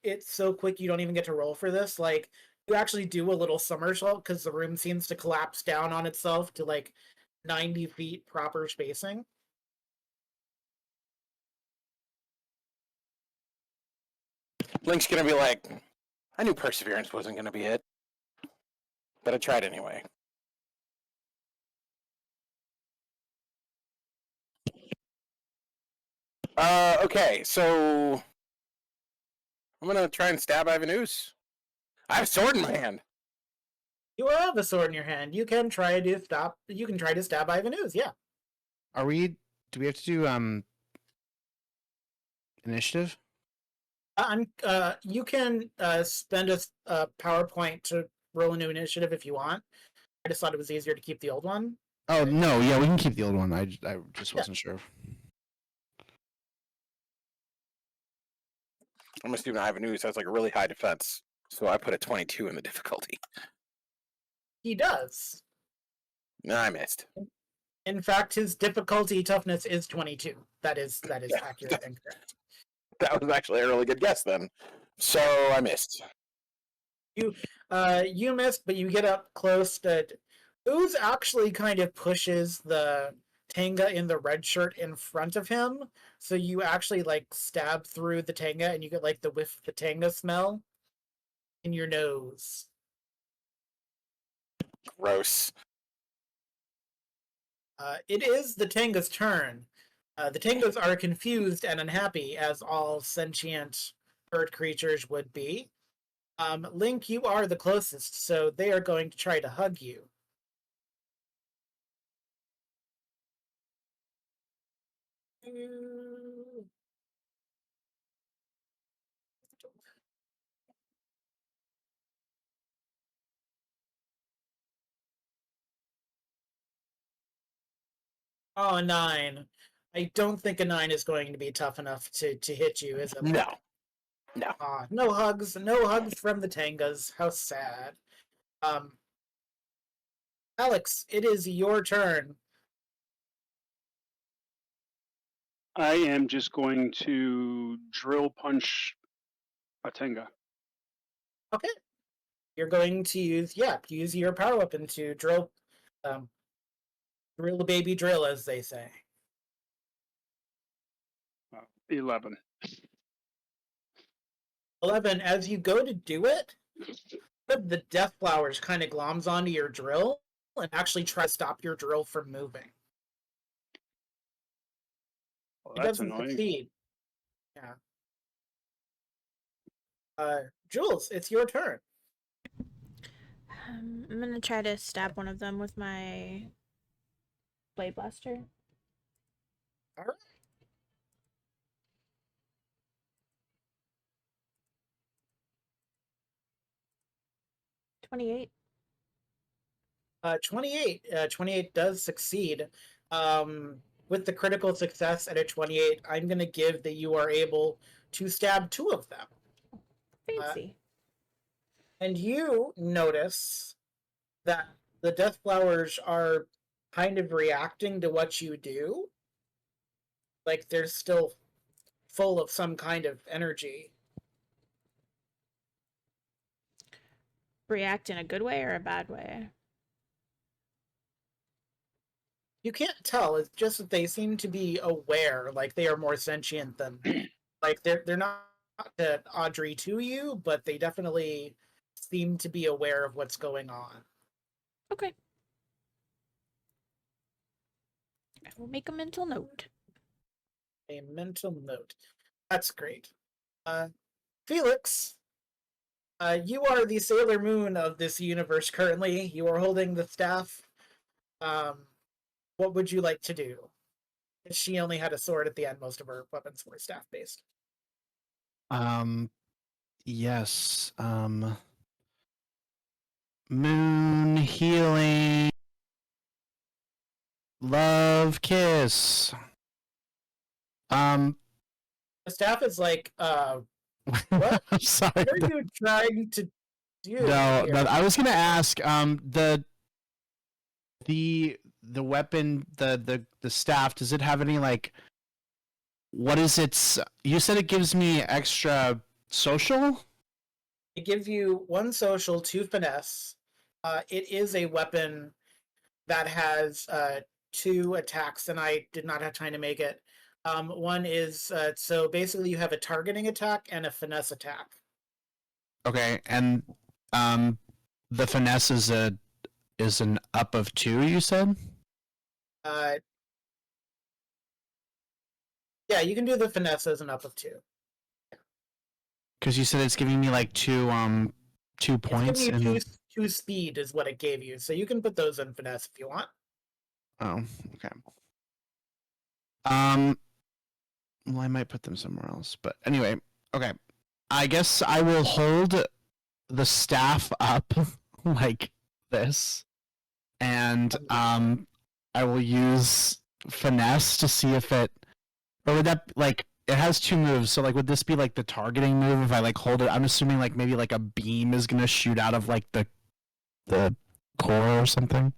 it's so quick you don't even get to roll for this. Like you actually do a little somersault because the room seems to collapse down on itself to like 90 feet proper spacing. Link's gonna be like, I knew perseverance wasn't gonna be it, but I tried anyway. Okay, so I'm gonna try and stab Ivan Ooze. I have a sword in my hand. You have a sword in your hand. You can try to stab Ivan Ooze, yeah. Are we Do we have to do initiative? You can spend a PowerPoint to roll a new initiative if you want. I just thought it was easier to keep the old one. Oh no, yeah, we can keep the old one. I just Yeah. wasn't sure. I'm assuming Ivan Ooze has like a really high defense, so I put a 22 in the difficulty. He does. No, I missed. In fact, his difficulty toughness is 22. That is accurate and correct. That was actually a really good guess then. So I missed. You missed, but you get up close. Ooze actually kind of pushes the Tanga in the red shirt in front of him, so you actually like stab through the Tanga, and you get like the whiff of the Tanga smell in your nose. Gross. It is the Tanga's turn. The Tangas are confused and unhappy, as all sentient bird creatures would be. Link, you are the closest, so they are going to try to hug you. Oh, 9. I don't think a 9 is going to be tough enough to hit you, is it? No. No. No hugs. No hugs from the Tangas. How sad. Alex, it is your turn. I am just going to drill punch a Tenga. Okay. You're going to use your power weapon to drill drill a baby drill, as they say. 11. 11, as you go to do it, the death flowers kind of gloms onto your drill and actually try to stop your drill from moving. Well, It that's doesn't annoying. succeed. Yeah. Jules, it's your turn. I'm gonna try to stab one of them with my blade blaster. All right. 28. 28 does succeed. With the critical success at a 28, I'm going to give that you are able to stab 2 of them. Fancy. And you notice that the death flowers are kind of reacting to what you do. Like they're still full of some kind of energy. React in a good way or a bad way? You can't tell. It's just that they seem to be aware, like they are more sentient than, like they're not Audrey to you, but they definitely seem to be aware of what's going on. Okay. I will make a mental note. A mental note. That's great. Felix, you are the Sailor Moon of this universe currently. You are holding the staff. What would you like to do? She only had a sword at the end. Most of her weapons were staff based. Yes. Moon healing. Love kiss. The staff is like, what? I'm sorry. What are you trying to do? No, here? but I was gonna ask. The weapon, the staff. Does it have any like? What is its? You said it gives me extra social. It gives you 1 social, 2 finesse. It is a weapon that has 2 attacks, and I did not have time to make it. One is so basically you have a targeting attack and a finesse attack. Okay, and the finesse is an up of 2. You said. Yeah, you can do the finesse as an up of 2. Because you said it's giving me like 2 points. It's giving you and... 2 speed is what it gave you, so you can put those in finesse if you want. Oh, okay. Well, I might put them somewhere else, but anyway, okay. I guess I will hold the staff up like this, and I will use finesse to see if it. Or would that like it has 2 moves? So like, would this be like the targeting move if I like hold it? I'm assuming like maybe like a beam is gonna shoot out of like the core or something.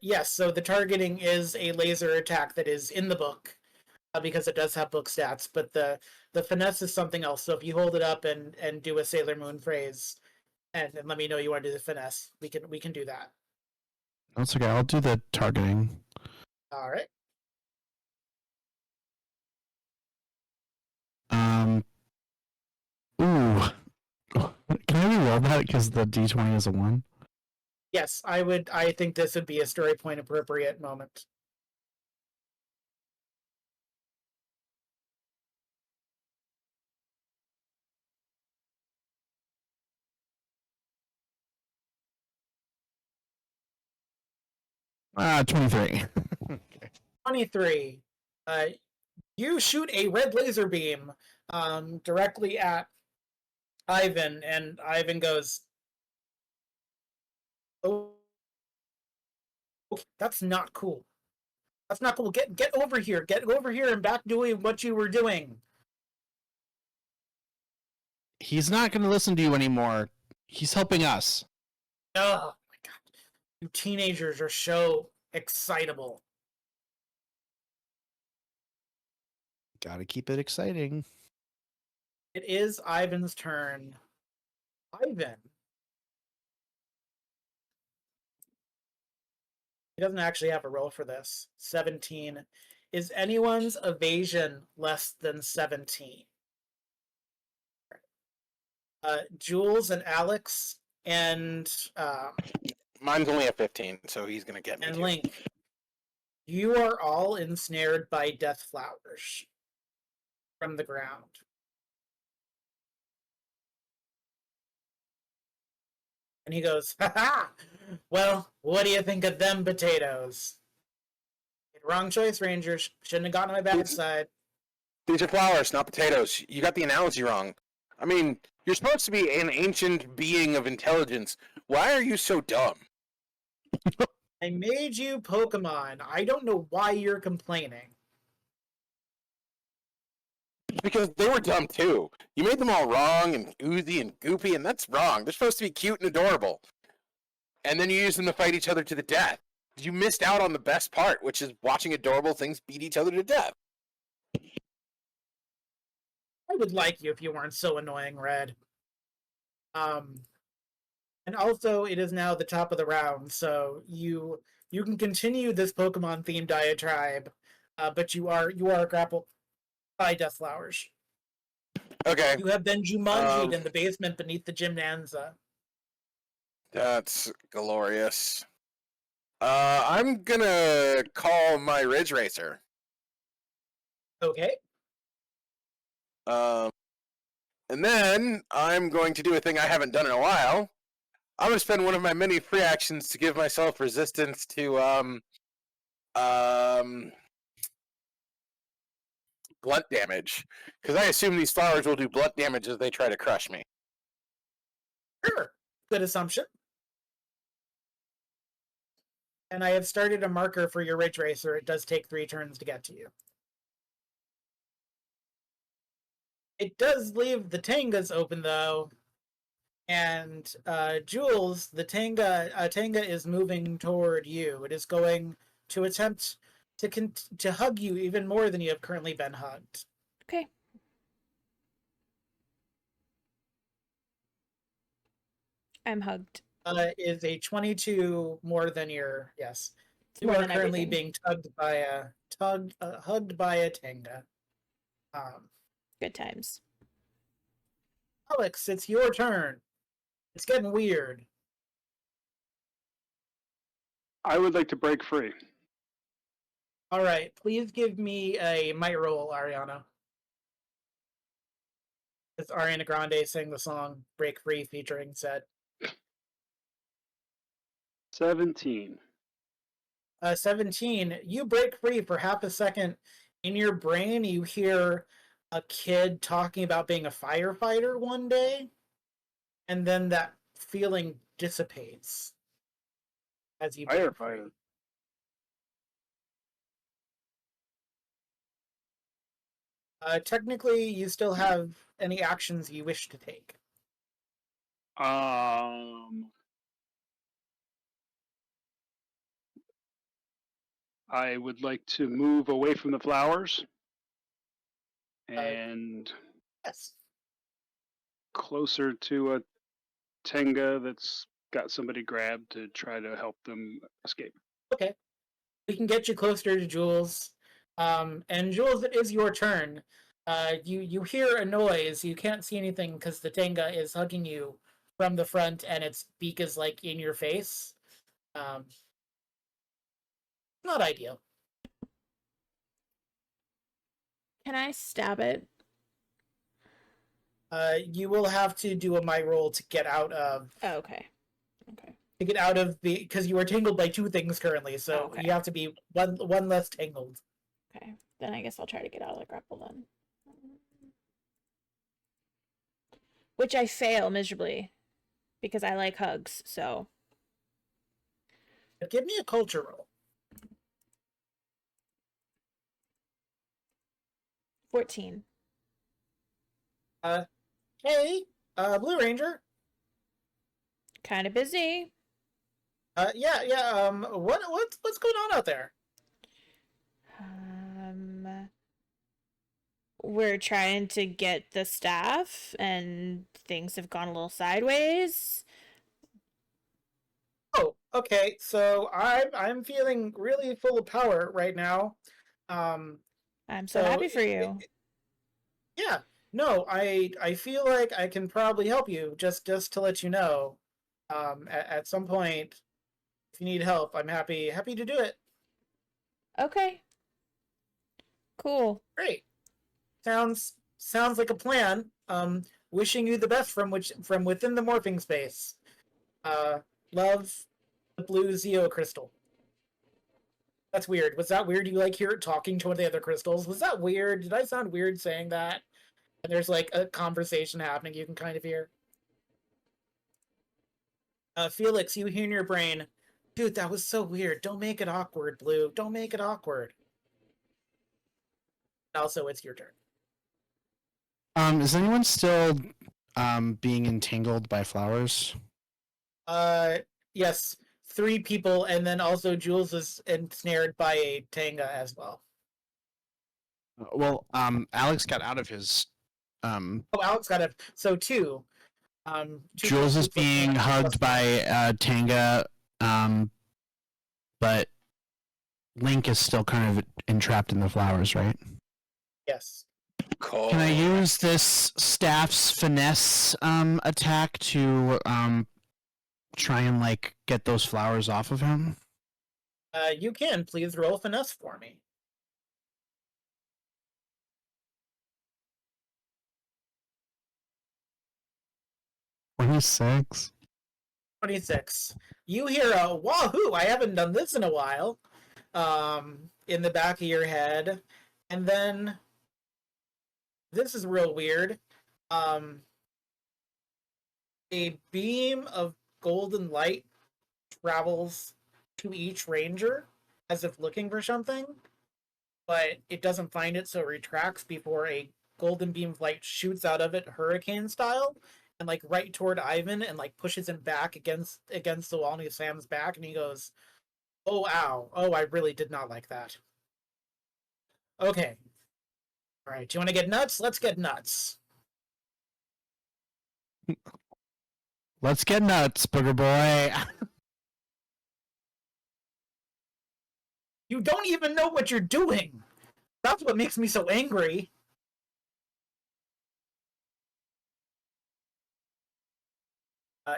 Yes, so the targeting is a laser attack that is in the book because it does have book stats, but the finesse is something else. So if you hold it up and do a Sailor Moon phrase and let me know you want to do the finesse, we can do that. That's okay. I'll do the targeting. All right. Ooh. Can I re-roll that because the D20 is a 1? Yes, I think this would be a story point appropriate moment. Ah, 23. Okay. 23. You shoot a red laser beam directly at Ivan, and Ivan goes, "Oh, that's not cool. That's not cool. Get over here. Get over here and back doing what you were doing." He's not going to listen to you anymore. He's helping us. Oh my god. You teenagers are so excitable. Gotta keep it exciting. It is Ivan's turn. Ivan. He doesn't actually have a roll for this. 17. Is anyone's evasion less than 17? Jules and Alex and Mine's only a 15, so he's gonna get me. and Too. Link, you are all ensnared by death flowers from the ground. And he goes, "Ha ha! Well, what do you think of them potatoes?" Wrong choice, Rangers. Shouldn't have gotten on my bad side. These are flowers, not potatoes. You got the analogy wrong. I mean, you're supposed to be an ancient being of intelligence. Why are you so dumb? I made you Pokemon. I don't know why you're complaining. Because they were dumb too. You made them all wrong and oozy and goopy, and that's wrong. They're supposed to be cute and adorable. And then you use them to fight each other to the death. You missed out on the best part, which is watching adorable things beat each other to death. I would like you if you weren't so annoying, Red. And also it is now the top of the round, so you can continue this Pokemon themed diatribe, but you are grappled by death flowers. Okay. You have been Jumanji'd in the basement beneath the Gymnanza. That's glorious. I'm gonna call my Ridge Racer. Okay. And then I'm going to do a thing I haven't done in a while. I'm gonna spend one of my many free actions to give myself resistance to blunt damage, because I assume these flowers will do blunt damage as they try to crush me. Sure. Good assumption. And I have started a marker for your Ridge Racer. It does take 3 turns to get to you. It does leave the Tangas open, though. And Jules, the Tanga is moving toward you. It is going to attempt to hug you even more than you have currently been hugged. Okay. I'm hugged. Is a 22 more than your yes. It's You more are than currently everything. being hugged by a Tanga. Good times. Alex, it's your turn. It's getting weird. I would like to break free. All right, please give me a might roll, Ariana. It's Ariana Grande sang the song "Break Free" featuring Zed. 17. 17. You break free for half a second. In your brain, you hear a kid talking about being a firefighter one day, and then that feeling dissipates as you break free. Firefighter. Technically, you still have any actions you wish to take. I would like to move away from the flowers and Yes. closer to a Tenga that's got somebody grabbed to try to help them escape. Okay. We can get you closer to Jules. And Jules, it is your turn. You hear a noise. You can't see anything because the Tenga is hugging you from the front, and its beak is like in your face. Not ideal. Can I stab it? You will have to do a might roll to get out of Oh, okay. Okay. to get out of the because you are tangled by two things currently, so Okay. you have to be one less tangled. Okay. Then I guess I'll try to get out of the grapple then. Which I fail miserably because I like hugs, so. Give me a culture roll. 14. Hey, Blue Ranger. Kind of busy. Yeah. What's going on out there? We're trying to get the staff, and things have gone a little sideways. Oh, okay. So I'm feeling really full of power right now. Um, I'm so happy for you. Yeah. No, I feel like I can probably help you. Just to let you know. At some point, if you need help, I'm happy to do it. Okay. Cool. Great. Sounds like a plan. Wishing you the best from within the morphing space. Love the blue Zeo crystal. That's weird. Was that weird? You like hear it talking to one of the other crystals? Was that weird? Did I sound weird saying that? And there's like a conversation happening you can kind of hear. Felix, you hear in your brain, dude, that was so weird. Don't make it awkward, Blue. Don't make it awkward. Also, it's your turn. Is anyone still being entangled by flowers? Yes, 3 people, and then also Jules is ensnared by a Tanga as well. Well, Alex got out of his. Oh, Alex got it. So 2. Jules is being hugged by Tanga, but Link is still kind of entrapped in the flowers, right? Yes. Cool. Can I use this staff's finesse attack to try and like get those flowers off of him? You can. Please roll finesse for me. 26. 26. You hear a wahoo! I haven't done this in a while. In the back of your head, and then this is real weird. A beam of golden light travels to each ranger as if looking for something, but it doesn't find it, so it retracts before a golden beam of light shoots out of it, hurricane style, and like right toward Ivan, and like pushes him back against the wall, and he slams back, and he goes, "Oh, ow! Oh, I really did not like that." Okay. All right. Do you want to get nuts? Let's get nuts. Let's get nuts, booger boy. You don't even know what you're doing. That's what makes me so angry.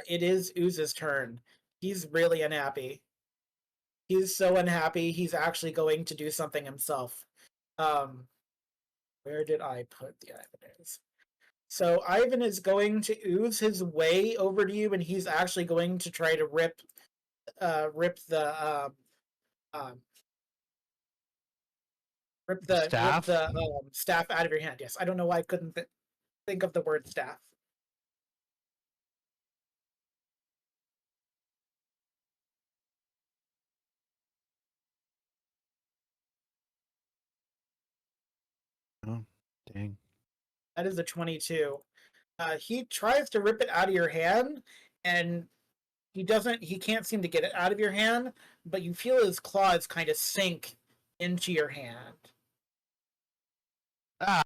It is Ooze's turn. He's really unhappy. He's so unhappy, he's actually going to do something himself. Where did I put the Ivan is? So Ivan is going to ooze his way over to you, and he's actually going to try to rip the Um, rip the Staff? staff out of your hand. Yes, I don't know why I couldn't think of the word staff. Oh, dang. That is a 22. He tries to rip it out of your hand, and he doesn't. He can't seem to get it out of your hand, but you feel his claws kind of sink into your hand. Ah,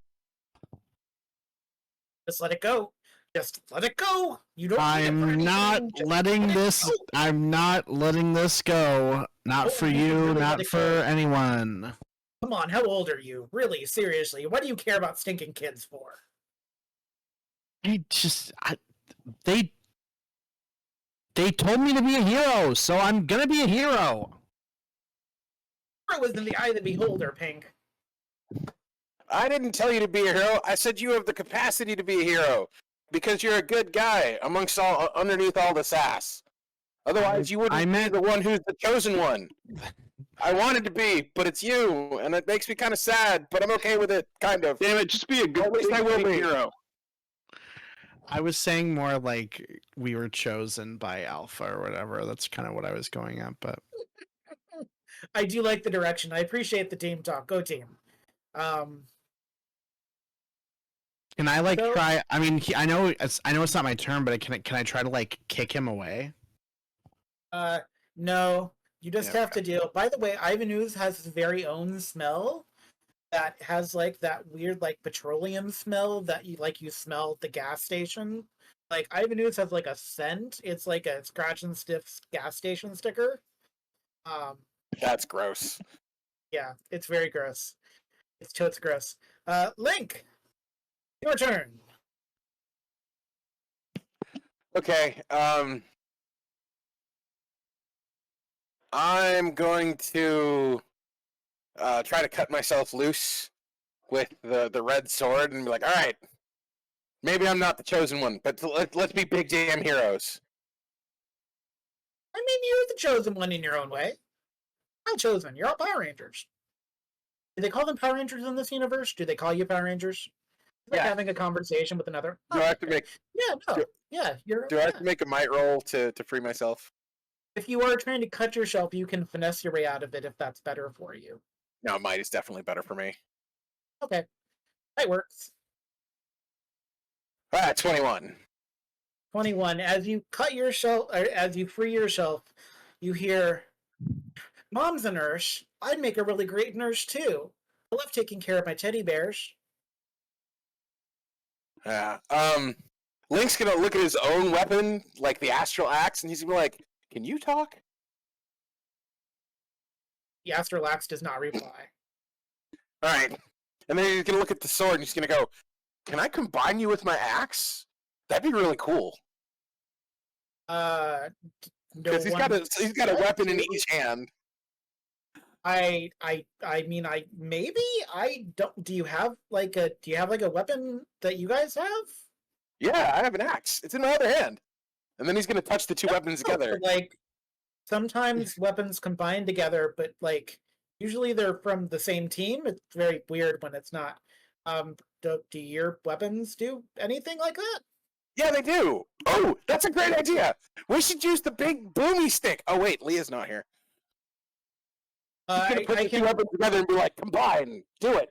Just let it go. Just let it go. You don't need it for I'm anything. not Just letting let it this. go. I'm not letting this go. Not Oh, for you should you. really let Not it for go. anyone. Come on, how old are you? Really, seriously, what do you care about stinking kids for? They told me to be a hero, so I'm gonna be a hero. It was in the eye of the beholder, Pink. I didn't tell you to be a hero. I said you have the capacity to be a hero because you're a good guy amongst all underneath all the sass. Otherwise, you wouldn't be the one who's the chosen one. I wanted to be, but it's you, and it makes me kind of sad. But I'm okay with it, kind of. Damn it, just be a good At least I will big be. hero. I was saying more like we were chosen by Alpha or whatever. That's kind of what I was going at, but I do like the direction. I appreciate the team talk. Go team. can I like So- try? I mean, I know it's not my turn, but can I try to like kick him away? No. You just Yeah, have to deal. By the way, Ivan Ooze has his very own smell that has like that weird like petroleum smell that you smell at the gas station. Like Ivan Ooze has like a scent. It's like a scratch and sniff gas station sticker. That's gross. Yeah, it's very gross. It's totes gross. Link, your turn. Okay. I'm going to try to cut myself loose with the red sword and be like, all right, maybe I'm not the chosen one, but let's be big damn heroes. I mean, you're the chosen one in your own way. Not chosen. You're all Power Rangers. Do they call them Power Rangers in this universe? Do they call you Power Rangers? Like Yeah. having a conversation with another. Do I have to make Yeah, no. do- Yeah, you're. do I have yeah. to make a might roll to free myself? If you are trying to cut yourself, you can finesse your way out of it if that's better for you. No, might is definitely better for me. Okay, that works. 21. 21. As you cut yourself, or as you free yourself, you hear, "Mom's a nurse. I'd make a really great nurse too. I love taking care of my teddy bears." Yeah. Link's gonna look at his own weapon, like the astral axe, and he's gonna be like, "Can you talk?" The Astrolax does not reply. All right. And then he's gonna look at the sword and he's gonna go, "Can I combine you with my axe? That'd be really cool." No Because he's got a weapon in each hand. I mean, maybe I don't. Do you have like a weapon that you guys have? Yeah, I have an axe. It's in my other hand. And then he's gonna touch the two weapons No, together. but, like sometimes weapons combine together, but like usually they're from the same team. It's very weird when it's not. Do your weapons do anything like that? Yeah, they do. Oh, that's a great idea. We should use the big boomy stick. Oh wait, Leah's not here. He's gonna put the two weapons together and be like, "Combine, do it."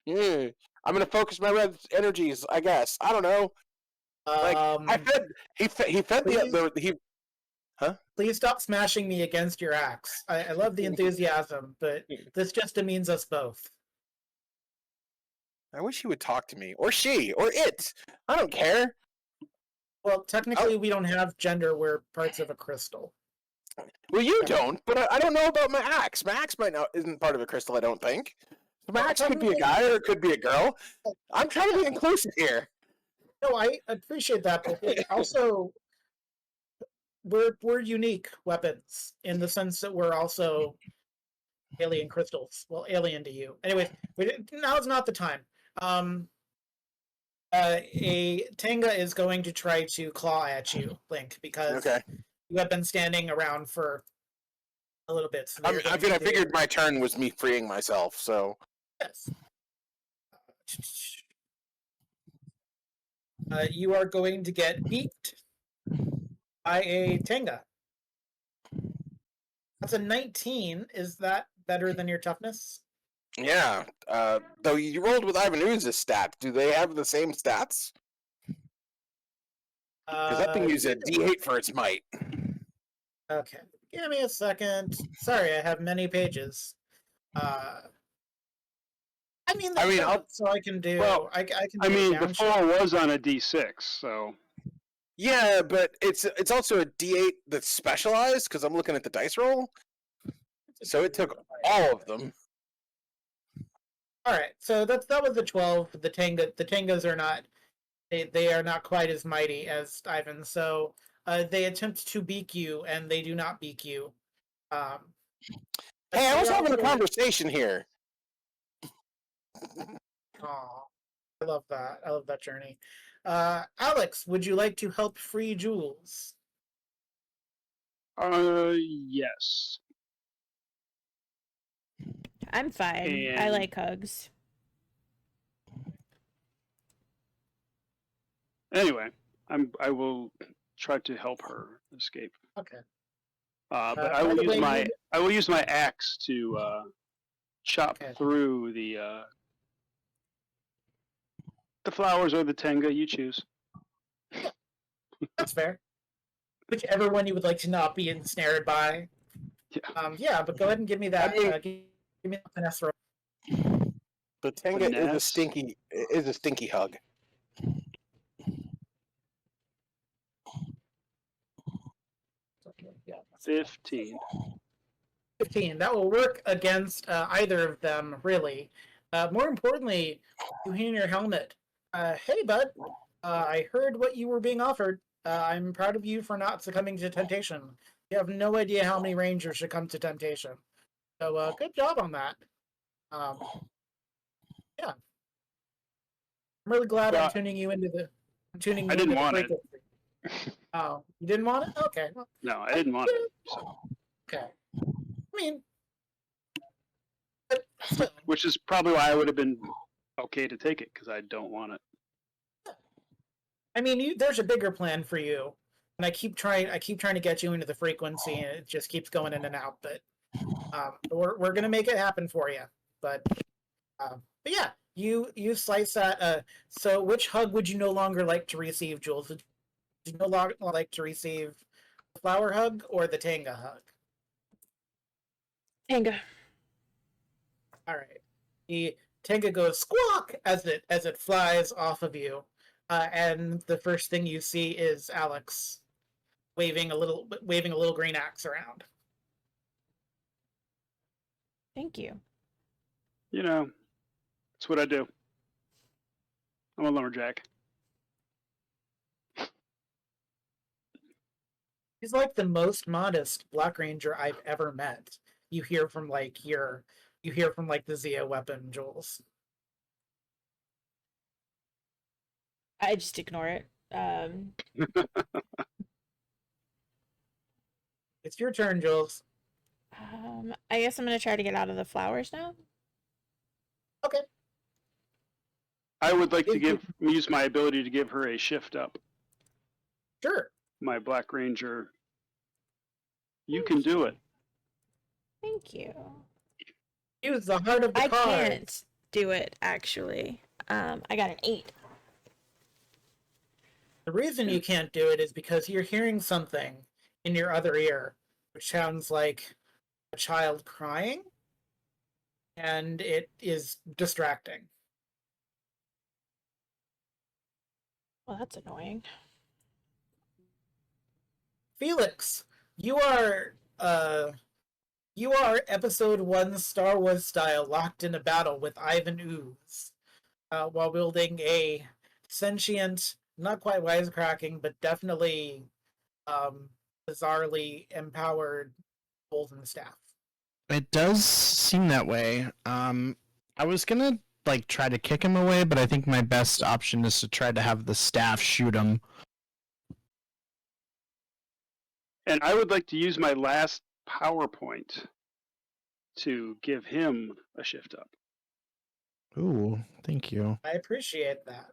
Yeah. I'm gonna focus my red energies. I guess. I don't know. Like he fed Please stop smashing me against your axe. I love the enthusiasm, but this just demeans us both. I wish he would talk to me, or she, or it. I don't care. Well, technically, we don't have gender. We're parts of a crystal. Well, you don't, but I don't know about my axe. My axe isn't part of a crystal. I don't think. So my axe could be a guy or it could be a girl. I'm trying to be inclusive here. No, I appreciate that, but also we're unique weapons in the sense that we're also alien crystals. Well, alien to you. Anyways, now's not the time. A Tenga is going to try to claw at you, Link, because Okay. you have been standing around for a little bit. So I they're mean, I going to do- figured my turn was me freeing myself, so Yes. You are going to get beaked by a Tenga. That's a 19. Is that better than your toughness? yeah. Though you rolled with Ivan Ooze's stat, do they have the same stats? Because that thing uses a D8 for its might. Okay, give me a second. Sorry, I have many pages. So I can do. Well, I can. I do a mean, the downshift. 4 was on a D6, so Yeah, but it's also a D8 that's specialized because I'm looking at the dice roll. So it took all of them. All right, so that was the 12. The Tengas are not. They are not quite as mighty as Ivan. So they attempt to beak you, and they do not beak you. Hey, I was having a also- conversation here. Aw, I love that. I love that journey. Alex, would you like to help free Jules? yes. I'm fine. I And- like hugs. Anyway, I will try to help her escape. Okay. But by the way, I will use my axe to chop Okay. through the flowers or the tenga, you choose. That's fair. Whichever one you would like to not be ensnared by. Yeah. But go ahead and give me that. I mean- Give me the finesse roll. The Tenga Finesse. is a stinky hug. Yeah. 15. 15. That will work against either of them, really. More importantly, you hear in your helmet. Hey, bud. I heard what you were being offered. I'm proud of you for not succumbing to temptation. You have no idea how many rangers succumb to temptation. So, good job on that. Yeah. I'm really glad I'm Well, tuning you into the. I'm tuning you I didn't into the want it. frequency. Oh, you didn't want it? Okay. Well, No, I didn't want it. So. okay. I mean, but still. Which is probably why I would have been okay to take it, because I don't want it. I mean, there's a bigger plan for you, and I keep trying to get you into the frequency, and it just keeps going in and out. But we're gonna make it happen for you. But yeah, you slice that. So which hug would you no longer like to receive, Jules? Would you no longer like to receive the flower hug or the Tanga hug? Tanga. All right. The Tenga goes squawk as it flies off of you, and the first thing you see is Alex waving a little green axe around. Thank you. You know, that's what I do. I'm a lumberjack. He's like the most modest Black Ranger I've ever met. You hear from the Zia weapon, Jules. I just ignore it. It's your turn, Jules. I guess I'm gonna try to get out of the flowers now. Okay. I would like to use my ability to give her a shift up. Sure. My Black Ranger. You can do it. Thank you. Use the heart of the I card. can't do it actually. I got an 8. The reason you can't do it is because you're hearing something in your other ear, which sounds like a child crying, and it is distracting. Well, that's annoying. Felix, you are episode 1 Star Wars style locked in a battle with Ivan Ooze, while wielding a sentient, not quite wisecracking, but definitely bizarrely empowered golden staff. It does seem that way. I was gonna try to kick him away, but I think my best option is to try to have the staff shoot him. And I would like to use my last PowerPoint to give him a shift up. Ooh, thank you. I appreciate that.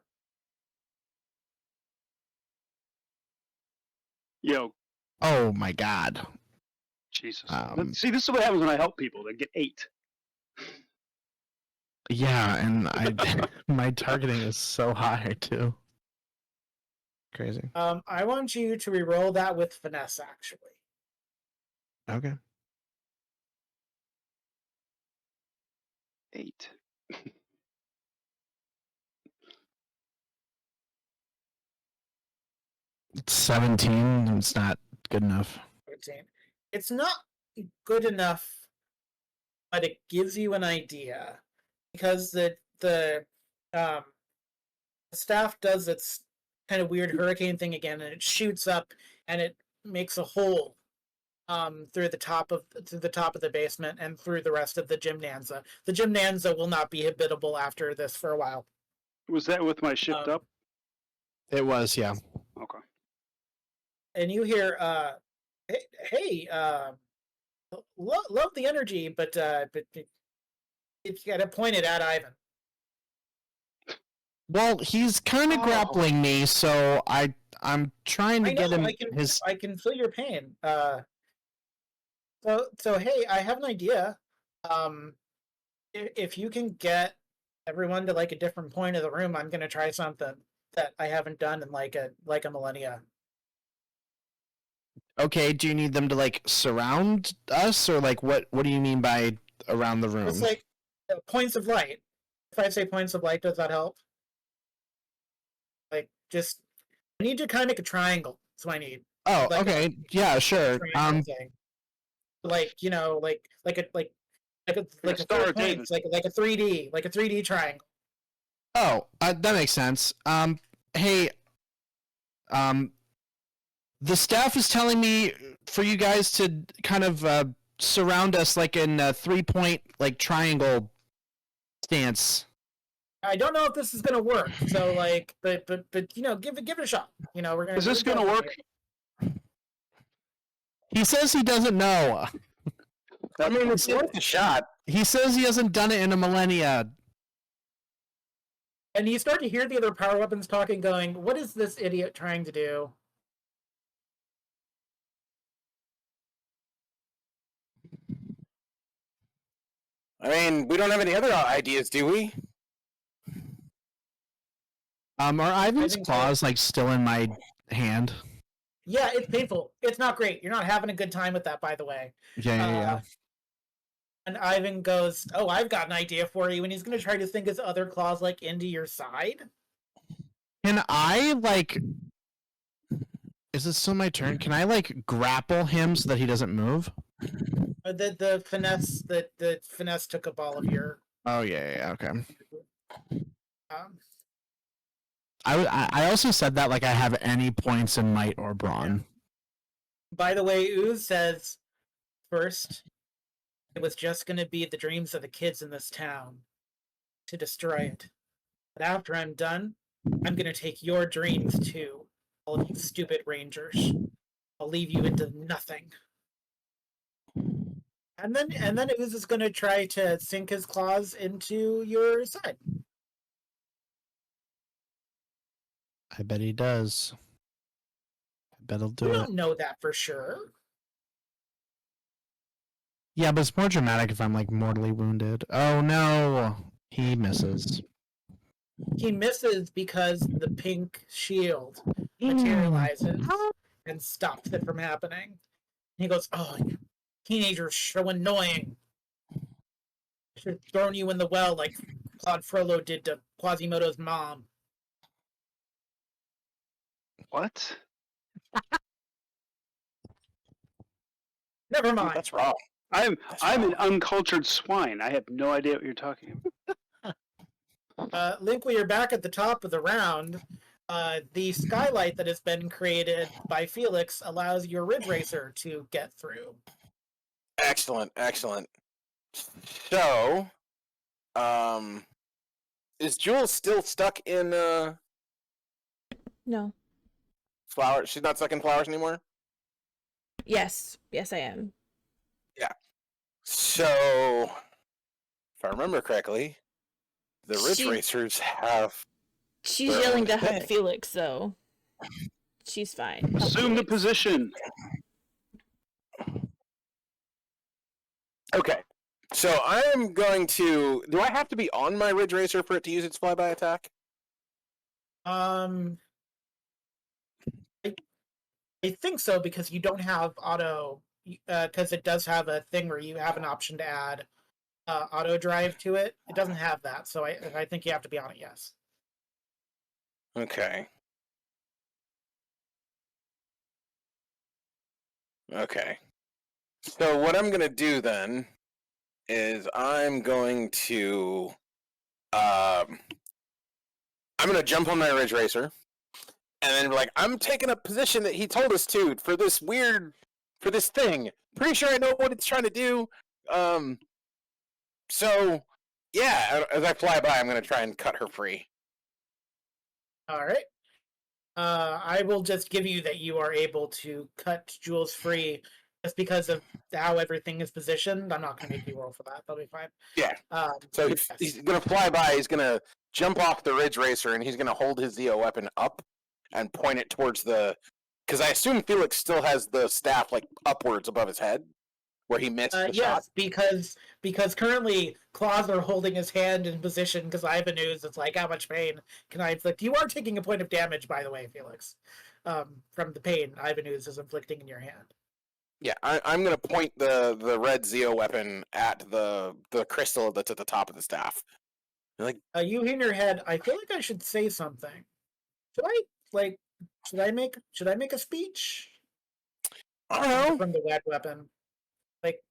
Yo, Oh my god. Jesus. Um, See, this is what happens when I help people. They get 8. Yeah, and my targeting is so high too. Crazy. I want you to re-roll that with finesse, actually. Okay. 8. 17. It's not good enough. 13. It's not good enough, but it gives you an idea because the staff does its kind of weird hurricane thing again, and it shoots up and it makes a hole through the top of the basement and through the rest of the gymnanza. The gymnanza will not be habitable after this for a while. Was that with my shift up? It was, yeah. Okay. And you hear, hey, love the energy, but it's got to point it at Ivan. Well, he's kind of grappling me, so I'm trying to get him his. I can feel your pain. So hey, I have an idea. If you can get everyone to like a different point of the room, I'm gonna try something that I haven't done in like a millennia. Okay, do you need them to like surround us, or like what do you mean by around the room? It's like points of light. If I say points of light, does that help? Like, I need to kind of make a triangle. That's what I need. Oh, Like okay, yeah, sure. thing. Like a Star 4 points, like a 3D, like a 3D triangle. Oh, that makes sense. Hey, the staff is telling me for you guys to kind of surround us like in a 3-point like triangle stance. I don't know if this is gonna work. So like, but give it a shot. We're gonna. Is this going to work? He says he doesn't know. I mean, it's worth a shot. He says he hasn't done it in a millennia. And you start to hear the other power weapons talking, going, "What is this idiot trying to do?" I mean, we don't have any other ideas, do we? Are Ivan's claws like still in my hand? Yeah, it's painful. It's not great. You're not having a good time with that, by the way. Yeah. And Ivan goes, "Oh, I've got an idea for you," and he's going to try to sink his other claws like into your side. Can I like? Is it still my turn? Can I like grapple him so that he doesn't move? The finesse took up all of your. Oh yeah, okay. Um, I also said that like I have any points in might or brawn. by the way, Ooze says, first, it was just going to be the dreams of the kids in this town to destroy it. But after I'm done, I'm going to take your dreams too, all of you stupid rangers. I'll leave you into nothing. And then Ooze is going to try to sink his claws into your side. I bet he does. I bet he'll do We it. don't know that for sure. Yeah, but it's more dramatic if I'm like mortally wounded. Oh no, he misses. He misses because the pink shield materializes and stops it from happening. He goes, "Oh, teenagers so annoying. I should have thrown you in the well like Claude Frollo did to Quasimodo's mom." What? Never mind. That's wrong. I'm wrong. an uncultured swine. I have no idea what you're talking about. Link, when you're back at the top of the round, the skylight that has been created by Felix allows your Ridge Racer to get through. Excellent. So, is Jules still stuck in No. flowers? She's not stuck in flowers anymore? Yes, I am. So, if I remember correctly, the Ridge She- Racers have. She's Their yelling own to help thing. Felix, though. She's fine. Help Assume the Felix. position. Okay. So I am going to. Do I have to be on my Ridge Racer for it to use its flyby attack? I think so because you don't have auto, because it does have a thing where you have an option to add auto drive to it. It doesn't have that, so I think you have to be on it. Yes. Okay. Okay. So what I'm going to do then is I'm going to. I'm going to jump on my Ridge Racer. And then be like, I'm taking a position that he told us to for this thing. Pretty sure I know what it's trying to do. So, yeah, as I fly by, I'm going to try and cut her free. All right. I will just give you that you are able to cut Jules free just because of how everything is positioned. I'm not going to make you roll for that. That'll be fine. Yeah. So he's going to fly by. He's going to jump off the Ridge Racer, and he's going to hold his Zeo weapon up and point it towards the. Because I assume Felix still has the staff like upwards above his head, where he missed the shot. Yes, because currently claws are holding his hand in position because Ivan Ooze is like, how much pain can I inflict? You are taking a point of damage, by the way, Felix, from the pain Ivan Ooze is inflicting in your hand. Yeah, I'm going to point the red Zeo weapon at the crystal that's at the top of the staff. Like, you in your head, I feel like I should say something. Should I make a speech? I don't know. From the red weapon.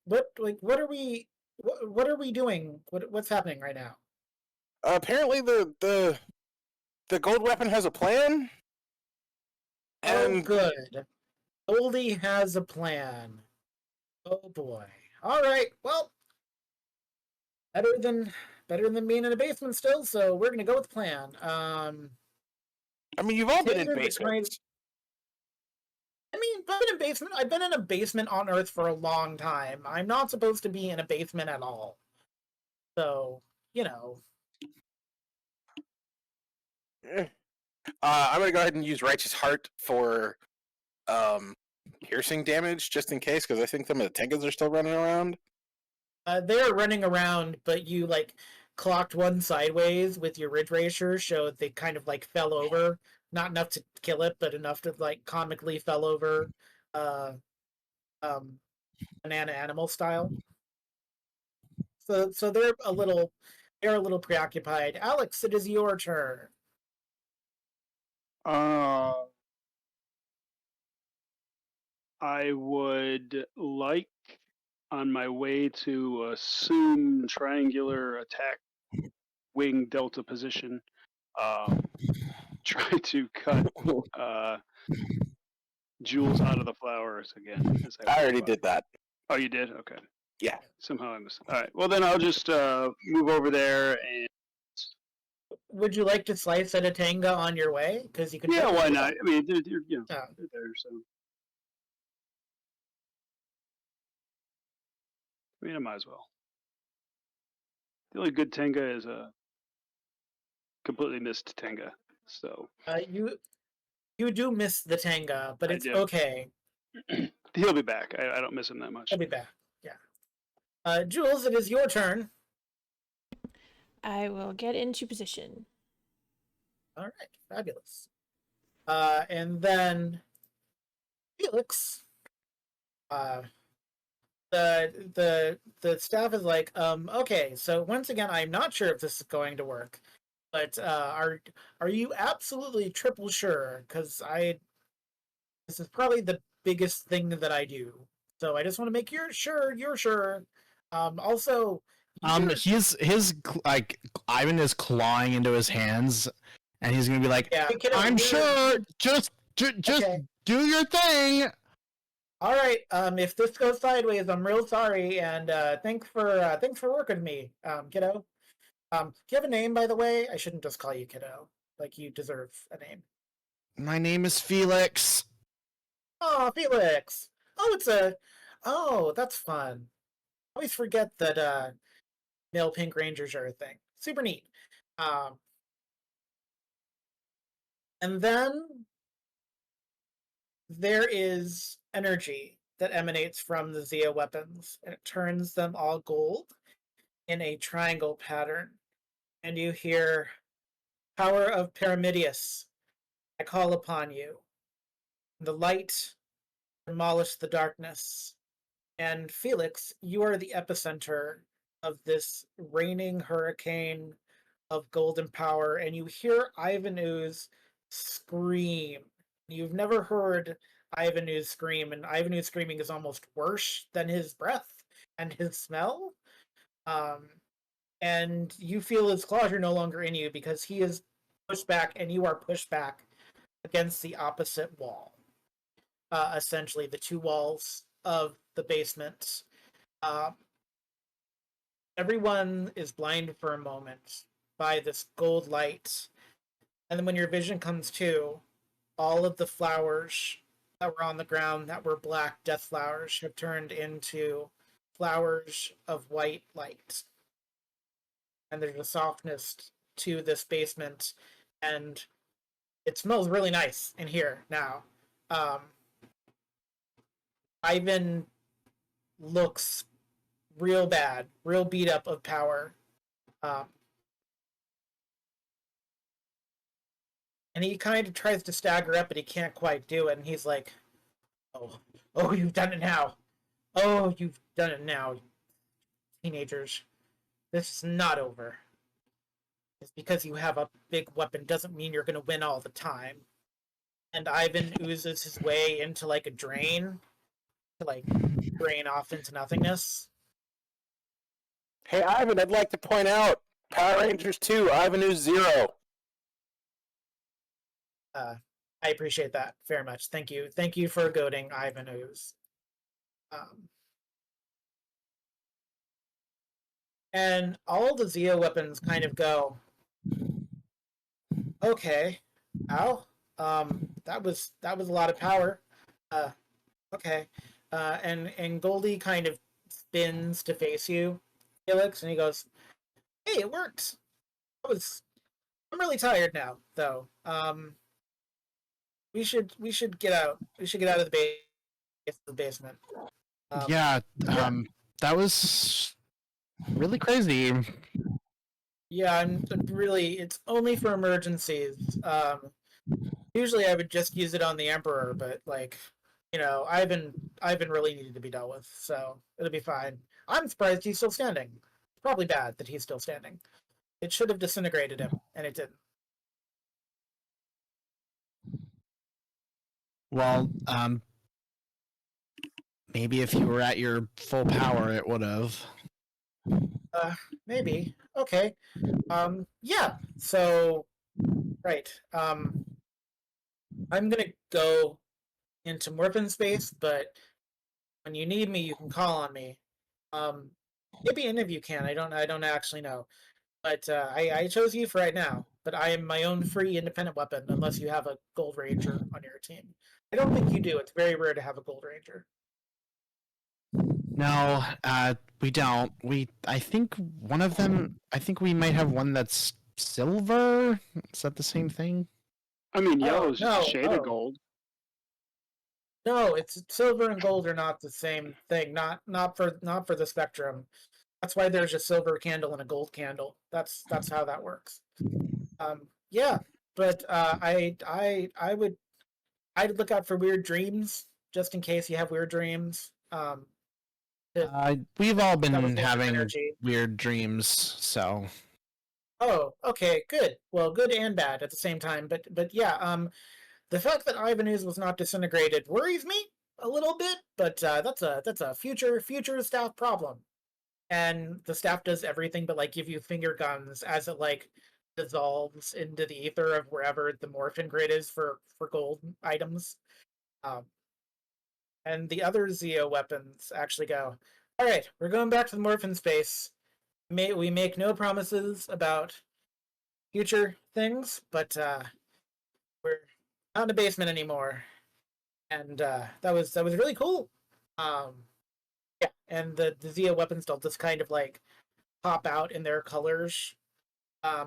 What are we doing? What's happening right now? Apparently the gold weapon has a plan. Oh, And good. Goldie has a plan. Oh boy. All right. Well, better than being in a basement still. So we're gonna go with plan. I mean, you've all been in Taser the basements. I've been in a basement on Earth for a long time. I'm not supposed to be in a basement at all. So, you know. I'm gonna go ahead and use Righteous Heart for piercing damage, just in case, because I think some of the Tengas are still running around. They're running around, but you like clocked one sideways with your Ridge Racer, so they kind of like fell over. Not enough to kill it, but enough to like comically fell over, uh, banana animal style. So they're a little preoccupied. Alex, it is your turn. I would like, on my way to assume triangular attack wing delta position, try to cut Jules out of the flowers again. As I already walk by. did that. Oh, you did? Okay. Yeah. Somehow I missed. All right. Well, then I'll just move over there and. Would you like to slice at a Tanga on your way? Because you can. Yeah, why not? I mean, they're they're there, so. I mean, I might as well. The only good Tenga is a completely missed Tenga. So. You do miss the Tanga, but it's okay. He'll be back. I don't miss him that much. He'll be back. Yeah. Jules, it is your turn. I will get into position. All right, fabulous. And then Felix. The staff is like, okay, so once again, I'm not sure if this is going to work, but are you absolutely triple sure? Because this is probably the biggest thing that I do, so I just want to make you're sure. Also, his like Ivan is clawing into his hands, and he's gonna be like, yeah, I'm sure. Just okay. do your thing. All right. If this goes sideways, I'm real sorry, and thanks for working with me, kiddo. Do you have a name, by the way? I shouldn't just call you kiddo. Like, you deserve a name. My name is Felix. Oh, Felix. Oh, that's fun. always forget that male pink rangers are a thing. Super neat. Um, and then there is energy that emanates from the Zia weapons, and it turns them all gold in a triangle pattern. And you hear, "Power of Pyramidius, I call upon you. The light demolish the darkness." And Felix, you are the epicenter of this raining hurricane of golden power, and you hear Ivan Ooze scream. You've never heard Ivan Ooze scream, and Ivan Ooze screaming is almost worse than his breath and his smell. Um, and you feel his claws are no longer in you because he is pushed back, and you are pushed back against the opposite wall. Essentially, the two walls of the basement. Uh, Everyone is blinded for a moment by this gold light. And then when your vision comes to, all of the flowers that were on the ground that were black death flowers have turned into flowers of white light. And there's a softness to this basement, and it smells really nice in here now. Um, Ivan looks real bad, real beat up of power. Um, and he kind of tries to stagger up, but he can't quite do it. And he's like, "Oh, oh, you've done it now. Oh, you've done it now, teenagers. This is not over. Just because you have a big weapon doesn't mean you're going to win all the time." And Ivan oozes his way into like a drain to like drain off into nothingness. Hey, Ivan, I'd like to point out Power Rangers 2, Ivan Ooze 0. I appreciate that very much. Thank you. Thank you for goading Ivan Ooze. Um, and all the Zeo weapons kind of go, "Okay, ow, that was a lot of power. Uh, okay." And Goldie kind of spins to face you, Felix, and he goes, "Hey, it worked. I'm really tired now, though. We should get out. We should get out of the basement." Yeah, Yeah. that was really crazy. Yeah, I'm really. It's only for emergencies. Usually I would just use it on the Emperor, but like, Ivan really needed to be dealt with, so it'll be fine. I'm surprised he's still standing. It's probably bad that he's still standing. It should have disintegrated him, and it didn't. Well, maybe if you were at your full power, it would have. Maybe. Okay. Yeah. So, right. I'm gonna go into Morphin space, but when you need me, you can call on me. Um, Maybe any of you can. I don't actually know. But I chose you for right now. But I am my own free independent weapon, unless you have a Gold Ranger on your team. I don't think you do. It's very rare to have a Gold Ranger. No, we don't. I think one of them. I think we might have one that's silver. Is that the same thing? I mean, Oh yellow is just a no, shade of gold. no! It's silver and gold are not the same thing. Not for the spectrum. That's why there's a silver candle and a gold candle. That's how that works. Yeah, but I'd look out for weird dreams just in case you have weird dreams. We've all That was been a lot of having energy. weird dreams, so Oh, okay, good. Well, good and bad at the same time. But yeah, the fact that Ivanuz was not disintegrated worries me a little bit. But that's a future staff problem. And the staff does everything but like give you finger guns as it like dissolves into the ether of wherever the morphin grid is for gold items. Um, and the other Zeo weapons actually go, "All right, we're going back to the morphin space. We make no promises about future things, but we're not in the basement anymore." And that was really cool. Um, yeah, and the Zia weapons don't just kind of like pop out in their colors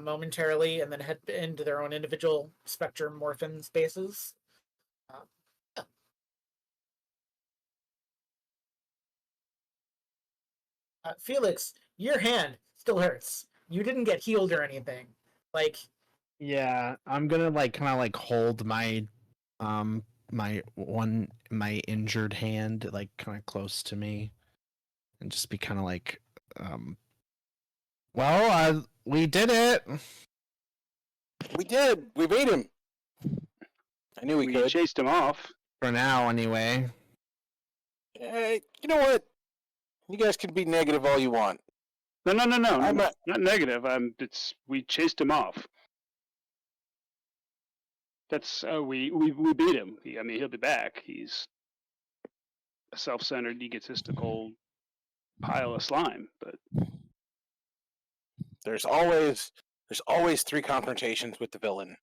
momentarily and then head into their own individual spectrum morphin spaces. Uh, Felix, your hand still hurts. You didn't get healed or anything. Like, Yeah, I'm gonna like kind of like hold my my injured hand like kind of close to me and just be kind of like well, we did it. We did. We beat him. I knew we could. chased him off. For now anyway. Hey, you know what? You guys can be negative all you want. No, I'm not. not negative. We chased him off. That's we beat him. I mean, he'll be back. He's a self-centered, egotistical pile of slime. But There's always 3 confrontations with the villain.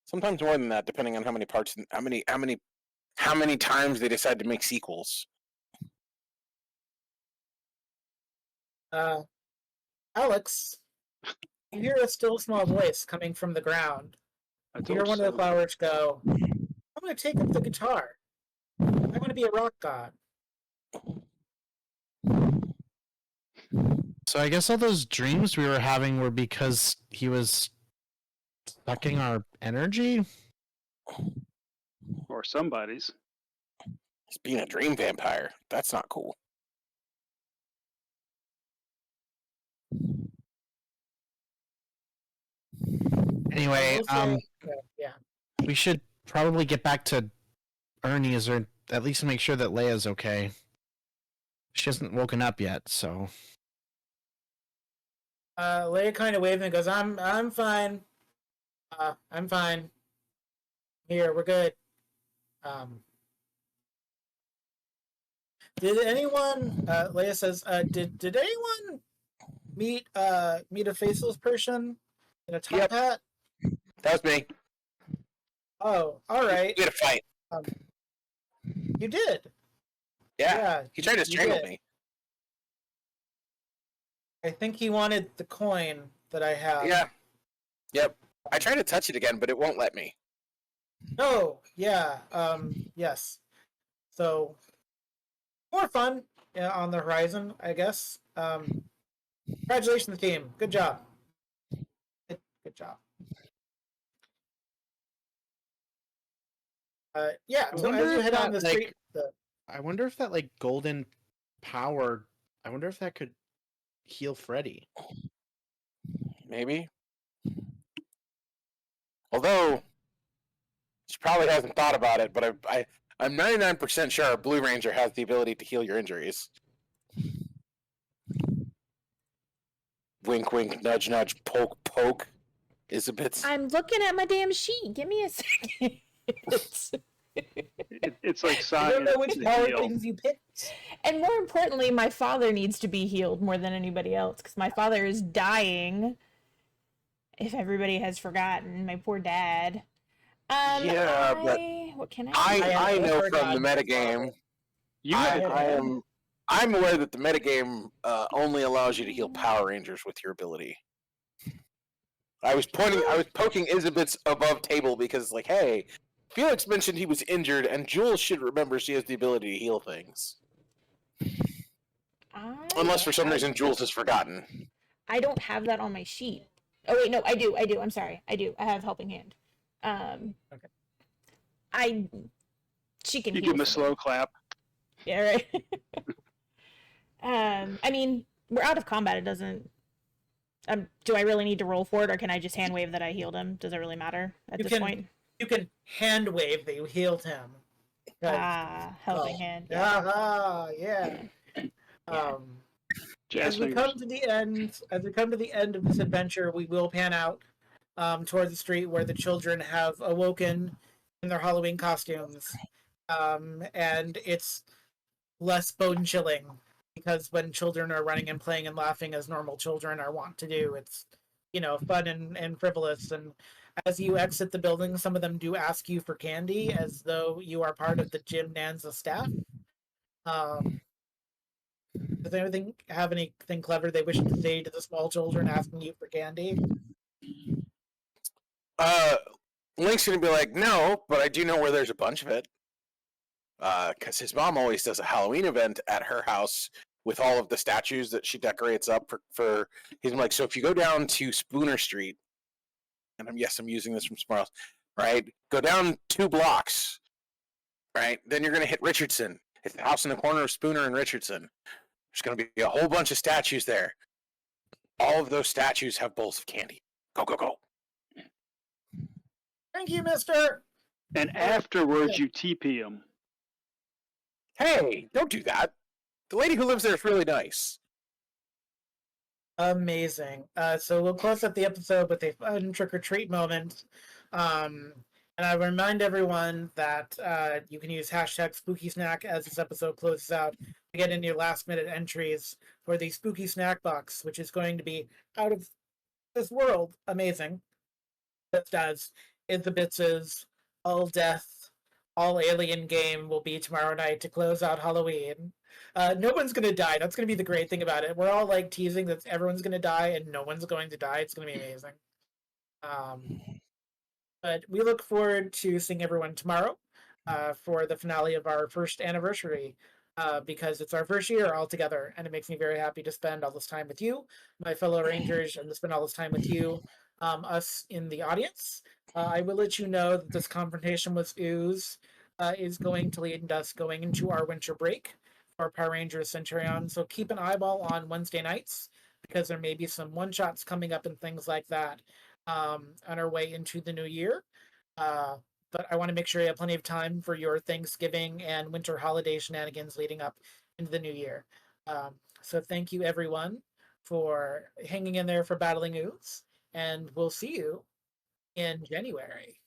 Sometimes more than that, depending on how many parts, how many times they decide to make sequels. Alex, you hear a still small voice coming from the ground. I You told hear you one of the so. flowers go, I'm going to take up the guitar. I'm going to be a rock god. So I guess all those dreams we were having were because he was sucking our energy. Or somebody's. He's being a dream vampire. That's not cool. Anyway, I will say, yeah. we should probably get back to Ernie's, or at least make sure that Leia's okay. She hasn't woken up yet, so. Leia kind of waves and goes, I'm fine. I'm fine. Here, we're good. Did anyone? Leia says, did anyone meet a faceless person in a top Yep. hat? That was me. Oh, all right. We had a fight. You did. Yeah. He tried to you strangle did. me. I think he wanted the coin that I have. Yeah. Yep. I tried to touch it again, but it won't let me. Oh, yeah. Yes. So, more fun on the horizon, I guess. Congratulations, team. Good job. Good job. Yeah. So as you head on the street, I wonder if that like golden power. I wonder if that could heal Freddy. Maybe. Although, she probably hasn't thought about it, but I'm 99% sure a Blue Ranger has the ability to heal your injuries. Wink, wink, nudge, nudge, poke, poke. Is a bit. I'm looking at my damn sheet. Give me a second. It's like I science. don't know which the power deal. things you picked. And more importantly, my father needs to be healed more than anybody else because my father is dying. If everybody has forgotten, my poor dad. Yeah, but what can I know from forgot the metagame. You had I'm aware that the metagame only allows you to heal Power Rangers with your ability. I was poking Isabit's above table because, like, hey, Felix mentioned he was injured, and Jules should remember she has the ability to heal things. Unless for some reason Jules has forgotten. I don't have that on my sheet. Oh wait, no, I do. I'm sorry. I do. I have helping hand. Okay. She can You heal give him a for slow me. clap. Yeah, right. I mean, we're out of combat. It doesn't. Do I really need to roll for it, or can I just hand wave that I healed him? Does it really matter at this point? You can hand wave that you healed him. Helping hand. Yeah. Yeah. Yeah. As we come to the end of this adventure, we will pan out towards the street where the children have awoken in their Halloween costumes, and it's less bone chilling because when children are running and playing and laughing as normal children are wont to do, it's fun and frivolous. And as you exit the building, some of them do ask you for candy as though you are part of the Jim Nanza staff. Does anything have anything clever they wish to say to the small children asking you for candy? Link's gonna be like, no, but I do know where there's a bunch of it. Because his mom always does a Halloween event at her house with all of the statues that she decorates up for. He's like, so if you go down to Spooner Street, and I'm using this from somewhere else, right? Go down 2 blocks, right? Then you're gonna hit Richardson. It's the house in the corner of Spooner and Richardson. There's gonna be a whole bunch of statues there. All of those statues have bowls of candy. Go, go, go. Thank you, mister! And afterwards, you TP him. Hey, don't do that. The lady who lives there is really nice. Amazing. So we'll close up the episode with a fun trick-or-treat moment. And I remind everyone that you can use hashtag Spooky Snack as this episode closes out to get in your last-minute entries for the Spooky Snack Box, which is going to be out of this world amazing. Just as In the Bits' All Death, All Alien game will be tomorrow night to close out Halloween. No one's gonna die. That's gonna be the great thing about it. We're all like teasing that everyone's gonna die, and no one's going to die. It's gonna be amazing. But we look forward to seeing everyone tomorrow for the finale of our first anniversary. Because it's our first year all together, and it makes me very happy to spend all this time with you, my fellow Rangers, and to spend all this time with you, us in the audience. I will let you know that this confrontation with Ooze is going to lead us going into our winter break for Power Rangers Centurion. So keep an eyeball on Wednesday nights because there may be some one-shots coming up and things like that on our way into the new year. But I want to make sure you have plenty of time for your Thanksgiving and winter holiday shenanigans leading up into the new year. So thank you, everyone, for hanging in there for Battling Ooze, and we'll see you in January.